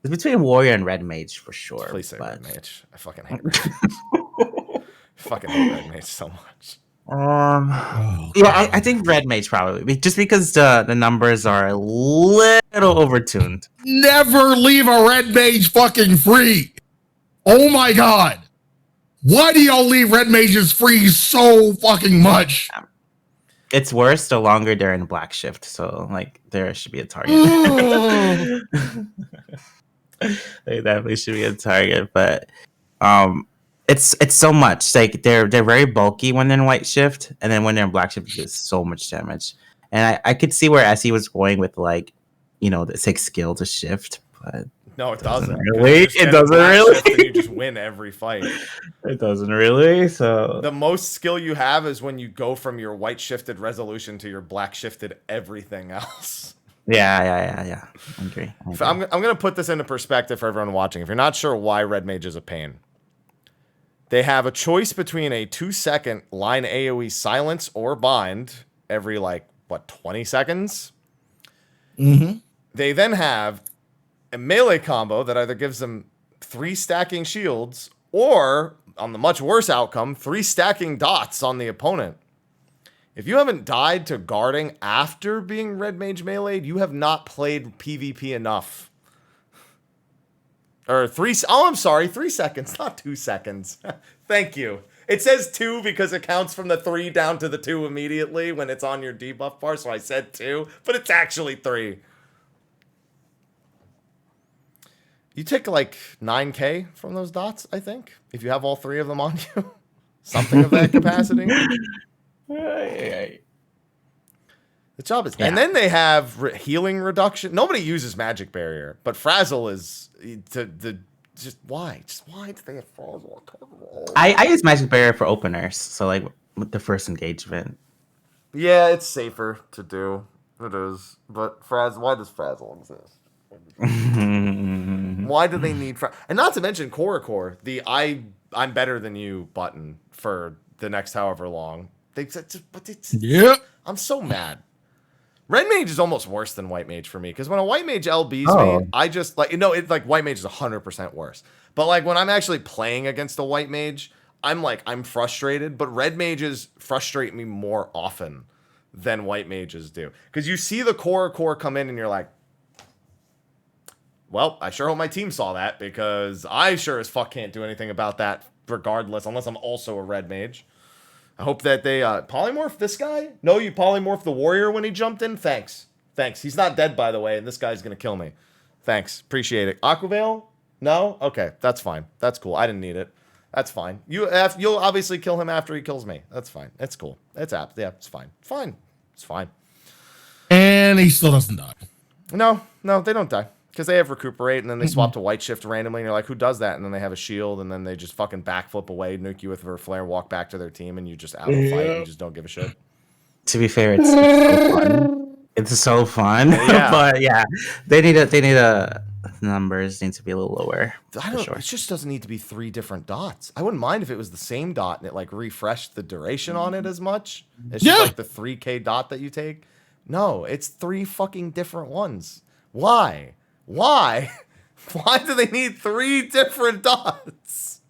It's between Warrior and Red Mage for sure. Please say Red Mage. I fucking hate Red Mage. fucking hate Red Mage so much. I think Red Mage probably, just because the numbers are a little overtuned. Never leave a Red Mage fucking free. Oh my god. Why do y'all leave Red Mages free so fucking much? It's worse the longer they're in Black Shift, so like there should be a target. They definitely should be a target, but it's so much. Like they're very bulky when they're in White Shift, and then when they're in Black Shift, you get so much damage. And I could see where SE was going with like, the 6 skill to shift, but no, it doesn't. Really, it doesn't really. You just win every fight. It doesn't really. So the most skill you have is when you go from your white shifted resolution to your black shifted everything else. Yeah. I agree. I'm gonna put this into perspective for everyone watching. If you're not sure why Red Mage is a pain, they have a choice between a 2-second line AoE silence or bind every 20 seconds. They then have a melee combo that either gives them 3 stacking shields or, on the much worse outcome, 3 stacking dots on the opponent. If you haven't died to guarding after being Red Mage melee'd, you have not played PvP enough. Or 3 seconds, not 2 seconds. Thank you. It says 2 because it counts from the 3 down to the 2 immediately when it's on your debuff bar, so I said 2, but it's actually 3. You take 9k from those dots, I think, if you have all 3 of them on you. Something of that capacity. The job is... Yeah. And then they have healing reduction. Nobody uses Magic Barrier, but Frazzle is... Just why? Just why do they have Frazzle? I use Magic Barrier for openers, so with the first engagement. Yeah, it's safer to do. It is. But why does Frazzle exist? Why do they need and not to mention Core, the I'm better than you button for the next however long Yep. I'm so mad. Red mage is almost worse than white mage for me, because when a white mage LBs me, I just like, it's like white mage is 100% worse. But like when I'm actually playing against a white mage, I'm frustrated. But red mages frustrate me more often than white mages do, because you see the core come in and you're like, well, I sure hope my team saw that, because I sure as fuck can't do anything about that regardless, unless I'm also a red mage. I hope that they polymorph this guy. No, you polymorph the warrior when he jumped in. Thanks. He's not dead, by the way, and this guy's going to kill me. Thanks. Appreciate it. Aquaveil? No? Okay, that's fine. That's cool. I didn't need it. That's fine. You'll obviously kill him after he kills me. That's fine. It's cool. It's apt. Yeah, it's fine. It's fine. And he still doesn't die. No, they don't die. Because they have recuperate, and then they swap to white shift randomly, and you're like, who does that? And then they have a shield, and then they just fucking backflip away, nuke you with her flare, walk back to their team, and you just out of fight, and you just don't give a shit. To be fair, it's so fun. It's so fun. Yeah. But yeah, they need a numbers need to be a little lower. It just doesn't need to be 3 different dots. I wouldn't mind if it was the same dot and it like refreshed the duration on it as much. It's just like the 3K dot that you take. No, it's 3 fucking different ones. Why? Why do they need 3 different dots?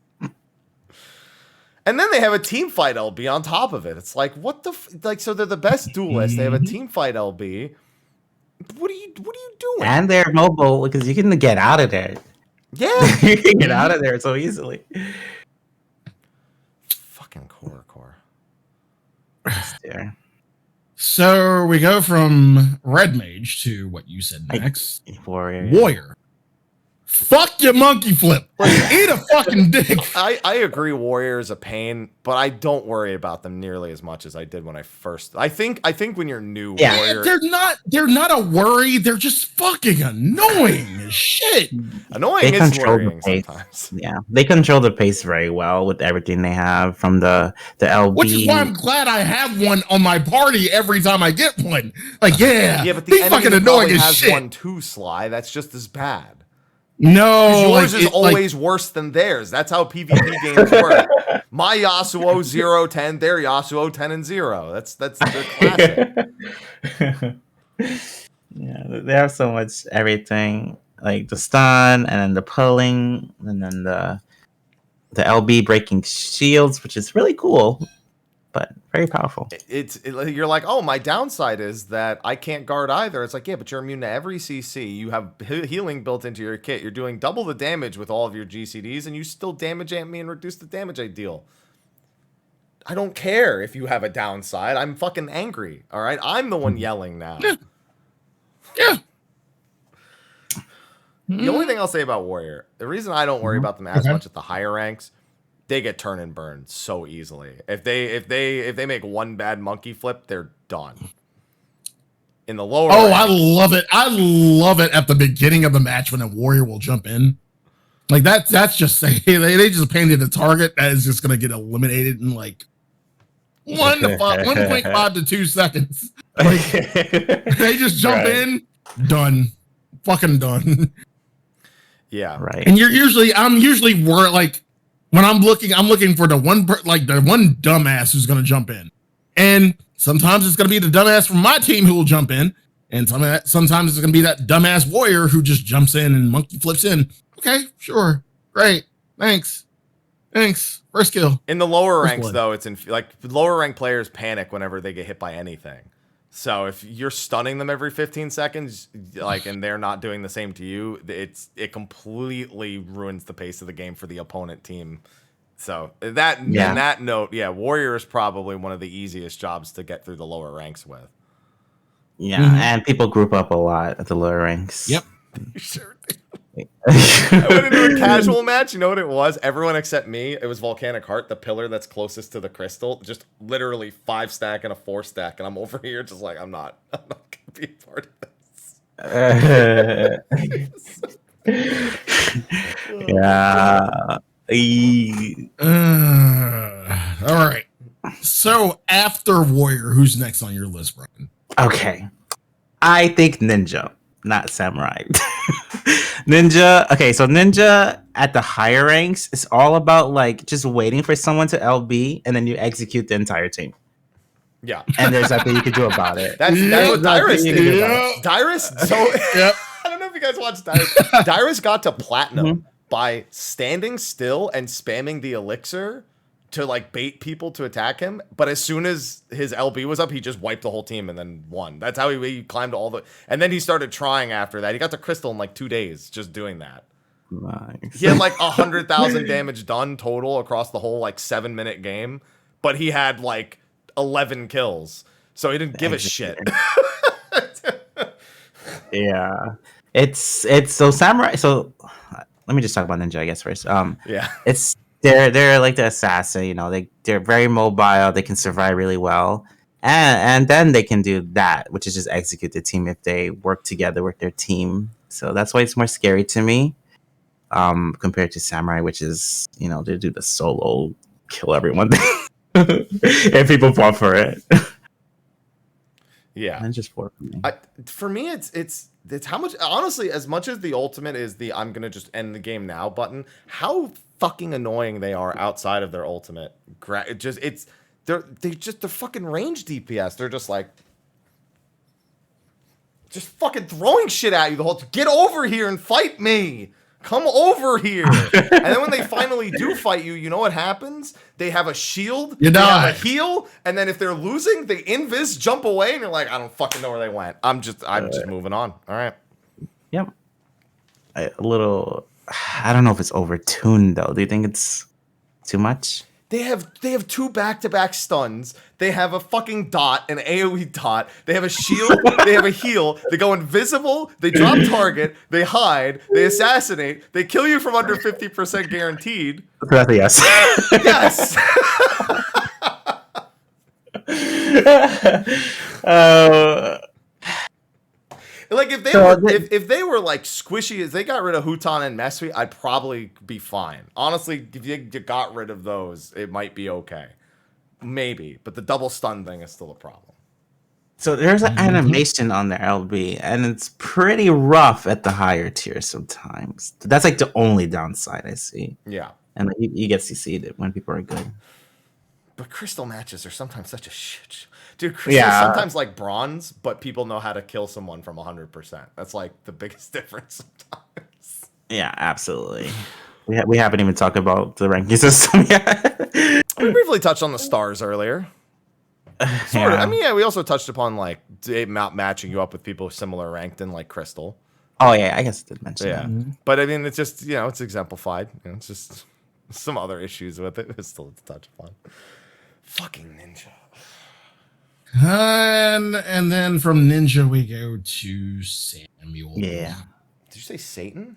And then they have a team fight LB on top of it. It's like, what the so they're the best duelists. They have a team fight LB. What are you doing? And they're mobile, because you can get out of there. Yeah. You can get out of there so easily. Fucking core. There. So we go from red mage to what you said next. Warrior. Fuck your monkey flip. Eat a fucking dick. I agree warrior is a pain, but I don't worry about them nearly as much as I did when I first. I think when you're new, warrior, they're not a worry, they're just fucking annoying as shit. Annoying is worrying sometimes. Yeah. They control the pace very well with everything they have from the LB. Which is why I'm glad I have one on my party every time I get one. Like, yeah, but the enemy fucking annoying as has shit. One too, Sly. That's just as bad. No, yours is always worse than theirs. That's how PvP games work. My Yasuo 0-10, their Yasuo 10-0. That's their classic. Yeah, they have so much everything, like the stun and then the pulling and then the LB breaking shields, which is really cool, but very powerful. You're like, oh, my downside is that I can't guard either. It's like, yeah, but you're immune to every CC. You have healing built into your kit. You're doing double the damage with all of your GCDs, and you still damage amp me and reduce the damage I deal. I don't care if you have a downside. I'm fucking angry. All right, I'm the one yelling now. Yeah. The only thing I'll say about Warrior, the reason I don't worry about them as much at the higher ranks, they get turn and burn so easily. If they make one bad monkey flip, they're done. In the lower ranks, I love it. I love it at the beginning of the match when a warrior will jump in. Like that's just they just painted a target that is just gonna get eliminated in like 1.5 to 2 seconds. Like they just jump in, done. Fucking done. Yeah. Right. And I'm usually worried, like when I'm looking for the one dumbass who's gonna jump in. And sometimes it's gonna be the dumbass from my team who will jump in, and sometimes it's gonna be that dumbass warrior who just jumps in and monkey flips in. Okay, sure, great, thanks. First kill. In the lower ranks, though, it's like lower rank players panic whenever they get hit by anything. So if you're stunning them every 15 seconds, like, and they're not doing the same to you, it completely ruins the pace of the game for the opponent team. So on that note, warrior is probably one of the easiest jobs to get through the lower ranks with. Yeah, and people group up a lot at the lower ranks. Yep. Sure. I went into a casual match. You know what it was? Everyone except me. It was Volcanic Heart, the pillar that's closest to the crystal. Just literally 5 stack and a 4 stack, and I'm over here just like I'm not gonna be a part of this. Yeah. All right. So after warrior, who's next on your list, Brian? Okay. I think ninja, not samurai. Ninja. Okay, so ninja at the higher ranks is all about like just waiting for someone to LB and then you execute the entire team. Yeah. And there's nothing you can do about it. That's what Dyrus did. Yeah. Dyrus, so Yep. I don't know if you guys watched Dyrus. Dyrus got to platinum by standing still and spamming the elixir to like bait people to attack him. But as soon as his LB was up, he just wiped the whole team and then won. That's how he climbed all the. And then he started trying after that. He got to Crystal in like 2 days just doing that. Nice. He had like 100,000 damage done total across the whole like 7-minute game, but he had like 11 kills, so he didn't give a shit. Yeah, it's so samurai. So let me just talk about ninja, I guess, first. Yeah, it's they're like the assassin. You know, they're very mobile. They can survive really well, and then they can do that, which is just execute the team if they work together with their team. So that's why it's more scary to me, compared to samurai, which is, you know, they do the solo kill everyone and people fall for it. yeah. And just for me. For me, it's how much, honestly, as much as the ultimate is the I'm gonna just end the game now button, how fucking annoying they are outside of their ultimate. They're fucking range DPS. They're just like fucking throwing shit at you the whole time. Get over here and fight me. Come over here. And then when they finally do fight you, you know what happens? They have a shield, you die. Have a heal, and then if they're losing, they invis, jump away, and you're like, I don't fucking know where they went. I'm just moving on. All right. Yep. I don't know if it's overtuned though. Do you think it's too much? They have 2 back-to-back stuns. They have a fucking dot, an AoE dot. They have a shield. They have a heal. They go invisible. They drop target. They hide. They assassinate. They kill you from under 50% guaranteed. Yes. Yes. Like if they were like squishy as they got rid of Huton and Mesui, I'd probably be fine. Honestly, if you got rid of those, it might be okay. Maybe, but the double stun thing is still a problem. So there's an animation on their LB, and it's pretty rough at the higher tiers sometimes. That's like the only downside I see. Yeah. And like, you get CC'd when people are good. But crystal matches are sometimes such a shit. Dude, crystal's sometimes like bronze, but people know how to kill someone from 100%. That's like the biggest difference sometimes. Yeah, absolutely. We haven't even talked about the ranking system yet. We briefly touched on the stars earlier. Sort of. I mean, yeah, we also touched upon like matching you up with people similar ranked in like crystal. Oh yeah, I guess I did mention that. But I mean, it's just, you know, it's exemplified. You know, it's just some other issues with it. It's still to touch upon. Fucking Ninja. And then from Ninja we go to Samuel. Yeah. Did you say Satan?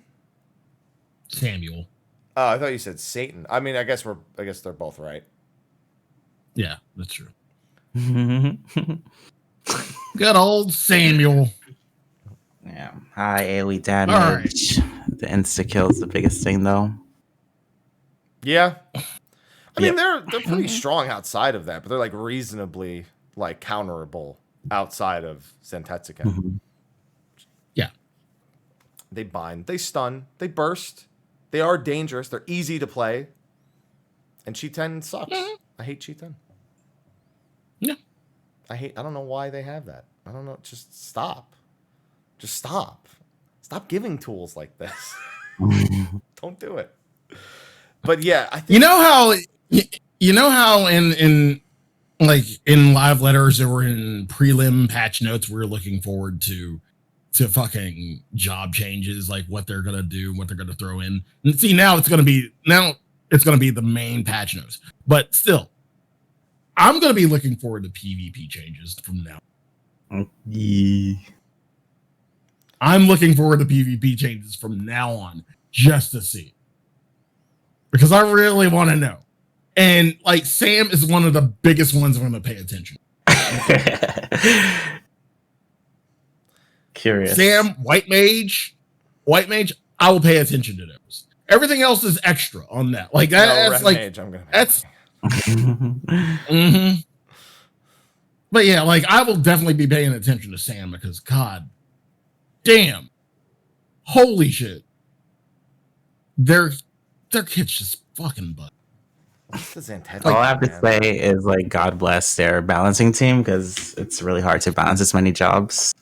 Samuel. Oh, I thought you said Satan. I mean, I guess they're both right. Yeah, that's true. Good old Samuel. Yeah. High AoE damage. Right. The insta-kill is the biggest thing though. Yeah. I mean, they're pretty strong outside of that, but they're like reasonably like counterable outside of Zentetsuken. Yeah. They bind, they stun, they burst. They are dangerous. They're easy to play. And Chi-10 sucks. I hate Chi-10. Yeah. I don't know why they have that. I don't know. Just stop. Just stop. Stop giving tools like this. Don't do it. But yeah, I think you know how in live letters or in prelim patch notes we're looking forward to fucking job changes, like what they're gonna do, what they're gonna throw in. And see, now it's gonna be the main patch notes. But still, I'm gonna be looking forward to PvP changes from now. Yeah. I'm looking forward to PvP changes from now on, just to see. Because I really want to know. And like Sam is one of the biggest ones I'm going to pay attention. Curious. Sam, White Mage, I will pay attention to those. Everything else is extra on that. Like that's like Mage, I'm gonna that's. But yeah, like I will definitely be paying attention to Sam because God damn, holy shit, their kid's just fucking butt. All I have to say is like God bless their balancing team because it's really hard to balance this many jobs.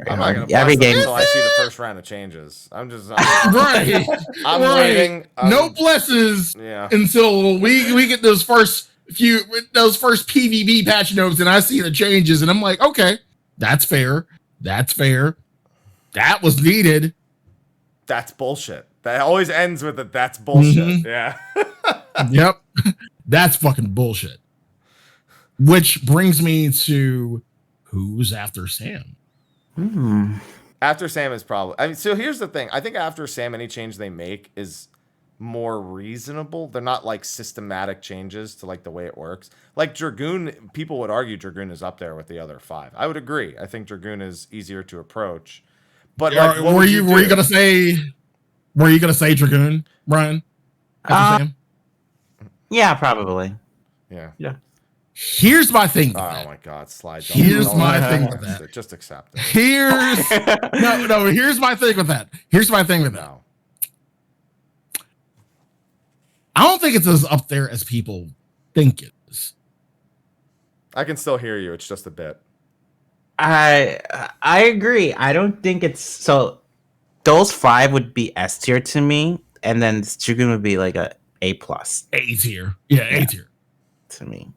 I'm not gonna every game until I see the first round of changes. I'm right. I'm waiting. No blesses until we get those first PvP patch notes and I see the changes and I'm like, okay, that's fair. That's fair. That was needed. That's bullshit. That always ends with a that's bullshit. Mm-hmm. Yeah. Yep. That's fucking bullshit. Which brings me to who's after Sam? After Sam is probably. I mean, so here's the thing. I think after Sam, any change they make is more reasonable. They're not like systematic changes to like the way it works. Like Dragoon, people would argue Dragoon is up there with the other 5. I would agree. I think Dragoon is easier to approach. But like, were you gonna say Dragoon, Brian? After Sam? Yeah, probably. Yeah. Here's my thing. Oh my God, Slide. Here's my thing with that. Just accept it. No. Here's my thing with that. No. I don't think it's as up there as people think it is. I can still hear you. It's just a bit. I agree. I don't think it's so. Those 5 would be S tier to me, and then Dragoon would be like a A+. A tier. Yeah, A tier. To me.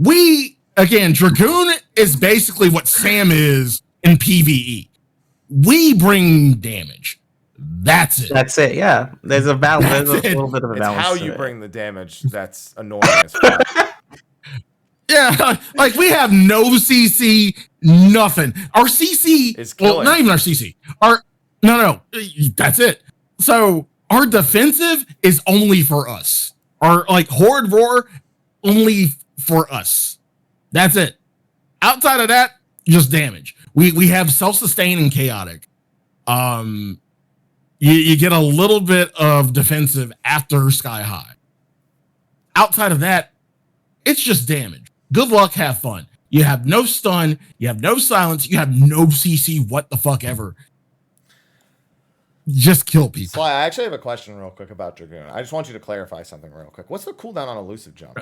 Dragoon is basically what Sam is in PvE. We bring damage. That's it. Yeah. There's a balance. There's a little bit of a balance. It's how you bring the damage that's annoying as fuck. Yeah, like we have no CC, nothing. Our CC is killing. Not even our CC. No, that's it. So our defensive is only for us. Our like Horde Roar only for us. That's it. Outside of that, just damage. We have self-sustain and chaotic. You get a little bit of defensive after Sky High. Outside of that, it's just damage. Good luck, have fun. You have no stun, you have no silence, you have no CC, what the fuck ever. Just kill people. Sly, I actually have a question real quick about Dragoon. I just want you to clarify something real quick. What's the cooldown on elusive jump?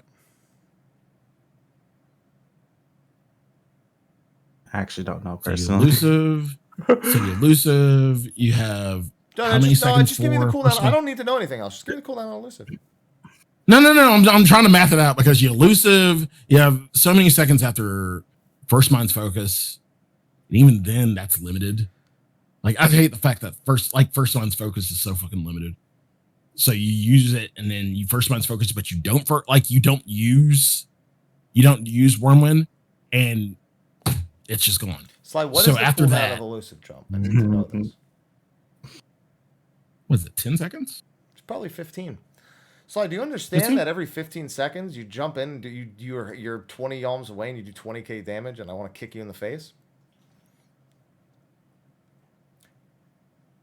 I actually don't know personally. Elusive, you have how many seconds? Just give me the cooldown. I don't need to know anything else. Just give me the cooldown on elusive. No. I'm trying to math it out because you elusive, you have so many seconds after first mind's focus. And even then, that's limited. Like I hate the fact that first mind's focus is so fucking limited. So you use it and then you first mind's focus, but you don't use Wormwind, and it's just gone. Sly, what is the cooldown of elusive jump? I need to know this. Was it 10 seconds? It's probably 15. Sly, do you understand that every 15 seconds you jump in, you're 20 yalms away and you do 20k damage, and I want to kick you in the face?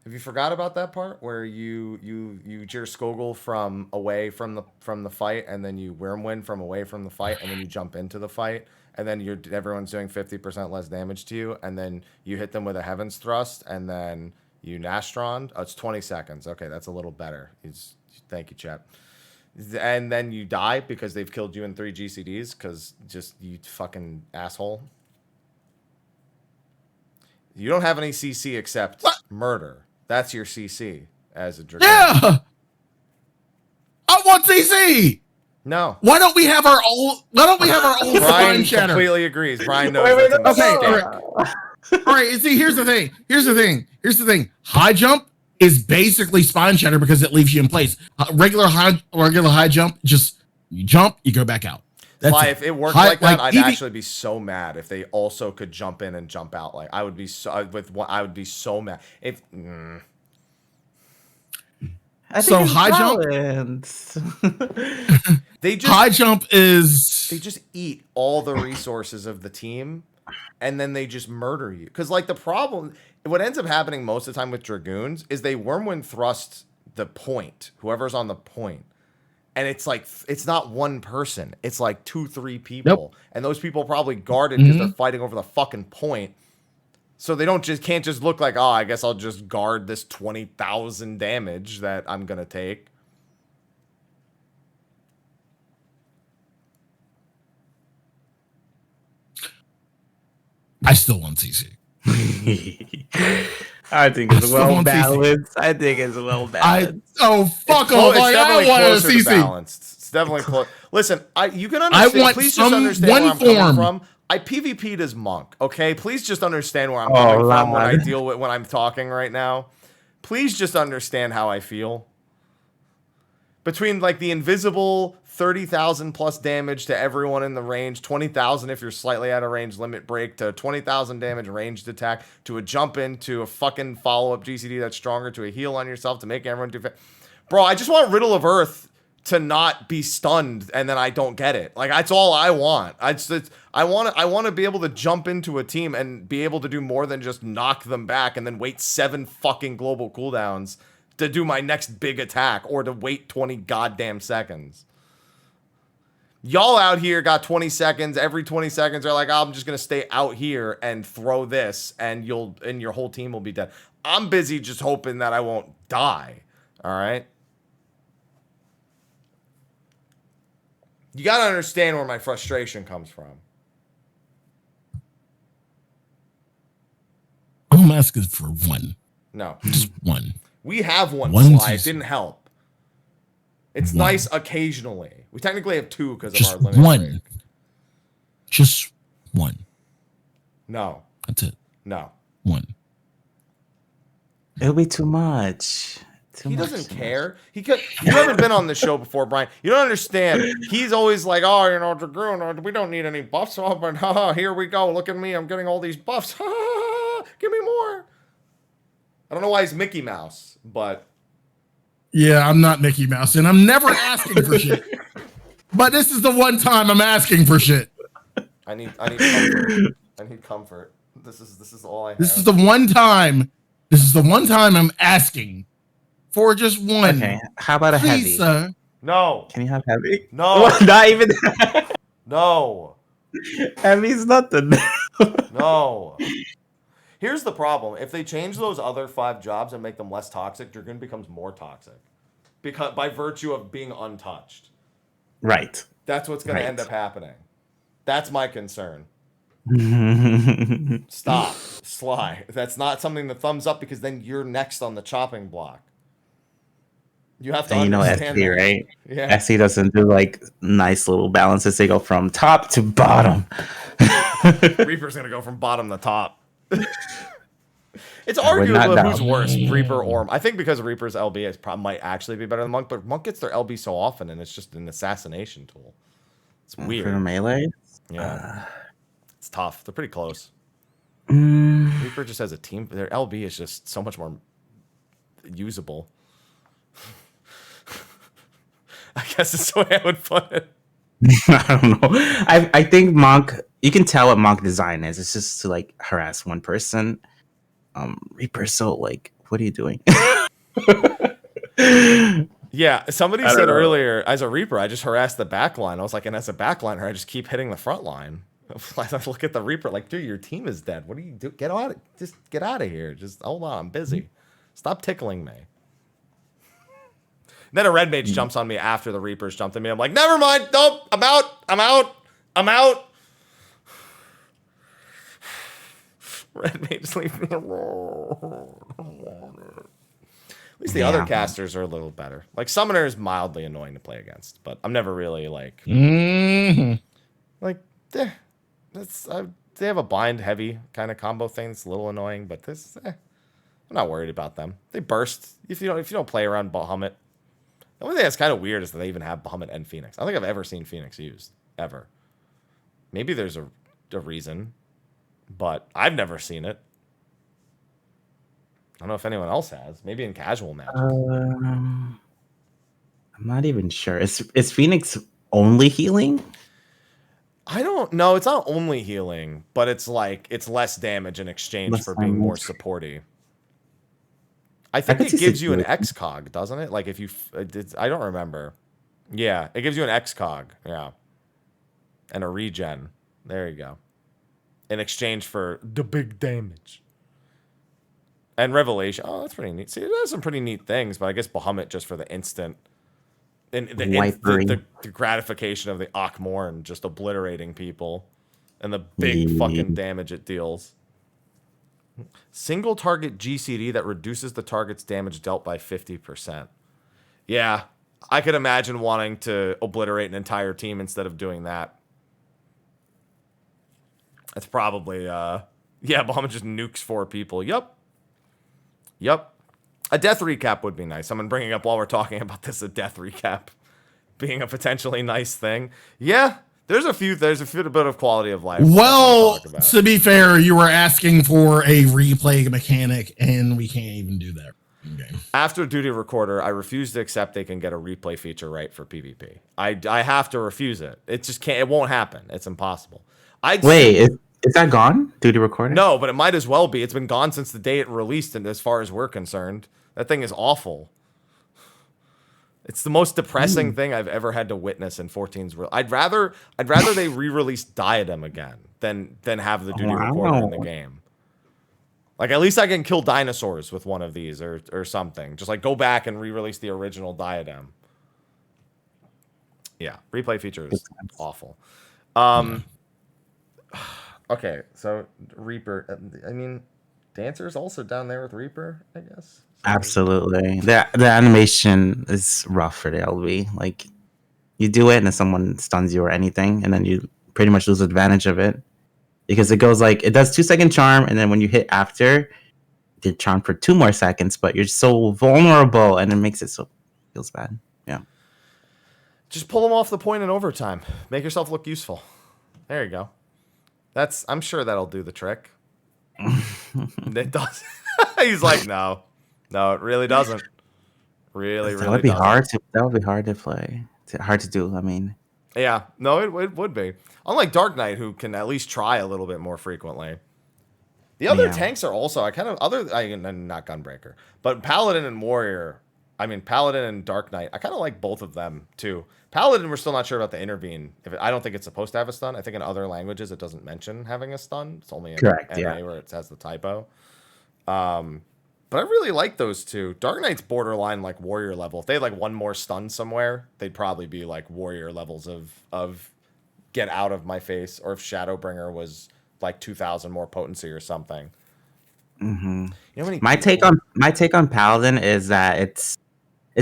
Have you forgot about that part where you Jir Skogul from away from the fight, and then you Wormwind from away from the fight, and then you jump into the fight, and then everyone's doing 50% less damage to you, and then you hit them with a Heaven's Thrust, and then you Nastron. Oh, it's 20 seconds. Okay, that's a little better. Thank you, chat. And then you die because they've killed you in 3 GCDs because just you fucking asshole. You don't have any CC except murder. That's your CC as a Dragoon. Yeah! I want CC! No. Why don't we have our old Brian chatter? Completely agrees. Brian knows that's a mistake. All right, see, here's the thing. High jump is basically spine shatter because it leaves you in place. Regular high jump, just you jump, you go back out. That's why if it worked like that, I'd actually be so mad if they also could jump in and jump out. Like I would be so mad if. So high jump. High jump is they just eat all the resources of the team, and then they just murder you. Because like the problem, what ends up happening most of the time with Dragoons is they Wormwind thrust the point, whoever's on the point. And it's like, it's not one person. It's like 2-3 people. Nope. And those people probably guarded because they're fighting over the fucking point. So they can't just look like, oh, I guess I'll just guard this 20,000 damage that I'm going to take. I still want CC. I think it's well balanced. I think it's well balanced. Fuck off! Like, I don't want a CC. It's definitely close. Listen, you can understand. Please just understand where I'm coming from. I PvP'd as Monk. Okay, please just understand where I'm coming from when I deal with when I'm talking right now. Please just understand how I feel. Between like the invisible 30,000 plus damage to everyone in the range, 20,000 if you're slightly out of range limit break, to 20,000 damage ranged attack, to a jump into a fucking follow-up GCD that's stronger, to a heal on yourself, to make everyone do fast. Bro, I just want Riddle of Earth to not be stunned and then I don't get it. Like, that's all I want. I want to be able to jump into a team and be able to do more than just knock them back and then wait 7 fucking global cooldowns to do my next big attack, or to wait 20 goddamn seconds. Y'all out here got 20 seconds. Every 20 seconds are like, oh, I'm just gonna stay out here and throw this, and your whole team will be dead. I'm busy just hoping that I won't die. All right. You gotta understand where my frustration comes from. I'm asking for one. No, just one. We have one Sly. It didn't help. It's nice occasionally. We technically have 2 because of our limit break. Just one. No. That's it. No. One. It'll be too much. He doesn't care. You haven't been on the show before, Brian. You don't understand. He's always like, oh, you know, we don't need any buffs. Oh, but here we go. Look at me. I'm getting all these buffs. Give me more. I don't know why he's Mickey Mouse, but... Yeah, I'm not Mickey Mouse, and I'm never asking for shit. But this is the one time I'm asking for shit. I need comfort. I need comfort. This is all I have. This is the one time. This is the one time I'm asking for just one. Okay, how about a heavy? Sir. No. Can you have heavy? No. Not even. No. Heavy's nothing. No. Here's the problem. If they change those other 5 jobs and make them less toxic, Dragoon becomes more toxic. Because by virtue of being untouched. Right. That's what's going to end up happening. That's my concern. Stop. Sly. That's not something to thumbs up, because then you're next on the chopping block. You have to understand. You know SC, right? Yeah. SC doesn't do like nice little balances. They go from top to bottom. Reaper's going to go from bottom to top. It's arguable who's worse, Reaper or... I think because Reaper's LB might actually be better than Monk, but Monk gets their LB so often, and it's just an assassination tool. It's weird. For melee? Yeah. It's tough. They're pretty close. Reaper just has a team. Their LB is just so much more usable. I guess that's the way I would put it. I don't know. I think Monk... You can tell what Monk design is. It's just to like harass one person. Reaper, so like, what are you doing? Yeah, somebody said earlier, as a Reaper, I just harass the back line. I was like, and as a backliner, I just keep hitting the front line. I look at the Reaper like, dude, your team is dead. What do you do? Get out of, just get out of here. Just hold on, I'm busy. Stop tickling me. Then a red mage jumps on me after the Reapers jumped at me. I'm like, never mind. Nope, I'm out. Red mage, leave me alone. At least the other casters are a little better. Like, Summoner is mildly annoying to play against, but I'm never really like... Like, they have a bind heavy kind of combo thing that's a little annoying, but this... I'm not worried about them. They burst. If you don't play around Bahamut. The only thing that's kind of weird is that they even have Bahamut and Phoenix. I don't think I've ever seen Phoenix used. Ever. Maybe there's a reason, but I've never seen it. I don't know if anyone else has. Maybe in casual matches. I'm not even sure. Is Phoenix only healing? I don't know. It's not only healing, but it's like it's less damage in exchange for being more supporty. I think it gives you an XCOG, doesn't it? Like if you, I don't remember. Yeah, it gives you an XCOG. Yeah, and a regen. There you go. In exchange for the big damage. And Revelation. Oh, that's pretty neat. See, it has some pretty neat things, but I guess Bahamut just for the instant. And the gratification of the Akmorn just obliterating people. and the big fucking damage it deals. Single target GCD that reduces the target's damage dealt by 50%. Yeah, I could imagine wanting to obliterate an entire team instead of doing that. That's probably, yeah, Bahamut just nukes 4 people. Yep. A death recap would be nice. I'm bringing up while we're talking about this, a death recap being a potentially nice thing. Yeah, there's a bit of quality of life. Well, to be fair, you were asking for a replay mechanic, and we can't even do that. Okay. After Duty Recorder, I refuse to accept they can get a replay feature right for PvP. I have to refuse it. It just can't. It won't happen. It's impossible. Wait, is that gone? Duty Recorder? No, but it might as well be. It's been gone since the day it released, and as far as we're concerned, that thing is awful. It's the most depressing thing I've ever had to witness in 14's. I'd rather they re-release Diadem again than have the Duty Recorder in the game. Like, at least I can kill dinosaurs with one of these or something. Just like go back and re-release the original Diadem. Yeah, replay feature is awful. Okay, so Reaper. I mean, Dancer's also down there with Reaper, I guess. Absolutely. The animation is rough for the LB. Like, you do it and then someone stuns you or anything, and then you pretty much lose advantage of it. Because it goes like, it does 2-second charm, and then when you hit after, it charm for 2 more seconds, but you're so vulnerable, and it makes it so feels bad. Yeah. Just pull them off the point in overtime. Make yourself look useful. There you go. I'm sure that'll do the trick. It does. He's like, no, it really doesn't. Really that would be doesn't. That would be hard to play. Hard to do. I mean, yeah, no, it would be. Unlike Dark Knight, who can at least try a little bit more frequently. The other tanks are also not Gunbreaker, but Paladin and Warrior. I mean, Paladin and Dark Knight. I kind of like both of them too. Paladin, we're still not sure about the intervene. I don't think it's supposed to have a stun. I think in other languages it doesn't mention having a stun. It's only in NA where it has the typo. But I really like those two. Dark Knight's borderline like Warrior level. If they had like one more stun somewhere, they'd probably be like Warrior levels of get out of my face. Or if Shadowbringer was like 2,000 more potency or something. Mm-hmm. You know, my take on Paladin is that it's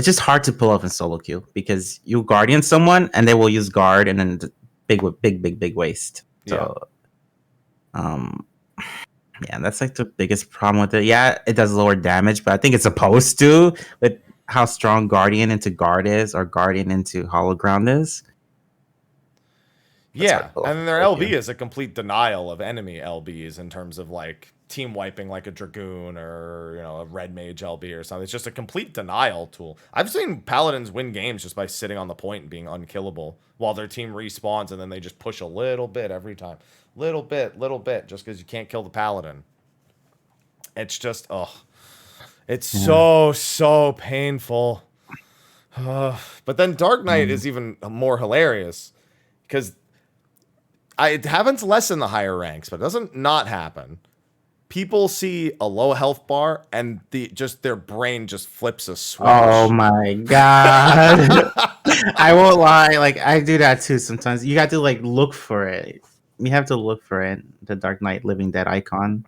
just hard to pull off in solo queue because you guardian someone and they will use guard and then big waste. So, yeah, that's like the biggest problem with it. Yeah, it does lower damage, but I think it's supposed to with how strong Guardian into Guard is or Guardian into Hollow Ground is. Yeah, and then their LB is a complete denial of enemy LBs in terms of like team wiping like a Dragoon or, you know, a Red Mage LB or something. It's just a complete denial tool. I've seen Paladins win games just by sitting on the point and being unkillable while their team respawns and then they just push a little bit every time. Little bit, just because you can't kill the Paladin. It's just, it's so painful. But then Dark Knight is even more hilarious because it happens less in the higher ranks, but it doesn't not happen. People see a low health bar and their brain just flips a switch. Oh my god. I won't lie, like I do that too sometimes. You got to like look for it. You have to look for it. The Dark Knight Living Dead icon.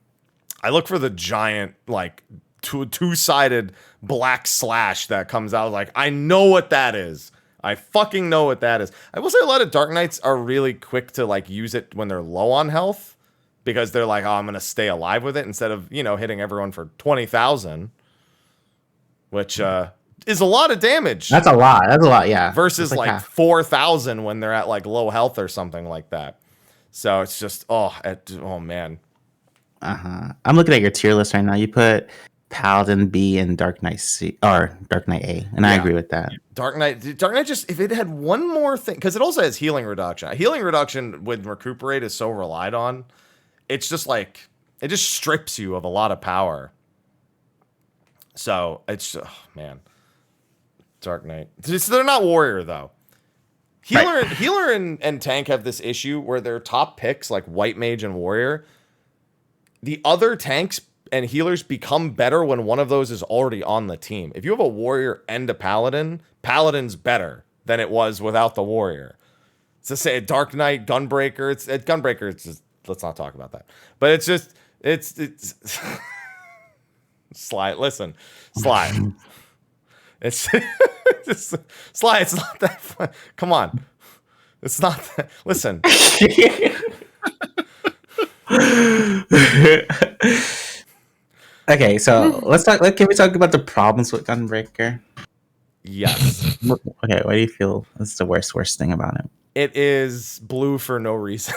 I look for the giant like two-sided black slash that comes out. Like, I know what that is. I fucking know what that is. I will say a lot of Dark Knights are really quick to like use it when they're low on health. Because they're like, oh, I'm going to stay alive with it instead of, you know, hitting everyone for 20,000. Which is a lot of damage. That's a lot, yeah. Versus like 4,000 when they're at like low health or something like that. So it's just, oh man. I'm looking at your tier list right now. You put Paladin B and Dark Knight C, or Dark Knight A. And I agree with that. Dark Knight just, if it had one more thing, because it also has healing reduction. Healing reduction with Recuperate is so relied on. It's just like, it just strips you of a lot of power. So it's, man. Dark Knight. They're not Warrior, though. Healer and Tank have this issue where their top picks, like White Mage and Warrior, the other tanks and healers become better when one of those is already on the team. If you have a Warrior and a Paladin, Paladin's better than it was without the Warrior. To say Dark Knight, Gunbreaker, Gunbreaker, it's just, let's not talk about that. But it's just it's Sly. Listen, Sly. It's just, Sly. It's not that fun. Come on, it's not. That, listen. Okay, so let's talk. Can we talk about the problems with Gunbreaker? Yes. Okay, what do you feel is the worst thing about it? It is blue for no reason.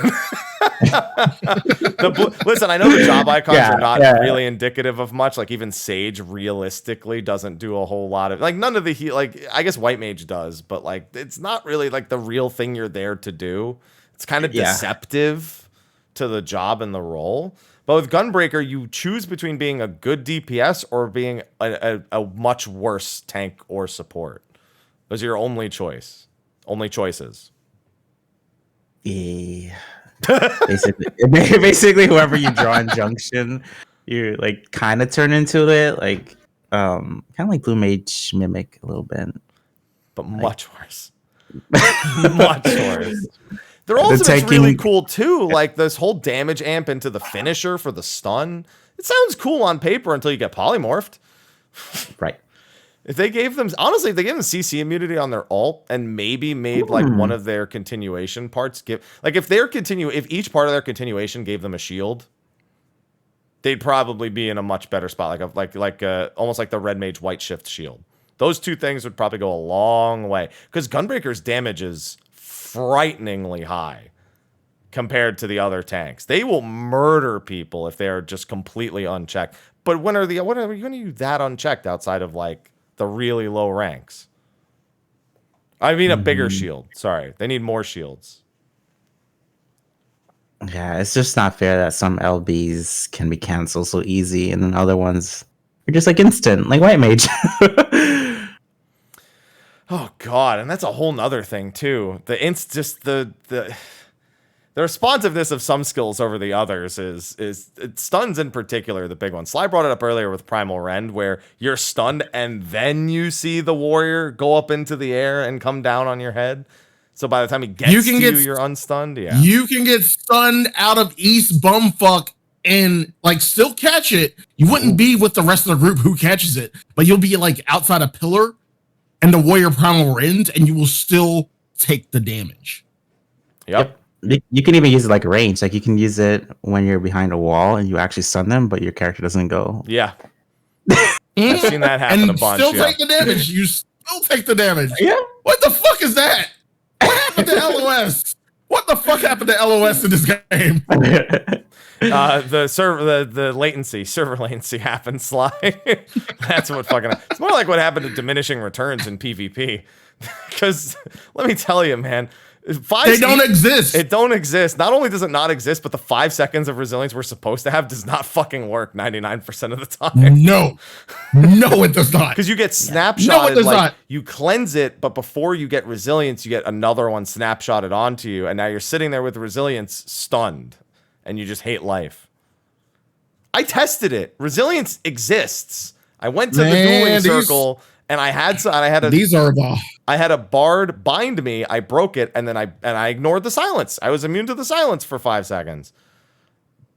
Listen, I know the job icons are not really indicative of much. Like even Sage realistically doesn't do a whole lot of like none of the like I guess White Mage does, but like it's not really like the real thing you're there to do. It's kind of deceptive to the job and the role. But with Gunbreaker, you choose between being a good DPS or being a much worse tank or support. Those are your only choices. Yeah. basically whoever you draw in Junction, you like kind of turn into it, like kind of like Blue Mage Mimic a little bit. But much worse. Much worse. Their ultimate's really cool too. Like this whole damage amp into the finisher for the stun. It sounds cool on paper until you get polymorphed. Right. If they gave them, honestly, if they gave them CC immunity on their ult and maybe made like one of their continuation parts if each part of their continuation gave them a shield, they'd probably be in a much better spot. Like almost like the Red Mage White Shift shield. Those two things would probably go a long way because Gunbreaker's damage is frighteningly high compared to the other tanks. They will murder people if they are just completely unchecked. But when are you going to use that unchecked outside of like the really low ranks? I mean, a bigger shield. Sorry, they need more shields. Yeah, it's just not fair that some LBs can be canceled so easy, and then other ones are just like instant, like White Mage. Oh God, and that's a whole nother thing too. The responsiveness of some skills over the others is it stuns in particular the big one. Sly brought it up earlier with Primal Rend, where you're stunned and then you see the warrior go up into the air and come down on your head. So by the time he gets to you, you're unstunned. Yeah, you can get stunned out of East Bumfuck and like still catch it. You wouldn't be with the rest of the group who catches it, but you'll be like outside a pillar and the warrior Primal Rend, and you will still take the damage. Yep. You can even use it like range. Like you can use it when you're behind a wall and you actually stun them, but your character doesn't go. Yeah. I've seen that happen and a bunch. Still take the damage. You still take the damage. Yeah. What the fuck is that? What happened to LOS? What the fuck happened to LOS in this game? The latency, server latency happened, Sly. That's what fucking. It's more like what happened to diminishing returns in PvP. Because let me tell you, man. They don't exist. It don't exist. Not only does it not exist, but the 5 seconds of resilience we're supposed to have does not fucking work 99% of the time. No, it does not. Because you get snapshotted. No, it does not. You cleanse it, but before you get resilience, you get another one snapshotted onto you, and now you're sitting there with resilience stunned, and you just hate life. I tested it. Resilience exists. I went to the dueling circle. And I had a bard bind me. I broke it, and then I ignored the silence. I was immune to the silence for 5 seconds.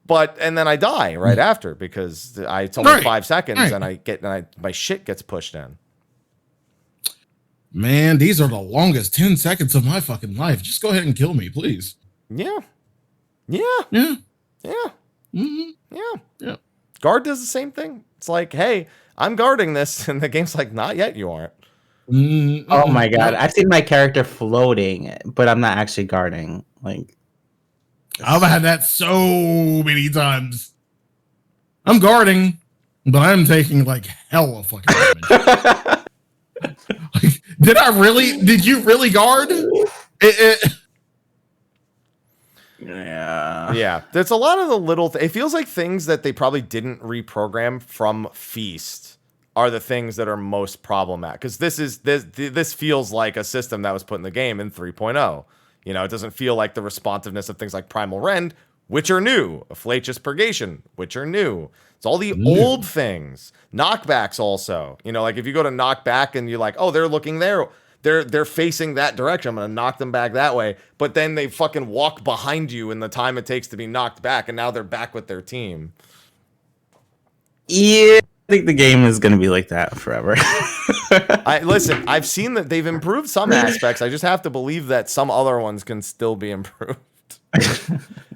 And then I die right after because it's only 5 seconds, and my shit gets pushed in. Man, these are the longest 10 seconds of my fucking life. Just go ahead and kill me, please. Yeah. Guard does the same thing. It's like, hey, I'm guarding this, and the game's like, not yet, you aren't. Oh my God, I've seen my character floating, but I'm not actually guarding. Like, I've had that so many times. I'm guarding, but I'm taking like hell of fucking damage. Did you really guard? Yeah. There's a lot of the little it feels like things that they probably didn't reprogram from Feast are the things that are most problematic, because this feels like a system that was put in the game in 3.0. You know, it doesn't feel like the responsiveness of things like Primal Rend, which are new, Afflatus Purgation, which are new. It's all the old things. Knockbacks also. You know, like if you go to knockback and you're like, oh, they're looking there. they're facing that direction. I'm gonna knock them back that way. But then they fucking walk behind you in the time it takes to be knocked back, and now they're back with their team. Yeah, I think the game is gonna be like that forever. Listen, I've seen that they've improved some aspects. I just have to believe that some other ones can still be improved.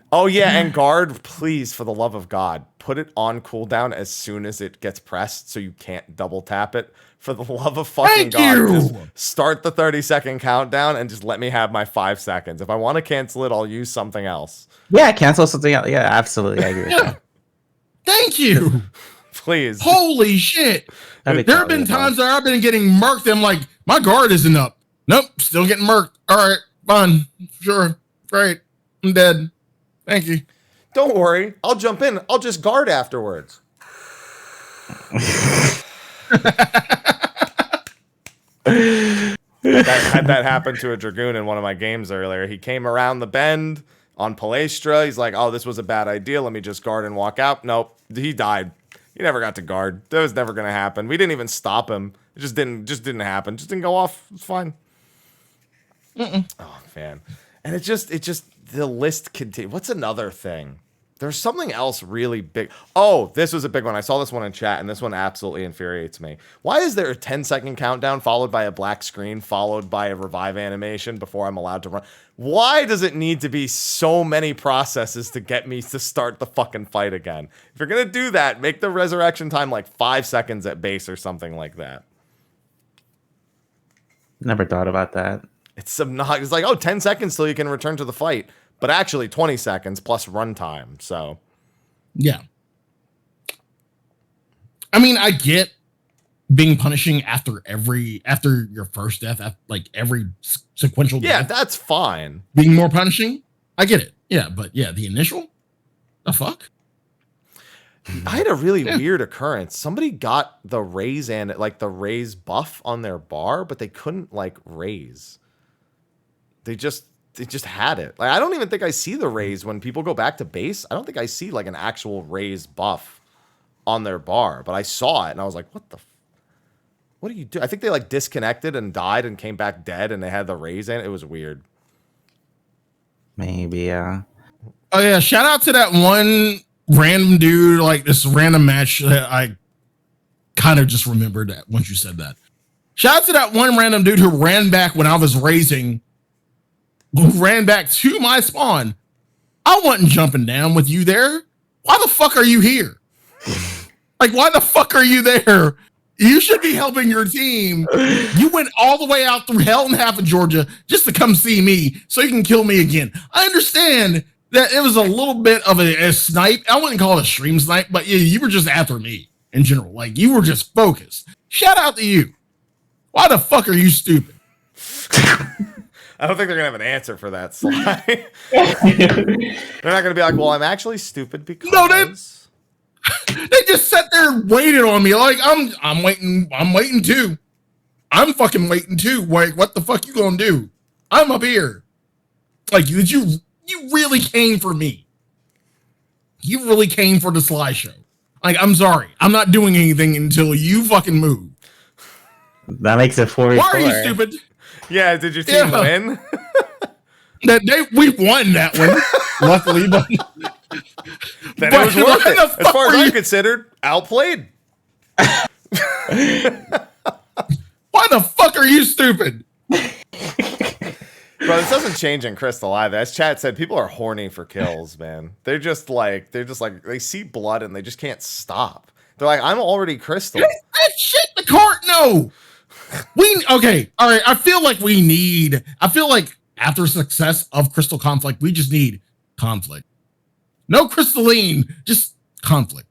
Oh yeah, and guard, please, for the love of God, put it on cooldown as soon as it gets pressed so you can't double tap it. For the love of fucking God, just start the 30-second countdown and just let me have my 5 seconds. If I want to cancel it, I'll use something else. Yeah, cancel something else. Yeah, absolutely, I agree with that. Thank you. Please. Holy shit. There have been times where I've been getting murked. I'm like, my guard isn't up. Nope, still getting murked. All right, fine. Sure. Great. I'm dead. Thank you. Don't worry. I'll jump in. I'll just guard afterwards. Had that happen to a Dragoon in one of my games earlier. He came around the bend on Palestra. He's like, oh, this was a bad idea. Let me just guard and walk out. Nope. He died. He never got to guard. That was never going to happen. We didn't even stop him. It just didn't happen. Just didn't go off. It's fine. Oh, man. And it just, the list continues. What's another thing? There's something else really big. Oh, this was a big one. I saw this one in chat, and this one absolutely infuriates me. Why is there a 10-second countdown followed by a black screen, followed by a revive animation before I'm allowed to run? Why does it need to be so many processes to get me to start the fucking fight again? If you're going to do that, make the resurrection time like 5 seconds at base or something like that. Never thought about that. It's obnoxious. It's like, oh, 10 seconds till you can return to the fight. But actually 20 seconds plus runtime, so. Yeah. I mean, I get being punishing after your first death, like every sequential death. Yeah, that's fine. Being more punishing, I get it. Yeah, but yeah, the initial? The fuck? I had a really weird occurrence. Somebody got the raise and like the raise buff on their bar, but they couldn't like raise. They just had it. Like, I don't even think I see the raise when people go back to base. I don't think I see like an actual raise buff on their bar, but I saw it and I was like, what do you do? I think they like disconnected and died and came back dead and they had the raise in it. It was weird. Maybe, yeah. Oh yeah, shout out to that one random dude, like this random match that I kind of just remembered that once you said that. Shout out to that one random dude who ran back when I was raising, who ran back to my spawn. I wasn't jumping down with you there. Why the fuck are you here? Like, why the fuck are you there? You should be helping your team. You went all the way out through hell and half of Georgia just to come see me so you can kill me again. I understand that it was a little bit of a snipe. I wouldn't call it a stream snipe, but yeah, you were just after me in general. Like, you were just focused. Shout out to you. Why the fuck are you stupid? I don't think they're going to have an answer for that, Sly. They're not going to be like, well, I'm actually stupid because... No, they just sat there and waited on me. Like, I'm waiting too. I'm fucking waiting too. Like, what the fuck you gonna do? I'm up here. Like, you really came for me. You really came for the Sly show. Like, I'm sorry. I'm not doing anything until you fucking move. That makes it 44. Why are you stupid? Yeah, did your team win? We won that one, luckily, but then it was worth it. As far as I'm considered, outplayed. Why the fuck are you stupid? Bro, this doesn't change in Crystal either. As Chad said, people are horny for kills, man. They're just like, they see blood and they just can't stop. They're like, I'm already Crystal. That shit, the cart, no. Okay, all right. I feel like after success of Crystal Conflict, we just need conflict. No crystalline, just conflict.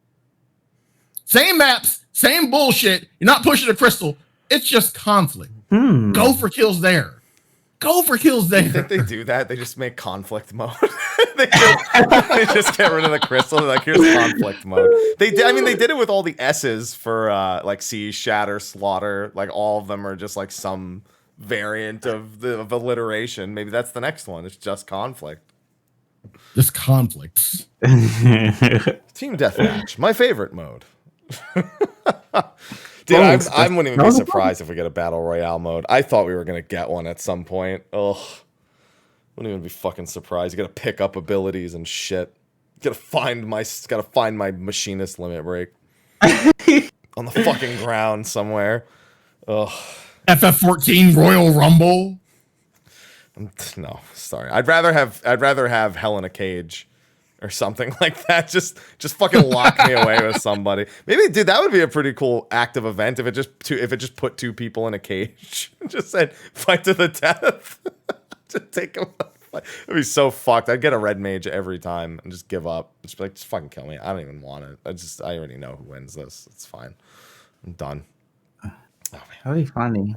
Same maps, same bullshit. You're not pushing a crystal. It's just conflict. Go for kills there. Go for kills there. You think they do that? They just make conflict mode. they just get rid of the crystal. They're like, here's conflict mode. They did it with all the S's for like siege, shatter, slaughter. Like all of them are just like some variant of alliteration. Maybe that's the next one. It's just conflict. Just conflicts. Team deathmatch, my favorite mode. Dude, I wouldn't even be surprised if we get a battle royale mode. I thought we were gonna get one at some point. Ugh, wouldn't even be fucking surprised. You gotta pick up abilities and shit. Gotta find my machinist limit break on the fucking ground somewhere. Ugh. FF14 Royal Rumble. No, sorry. I'd rather have Hell in a Cage or something like that. Just fucking lock me away with somebody. Maybe, dude, that would be a pretty cool active event if it just put two people in a cage. Just said fight to the death. Just take them. It'd be so fucked. I'd get a red mage every time and just give up. Just be like, just fucking kill me. I don't even want it. I already know who wins this. It's fine. I'm done. Oh, man. That'd be funny.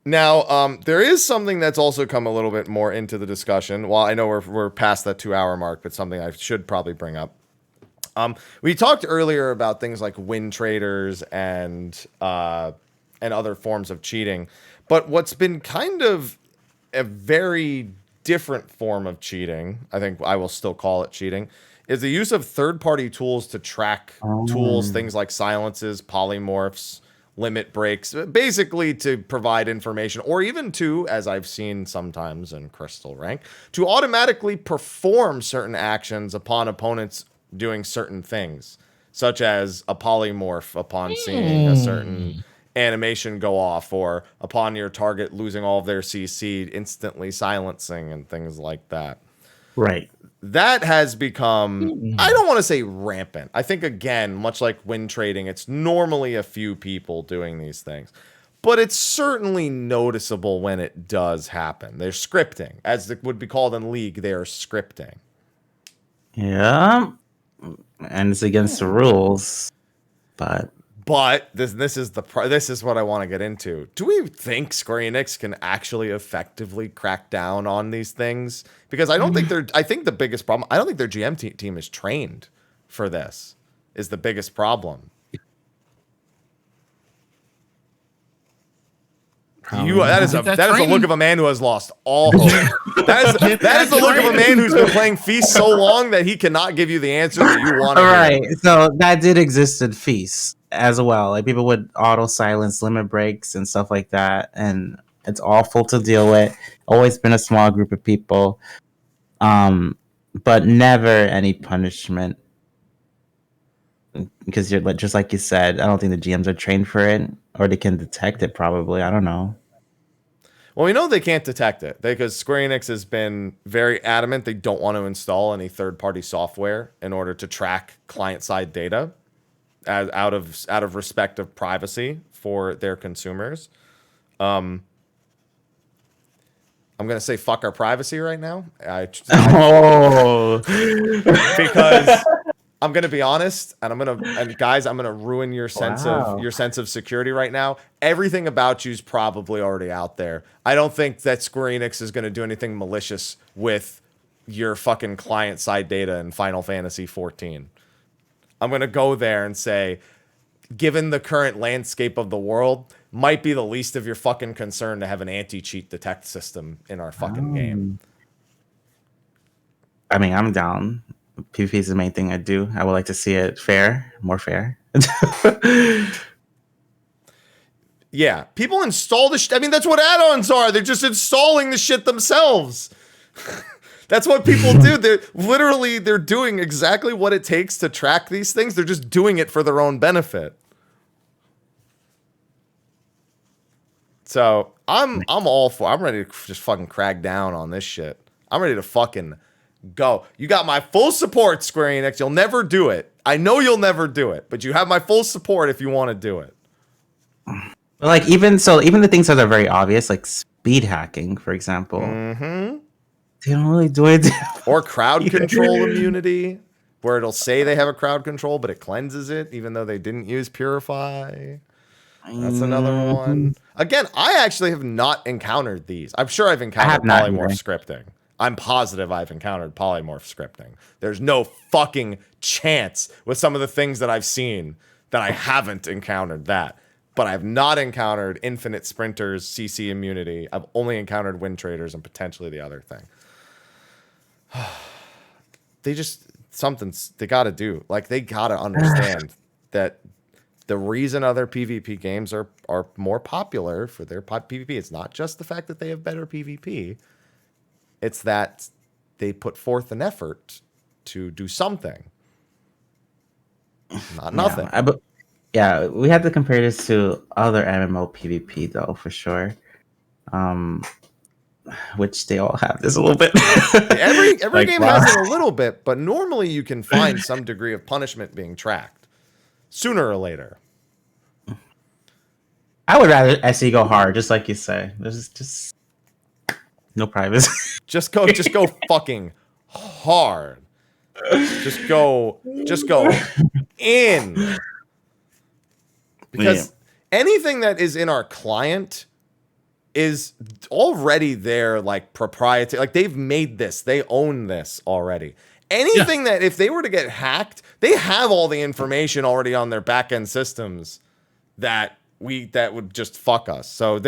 Now, there is something that's also come a little bit more into the discussion. Well, I know we're past that 2-hour mark, but something I should probably bring up. We talked earlier about things like win traders and other forms of cheating, but what's been kind of a very different form of cheating, I think I will still call it cheating, is the use of third-party tools to track tools, things like silences, polymorphs, limit breaks, basically to provide information, or even to, as I've seen sometimes in Crystal Rank, to automatically perform certain actions upon opponents doing certain things, such as a polymorph upon seeing a certain animation go off, or upon your target losing all of their CC, instantly silencing and things like that. Right. That has become, I don't want to say rampant. I think, again, much like win trading, it's normally a few people doing these things. But it's certainly noticeable when it does happen. They're scripting. As it would be called in League, they are scripting. Yeah. And it's against the rules. But this is what I want to get into. Do we think Square Enix can actually effectively crack down on these things? Because I don't think I think the biggest problem, I don't think their GM team is trained for this, is the biggest problem. That is the look of a man who has lost all hope. that is the look of a man who's been playing Feast so long that he cannot give you the answer that you want to hear. Right. So that did exist in Feast as well. Like, people would auto silence limit breaks and stuff like that, and it's awful to deal with. Always been a small group of people, but never any punishment. Because you're just like you said, I don't think the GMs are trained for it, or they can detect it. Probably, I don't know. Well, we know they can't detect it because Square Enix has been very adamant they don't want to install any third-party software in order to track client-side data, as out of respect of privacy for their consumers. I'm gonna say fuck our privacy right now. Because I'm gonna be honest, and guys, I'm gonna ruin your sense of security right now. Everything about you is probably already out there. I don't think that Square Enix is gonna do anything malicious with your fucking client-side data in Final Fantasy XIV. I'm gonna go there and say, given the current landscape of the world, might be the least of your fucking concern to have an anti-cheat detect system in our fucking game. I mean, I'm down. PvP is the main thing I do. I would like to see it more fair. Yeah, people install the shit. I mean, that's what add-ons are. They're just installing the shit themselves. That's what people do. They're doing exactly what it takes to track these things. They're just doing it for their own benefit. So I'm ready to just fucking crack down on this shit. I'm ready to fucking go. You got my full support, Square Enix. You'll never do it. I know you'll never do it, but you have my full support if you want to do it. Like, even the things that are very obvious, like speed hacking, for example, they don't really do it. Or crowd control immunity, where it'll say they have a crowd control, but it cleanses it, even though they didn't use Purify. That's another one. Again, I actually have not encountered these. I'm sure I've encountered polymorph scripting. I'm positive I've encountered polymorph scripting. There's no fucking chance with some of the things that I've seen that I haven't encountered that. But I've not encountered infinite sprinters, CC immunity. I've only encountered win traders and potentially the other thing. They got to do. Like, they got to understand that the reason other PvP games are more popular for their PvP, it's not just the fact that they have better PvP. It's that they put forth an effort to do something. Not nothing. Yeah, we have to compare this to other MMO PvP though, for sure. Which they all have this a little bit. Every like, game has it a little bit, but normally you can find some degree of punishment being tracked sooner or later. I would rather SE go hard, just like you say. There's just no privacy. Just go fucking hard. Just go in. Because anything that is in our client is already their like proprietary. Like they've made this, they own this already. Anything that if they were to get hacked, they have all the information already on their back-end systems that would just fuck us. So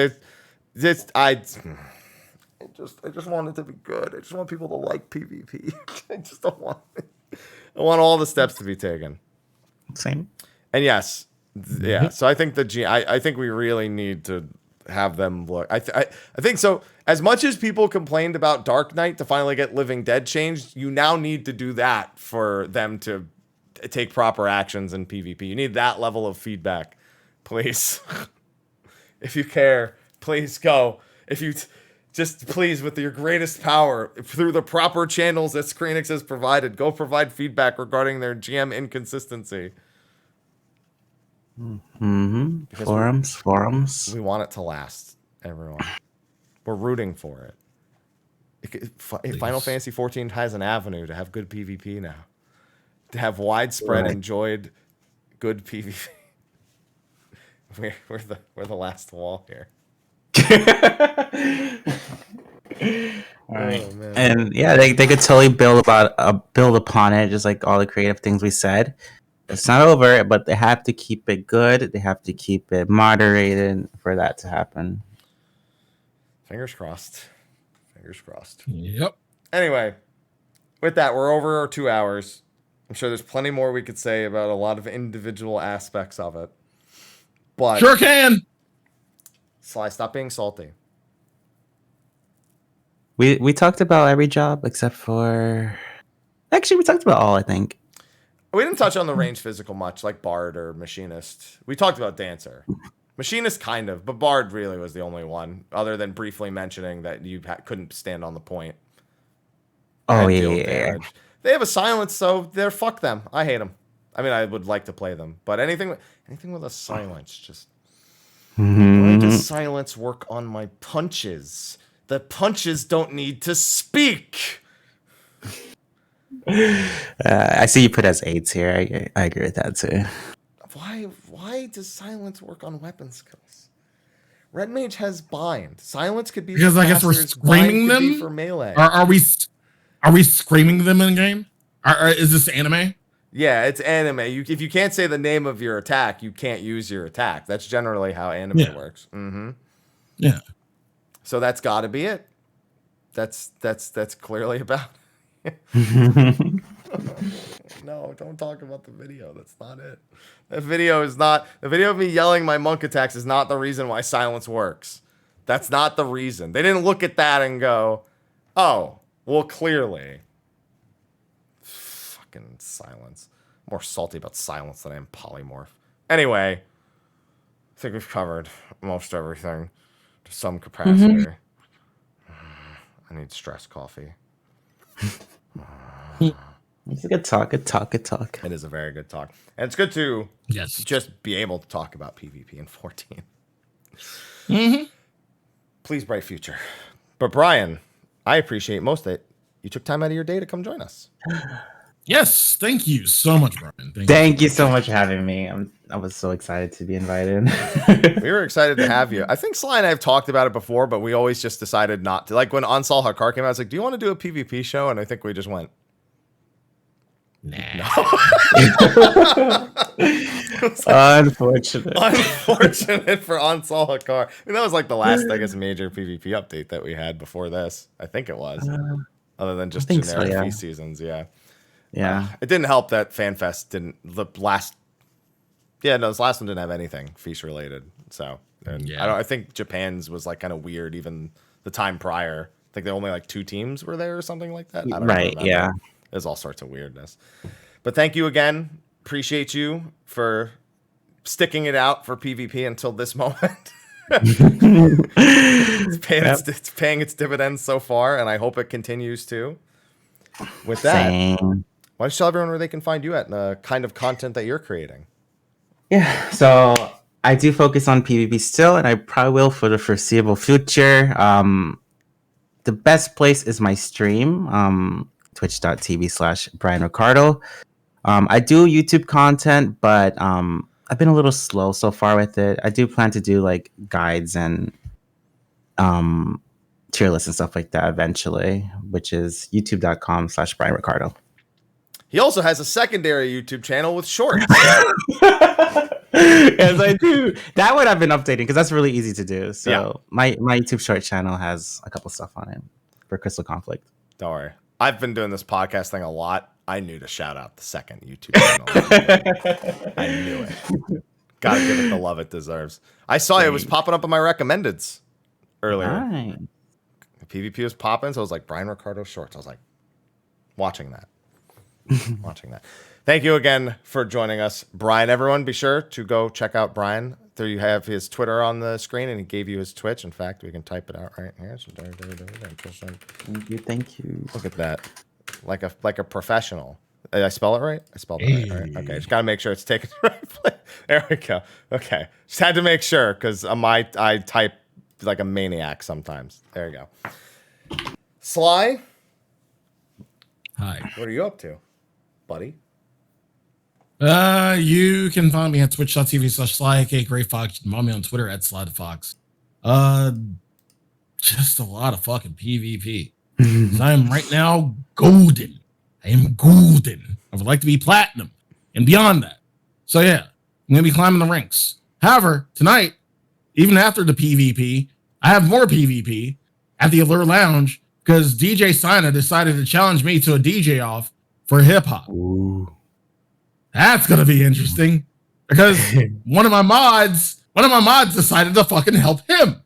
I just want it to be good. I just want people to like PvP. I just don't want it. I want all the steps to be taken. Same. And yes, yeah. So I think I think we really need to have them look. I think so. As much as people complained about Dark Knight to finally get Living Dead changed, you now need to do that for them to take proper actions in PvP. You need that level of feedback, please. If you care, please go. If you just please, with your greatest power, through the proper channels that Square Enix has provided, go provide feedback regarding their GM inconsistency. Forums. We want it to last, everyone. We're rooting for it. Final Fantasy XIV has an avenue to have good PvP now. To have widespread enjoyed good PvP. We're the last wall here. All right. Oh, and yeah, they could totally build upon it, just like all the creative things we said. It's not over, but they have to keep it good. They have to keep it moderated for that to happen. Fingers crossed. Fingers crossed. Yep. Anyway, with that, we're over our 2 hours. I'm sure there's plenty more we could say about a lot of individual aspects of it. But sure can. Sly, stop being salty. We talked about every job except for... Actually, we talked about all, I think. We didn't touch on the range physical much, like Bard or Machinist. We talked about Dancer. Machinist kind of, but Bard really was the only one, other than briefly mentioning that you couldn't stand on the point. Oh, yeah. They have a silence, so fuck them. I hate them. I mean, I would like to play them, but anything with a silence, just... Why does silence work on my punches? The punches don't need to speak. I see you put as 8s here. I agree with that too. Why does silence work on weapon skills? Red Mage has bind. Silence could be because I guess we're screaming them for melee. Are we screaming them in game? Is this anime? Yeah, it's anime. If you can't say the name of your attack, you can't use your attack. That's generally how anime works. Mm-hmm. Yeah. So that's got to be it. That's clearly about. No, don't talk about the video. That's not it. The video of me yelling my monk attacks is not the reason why silence works. That's not the reason. They didn't look at that and go, "Oh, well, clearly." Fucking silence. I'm more salty about silence than I am polymorph. Anyway, I think we've covered most everything to some capacity. I need stress coffee. It's a good talk. Good talk. It is a very good talk. And it's good to just be able to talk about PvP in 14. Please, bright future. But Brian, I appreciate most of it. You took time out of your day to come join us. Yes, thank you so much, Brian. Thank you so much for having me. I was so excited to be invited. We were excited to have you. I think Sly and I have talked about it before, but we always just decided not to. Like when Ansal Hakar came out, I was like, "Do you want to do a PvP show?" And I think we just went, nah. Unfortunate for Ansal Hakar. I mean, that was like the last, I guess, major PvP update that we had before this. I think it was. Other than just generic feast seasons, Yeah. It didn't help that FanFest didn't. The last Yeah, no, this last one didn't have anything feast related. So, and Yeah. I think Japan's was like kind of weird. Even the time prior, I think there only like 2 teams were there or something like that. I don't Right, remember. yeah. There's all sorts of weirdness. But thank you again. Appreciate you for sticking it out for PvP until this moment. It's paying its dividends so far, and I hope it continues to. With that, Same. why don't you tell everyone where they can find you at and the kind of content that you're creating? Yeah, so I do focus on PvP still, and I probably will for the foreseeable future. The best place is my stream, twitch.tv/Brian Ricardo. I do YouTube content, but I've been a little slow so far with it. I do plan to do like guides and tier lists and stuff like that eventually, which is youtube.com/Brian Ricardo. He also has a secondary YouTube channel with shorts. Yes, I do. That one I've been updating because that's really easy to do. So my YouTube short channel has a couple stuff on it for Crystal Conflict. Don't worry. I've been doing this podcast thing a lot. I knew to shout out the second YouTube channel. I knew it. Gotta give it the love it deserves. I saw it was popping up in my recommendeds earlier. Nice. The PvP was popping, so I was like, Brian Ricardo shorts. I was like, watching that. Watching that. Thank you again for joining us, Brian. Everyone, be sure to go check out Brian. There you have his Twitter on the screen, and he gave you his Twitch. In fact, we can type it out right here. Thank you. Look at that, like a professional. Did I spell it right? I spelled it right. Okay, just gotta make sure it's taken the right place. There we go. Okay, just had to make sure because I type like a maniac sometimes. There you go. Sly, Hi. what are you up to, buddy? You can find me at twitch.tv/Sly, aka Gray Fox. You can find me on Twitter at SlyTheFox. Just a lot of fucking PvP. I am right now golden. I am golden. I would like to be platinum and beyond that. So yeah, I'm gonna be climbing the ranks. However, tonight, even after the PvP, I have more PvP at the Allure Lounge because DJ Sina decided to challenge me to a DJ off for hip hop. That's gonna be interesting because one of my mods decided to fucking help him.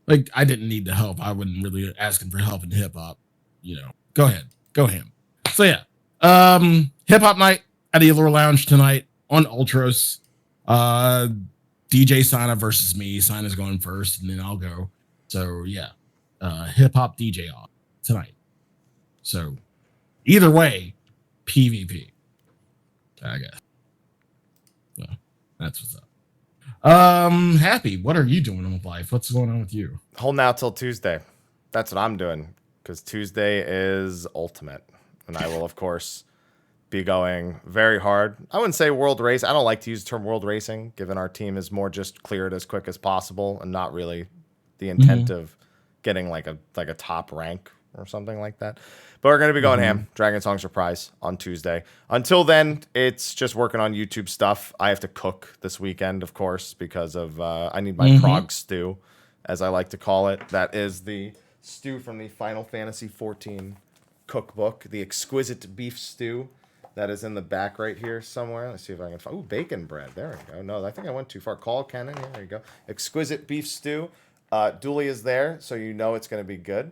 Like, I didn't need the help. I wasn't really asking for help in hip hop. You know, go ahead, go him. So yeah, hip hop night at the Allure Lounge tonight on Ultros. DJ Sina versus me. Sina's going first, and then I'll go. So yeah, hip hop DJ off tonight. So either way, PvP. I guess. So that's what's up. Happy. What are you doing in life? What's going on with you? Holding out till Tuesday. That's what I'm doing because Tuesday is ultimate, and I will of course be going very hard. I wouldn't say world race. I don't like to use the term world racing, given our team is more just clear it as quick as possible and not really the intent of getting like a top rank or something like that. But we're going to be going ham, Dragon Song Surprise on Tuesday. Until then, it's just working on YouTube stuff. I have to cook this weekend, of course, because of I need my prog stew, as I like to call it. That is the stew from the Final Fantasy XIV cookbook, the exquisite beef stew that is in the back right here somewhere. Let's see if I can find. Ooh, bacon bread. There we go. No, I think I went too far. Call Cannon. Yeah, there you go. Exquisite beef stew. Dooley is there, so you know it's going to be good.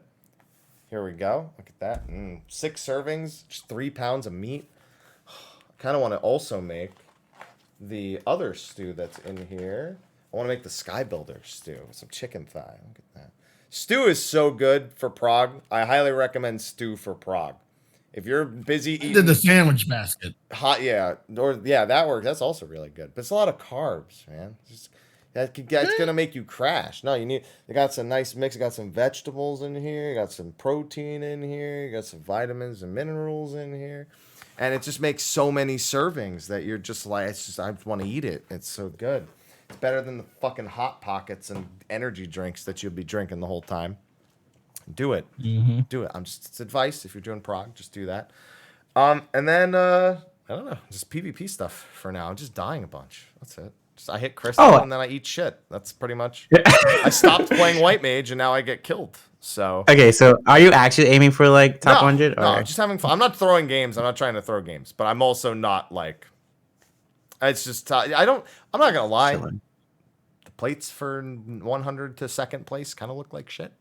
Here we go. Look at that. 6 servings, just 3 pounds of meat. I kind of want to also make the other stew that's in here. I want to make the Sky Builder stew with some chicken thigh. Look at that. Stew is so good for prog. I highly recommend stew for prog. If you're busy eating... Did the sandwich basket. Hot, yeah. Or, yeah, that works. That's also really good. But it's a lot of carbs, man. That's gonna make you crash. No, they got some nice mix. You got some vegetables in here. You got some protein in here. You got some vitamins and minerals in here, and it just makes so many servings that you're just like, I just want to eat it. It's so good. It's better than the fucking Hot Pockets and energy drinks that you'll be drinking the whole time. Do it. Do it. It's advice. If you're doing prog, just do that. And then I don't know, just PvP stuff for now. I'm just dying a bunch. That's it. I hit crystal and then I eat shit. That's pretty much. I stopped playing White Mage and now I get killed. So okay, so are you actually aiming for like top 100? No, I'm just having fun. I'm not throwing games. I'm not trying to throw games, but I'm also not like It's just I'm not gonna lie. Chilling. The plates for 100 to second place kind of look like shit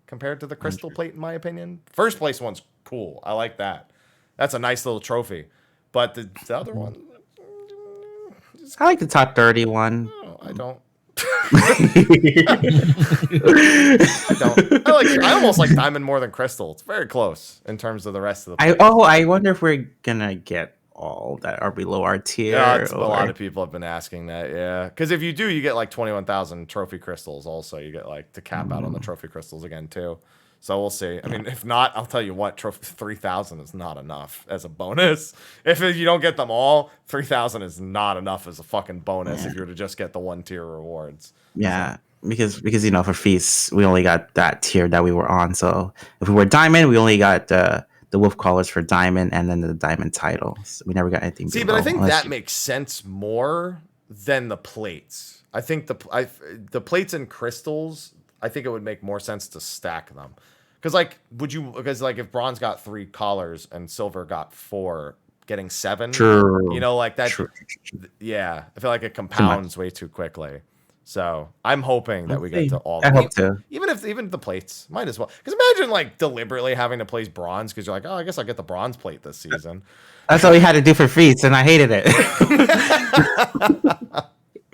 compared to the crystal plate, in my opinion. First place one's cool. I like that. That's a nice little trophy. But the other one, I like the top 31. no, I don't. I almost like diamond more than crystal. It's very close in terms of the rest of the plates. I wonder if we're gonna get all that are below our tier. Yeah, a lot of people have been asking that. Yeah, because if you do, you get like 21,000 trophy crystals. Also, you get like to cap out on the trophy crystals again too. So we'll see. I mean, if not, I'll tell you what, trophy 3,000 is not enough as a bonus. If you don't get them all, 3,000 is not enough as a fucking bonus if you were to just get the 1 tier rewards. Yeah, because for feasts we only got that tier that we were on. So if we were diamond, we only got the wolf collars for diamond and then the diamond titles. We never got anything. See, below, but I think that makes sense more than the plates. I think the plates and crystals, I think it would make more sense to stack them. Because if bronze got 3 collars and silver got 4, getting 7, True. you know, like that. True. Yeah, I feel like it compounds way too quickly. So I'm hoping that we get to all. I hope too. Even if the plates might as well. Because imagine like deliberately having to place bronze because you're like, oh, I guess I'll get the bronze plate this season. That's what we had to do for feats, and I hated it.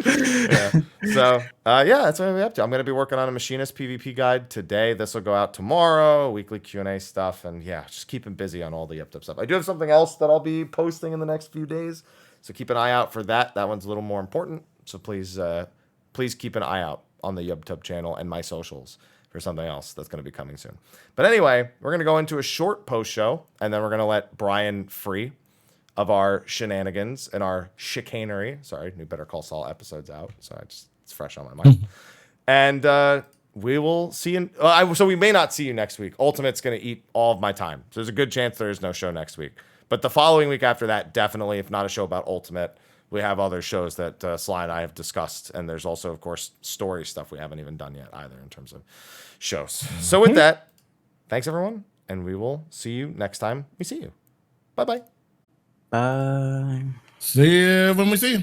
Yeah. So that's what we're up to. I'm gonna be working on a machinist PvP guide today. This will go out tomorrow. Weekly Q&A stuff, and yeah, just keeping busy on all the up stuff. I do have something else that I'll be posting in the next few days, so keep an eye out for that. That one's a little more important. So please keep an eye out on the YubTub channel and my socials for something else that's going to be coming soon. But anyway, we're going to go into a short post show, and then we're going to let Brian free of our shenanigans and our chicanery. Sorry, new Better Call Saul episode's out, so it's fresh on my mind. And we will see you. So we may not see you next week. Ultimate's going to eat all of my time. So there's a good chance there is no show next week. But the following week after that, definitely, if not a show about Ultimate, we have other shows that Sly and I have discussed. And there's also, of course, story stuff we haven't even done yet either in terms of shows. So with that, thanks, everyone. And we will see you next time we see you. Bye-bye. Bye. See you when we see you.